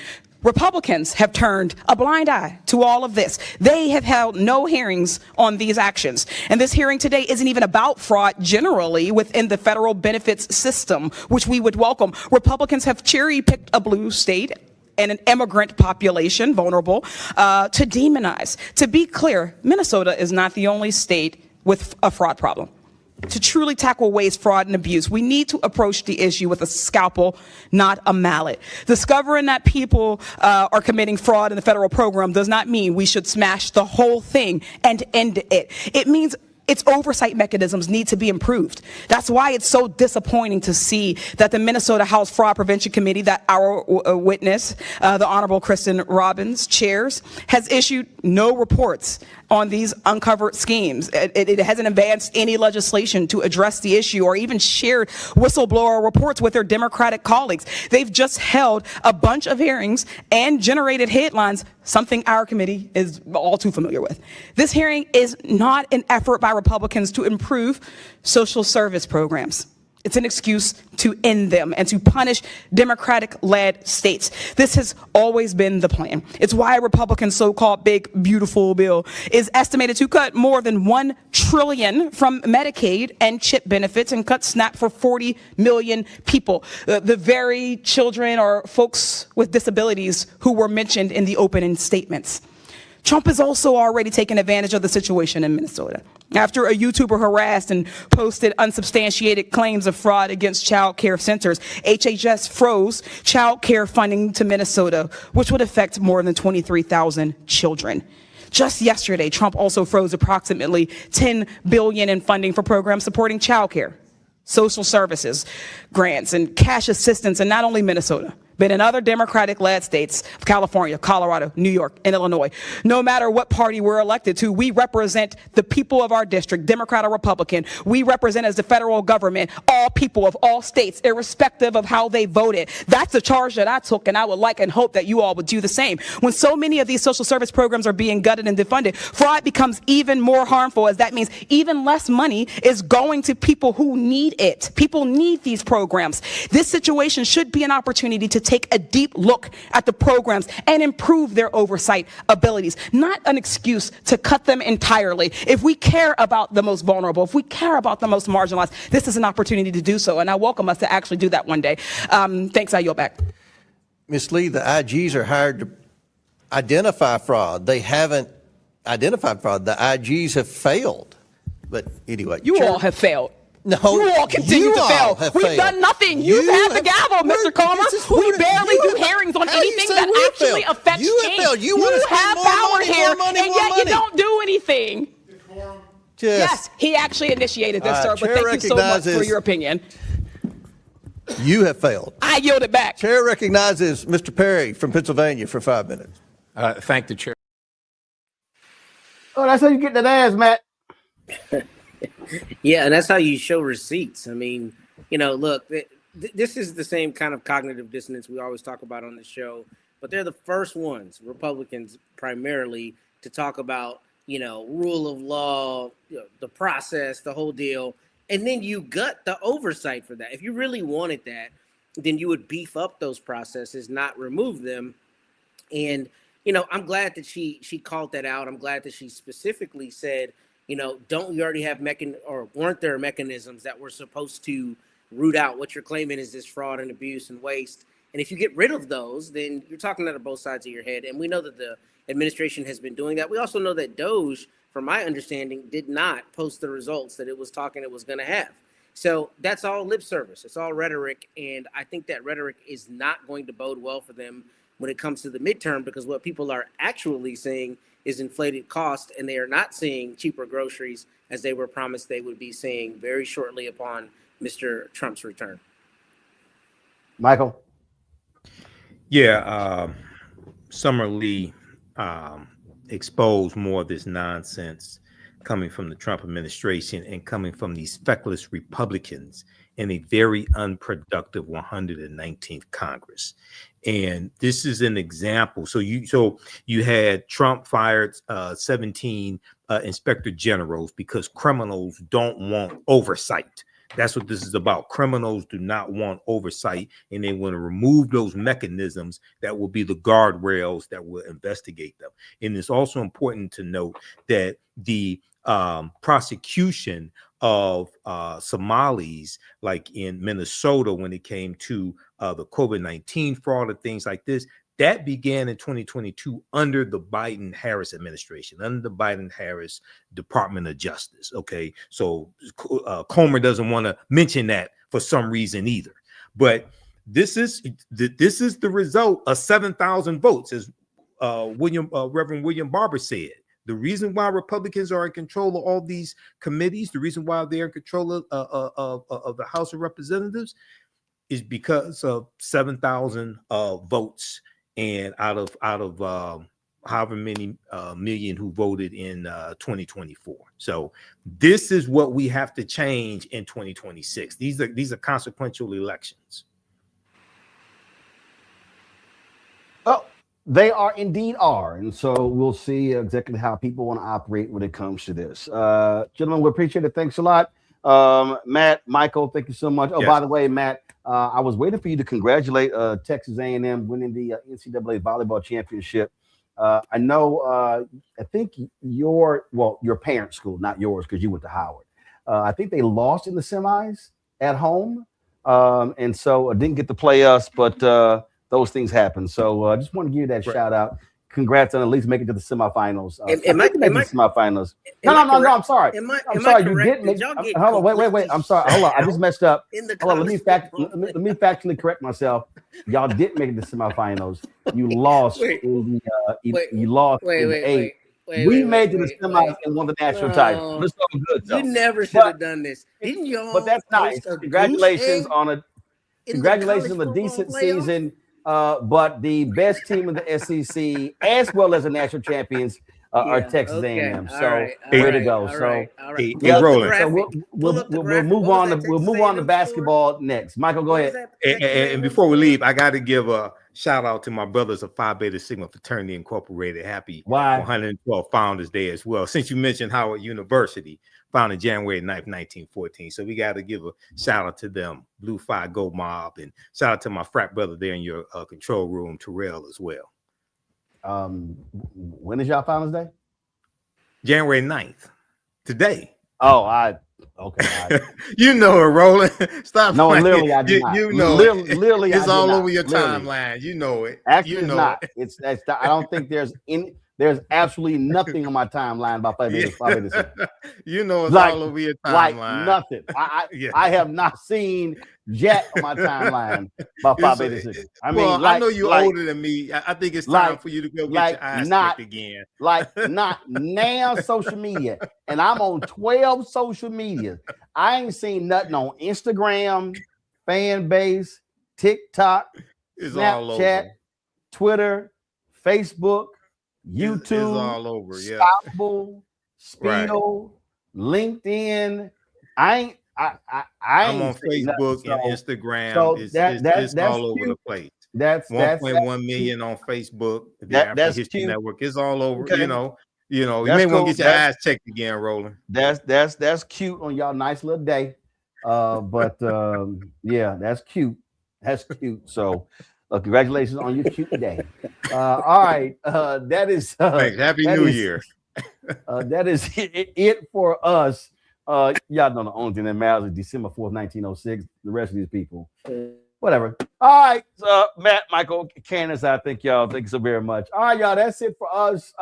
Republicans have turned a blind eye to all of this. They have held no hearings on these actions. And this hearing today isn't even about fraud generally within the federal benefits system, which we would welcome. Republicans have cherry-picked a blue state and an immigrant population, vulnerable, to demonize. To be clear, Minnesota is not the only state with a fraud problem. To truly tackle waste, fraud, and abuse, we need to approach the issue with a scalpel, not a mallet. Discovering that people are committing fraud in the federal program does not mean we should smash the whole thing and end it. It means its oversight mechanisms need to be improved. That's why it's so disappointing to see that the Minnesota House Fraud Prevention Committee that our witness, the Honorable Kristen Robbins, chairs, has issued no reports on these uncovered schemes. It hasn't advanced any legislation to address the issue or even shared whistleblower reports with their Democratic colleagues. They've just held a bunch of hearings and generated headlines, something our committee is all too familiar with. This hearing is not an effort by Republicans to improve social service programs. It's an excuse to end them and to punish Democratic-led states. This has always been the plan. It's why Republicans' so-called big, beautiful bill is estimated to cut more than $1 trillion from Medicaid and CHIP benefits and cut SNAP for 40 million people, the very children or folks with disabilities who were mentioned in the opening statements. Trump has also already taken advantage of the situation in Minnesota. After a YouTuber harassed and posted unsubstantiated claims of fraud against child care centers, HHS froze child care funding to Minnesota, which would affect more than 23,000 children. Just yesterday, Trump also froze approximately $10 billion in funding for programs supporting child care, social services, grants, and cash assistance in not only Minnesota, but in other Democratic-led states of California, Colorado, New York, and Illinois. No matter what party we're elected to, we represent the people of our district, Democrat or Republican. We represent as the federal government all people of all states, irrespective of how they voted. That's a charge that I took, and I would like and hope that you all would do the same. When so many of these social service programs are being gutted and defunded, fraud becomes even more harmful, as that means even less money is going to people who need it. People need these programs. This situation should be an opportunity to take a deep look at the programs and improve their oversight abilities, not an excuse to cut them entirely. If we care about the most vulnerable, if we care about the most marginalized, this is an opportunity to do so, and I welcome us to actually do that one day. Thanks, I yield back. mislead. The IGs are hired to identify fraud. They haven't identified fraud. The IGs have failed. But anyway, You all have failed. No, you all continue to fail. We've done nothing. You've had the gavel, Mr. Comer. We barely do hearings on anything that actually affects change. You want to spend have more power money, here, more money, and more yet you money. don't do anything. Yes, he actually initiated this, sir. But Chair thank you so much for recognizes- your opinion. You have failed. I yield it back. Chair recognizes Mr. Perry from Pennsylvania for 5 minutes. Thank the chair. Oh, that's how you get that ass, Matt. Yeah, and that's how you show receipts. I mean, look, this is the same kind of cognitive dissonance we always talk about on the show, but they're the first ones, Republicans primarily, to talk about, rule of law, the process, the whole deal. And then you gut the oversight for that. If you really wanted that, then you would beef up those processes, not remove them. And, I'm glad that she called that out. I'm glad that she specifically said, don't you already have weren't there mechanisms that were supposed to root out what you're claiming is this fraud and abuse and waste? And if you get rid of those, then you're talking out of both sides of your head. And we know that the administration has been doing that. We also know that DOJ, from my understanding, did not post the results that it was talking it was going to have. So that's all lip service. It's all rhetoric. And I think that rhetoric is not going to bode well for them when it comes to the midterm, because what people are actually seeing is inflated cost, and they are not seeing cheaper groceries as they were promised they would be seeing very shortly upon Mr. Trump's return. Michael? Yeah, Summer Lee exposed more of this nonsense coming from the Trump administration and coming from these feckless Republicans in a very unproductive 119th Congress. And this is an example. So you had Trump fired 17 inspector generals because criminals don't want oversight. That's what this is about. Criminals do not want oversight, and they want to remove those mechanisms that will be the guardrails that will investigate them. And it's also important to note that the prosecution of Somalis, like in Minnesota, when it came to the COVID-19 fraud and things like this, that began in 2022 under the Biden-Harris administration, under the Biden-Harris Department of Justice. Okay, so Comer doesn't want to mention that for some reason either. But this is the result of 7,000 votes, as Reverend William Barber said. The reason why Republicans are in control of all these committees, the reason why they're in control of the House of Representatives, is because of 7,000 votes, and out of however many million who voted in 2024. So this is what we have to change in 2026. These are consequential elections. Oh, they are indeed are. And so we'll see exactly how people want to operate when it comes to this. Gentlemen, we appreciate it. Thanks a lot. Matt, Michael, thank you so much. Oh, yes. By the way, Matt, I was waiting for you to congratulate Texas A&M winning the NCAA volleyball championship. I know, I think your parents' school, not yours, because you went to Howard. I think they lost in the semis at home. And so I didn't get to play us, but those things happen. So I just want to give you that shout out. Congrats on at least making it to the semifinals. Semifinals. No, I'm sorry. I'm sorry. You didn't make. Hold on, wait. I'm sorry. Hold on. I just messed up. Hold on. Let me factually correct myself. Y'all didn't make it to semifinals. You lost in the. You lost in the eight. We made it to the semis and won the national title. It's all good. You never should have done this. Didn't you? But that's nice. Congratulations on a decent season. But the best team in the SEC, as well as the national champions, are Texas A&M. So way to go. So we'll move on. We'll move on to basketball next. Michael, go ahead. And before we leave, I got to give a shout out to my brothers of Phi Beta Sigma Fraternity Incorporated. Happy 112 Founders Day as well. Since you mentioned Howard University, founded January 9th, 1914. So we got to give a shout out to them, Blue Phi Go Mob, and shout out to my frat brother there in your control room, Terrell, as well. When is y'all Founders Day? January 9th. Today. Oh, Okay. You know it, Roland. Stop. No, playing. literally, I do not. You know literally, it's I do all not. over your Literally. timeline. You know it. Actually, you it's know not. it. I don't think there's absolutely nothing on my timeline about Barbados. You know it's Like, all over your like timeline. nothing. I have not seen jack on my timeline about Barbados. I mean, well, like, I know you're like, older than me. I think it's time for you to go get your eyes checked again. Like not now social media. And I'm on 12 social media. I ain't seen nothing on Instagram, fan base, TikTok, It's all Snapchat, over. Twitter, Facebook, YouTube, It's all over. Yeah. Spoutable, Spiel, LinkedIn. I'm on Facebook and Instagram. So it's that's all over cute. the place. That's 1.1 million on Facebook. The that's African History cute. Network. It's all over. Okay. You know. You That's may want cool. to get your eyes checked again, Roland. That's cute on y'all nice little day. But yeah, that's cute. That's cute. So congratulations on your cute day. All right. That is Thanks. Happy New Year. That is it for us. Y'all know the only thing that matters is December 4th, 1906. The rest of these people, whatever. All right, Matt, Michael, Candace, I thank y'all. Thank you so very much. All right, y'all, that's it for us.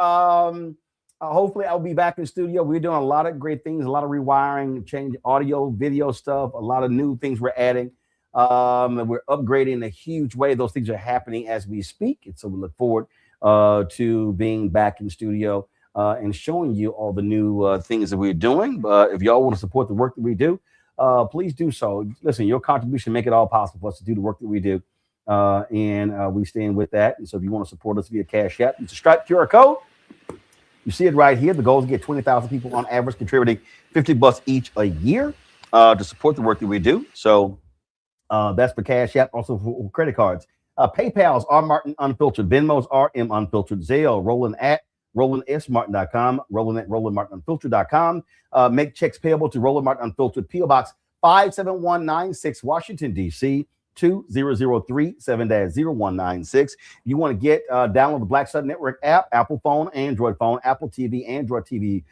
Hopefully I'll be back in the studio. We're doing a lot of great things, a lot of rewiring, change audio, video stuff, a lot of new things we're adding. And we're upgrading in a huge way. Those things are happening as we speak. And so we look forward to being back in the studio and showing you all the new things that we're doing. But if y'all want to support the work that we do, please do so. Listen, your contribution make it all possible for us to do the work that we do. And we stand with that. And so if you want to support us via Cash App, it's a Stripe QR code. You see it right here. The goal is to get 20,000 people on average contributing $50 each a year to support the work that we do. So that's for Cash App, also for credit cards. PayPal's R Martin Unfiltered, Venmo's RM Unfiltered, Zelle, Roland at RolandSMartin.com, Roland at RolandMartinUnfiltered.com. Make checks payable to Roland Martin Unfiltered, P.O. Box 57196, Washington, D.C. 20037-0196. You want to get download the Black Star Network app, Apple phone, Android phone, Apple TV, Android TV,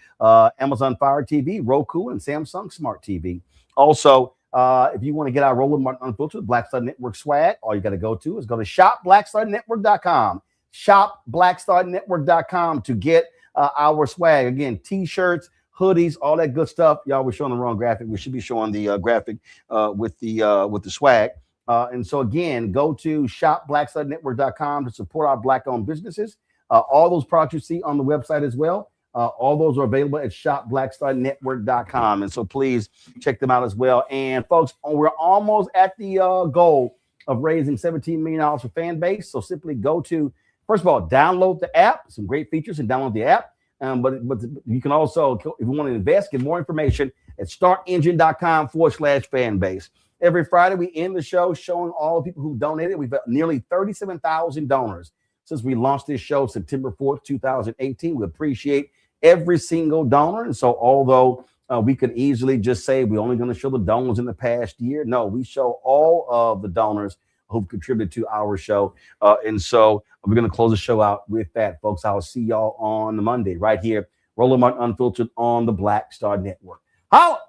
Amazon Fire TV, Roku, and Samsung Smart TV. Also, if you want to get our Roland Martin Unfiltered Black Star Network swag, all you got to go to shopblackstarnetwork.com. Shopblackstarnetwork.com to get our swag. Again, t-shirts, hoodies, all that good stuff. Y'all, we're showing the wrong graphic. We should be showing the graphic with the swag. And so again, go to shopblackstarnetwork.com to support our Black-owned businesses. All those products you see on the website as well. All those are available at shopblackstarnetwork.com. And so please check them out as well. And folks, we're almost at the goal of raising $17 million for fan base. So simply go to, first of all, download the app, some great features, and download the app. But you can also, if you want to invest, get more information at startengine.com/fan base. Every Friday, we end the show showing all the people who donated. We've got nearly 37,000 donors since we launched this show September 4th, 2018. We appreciate every single donor. And so although we could easily just say we're only going to show the donors in the past year, no, we show all of the donors who've contributed to our show. And so we're going to close the show out with that, folks. I'll see y'all on Monday right here, Roland Martin Unfiltered on the Black Star Network. Holla!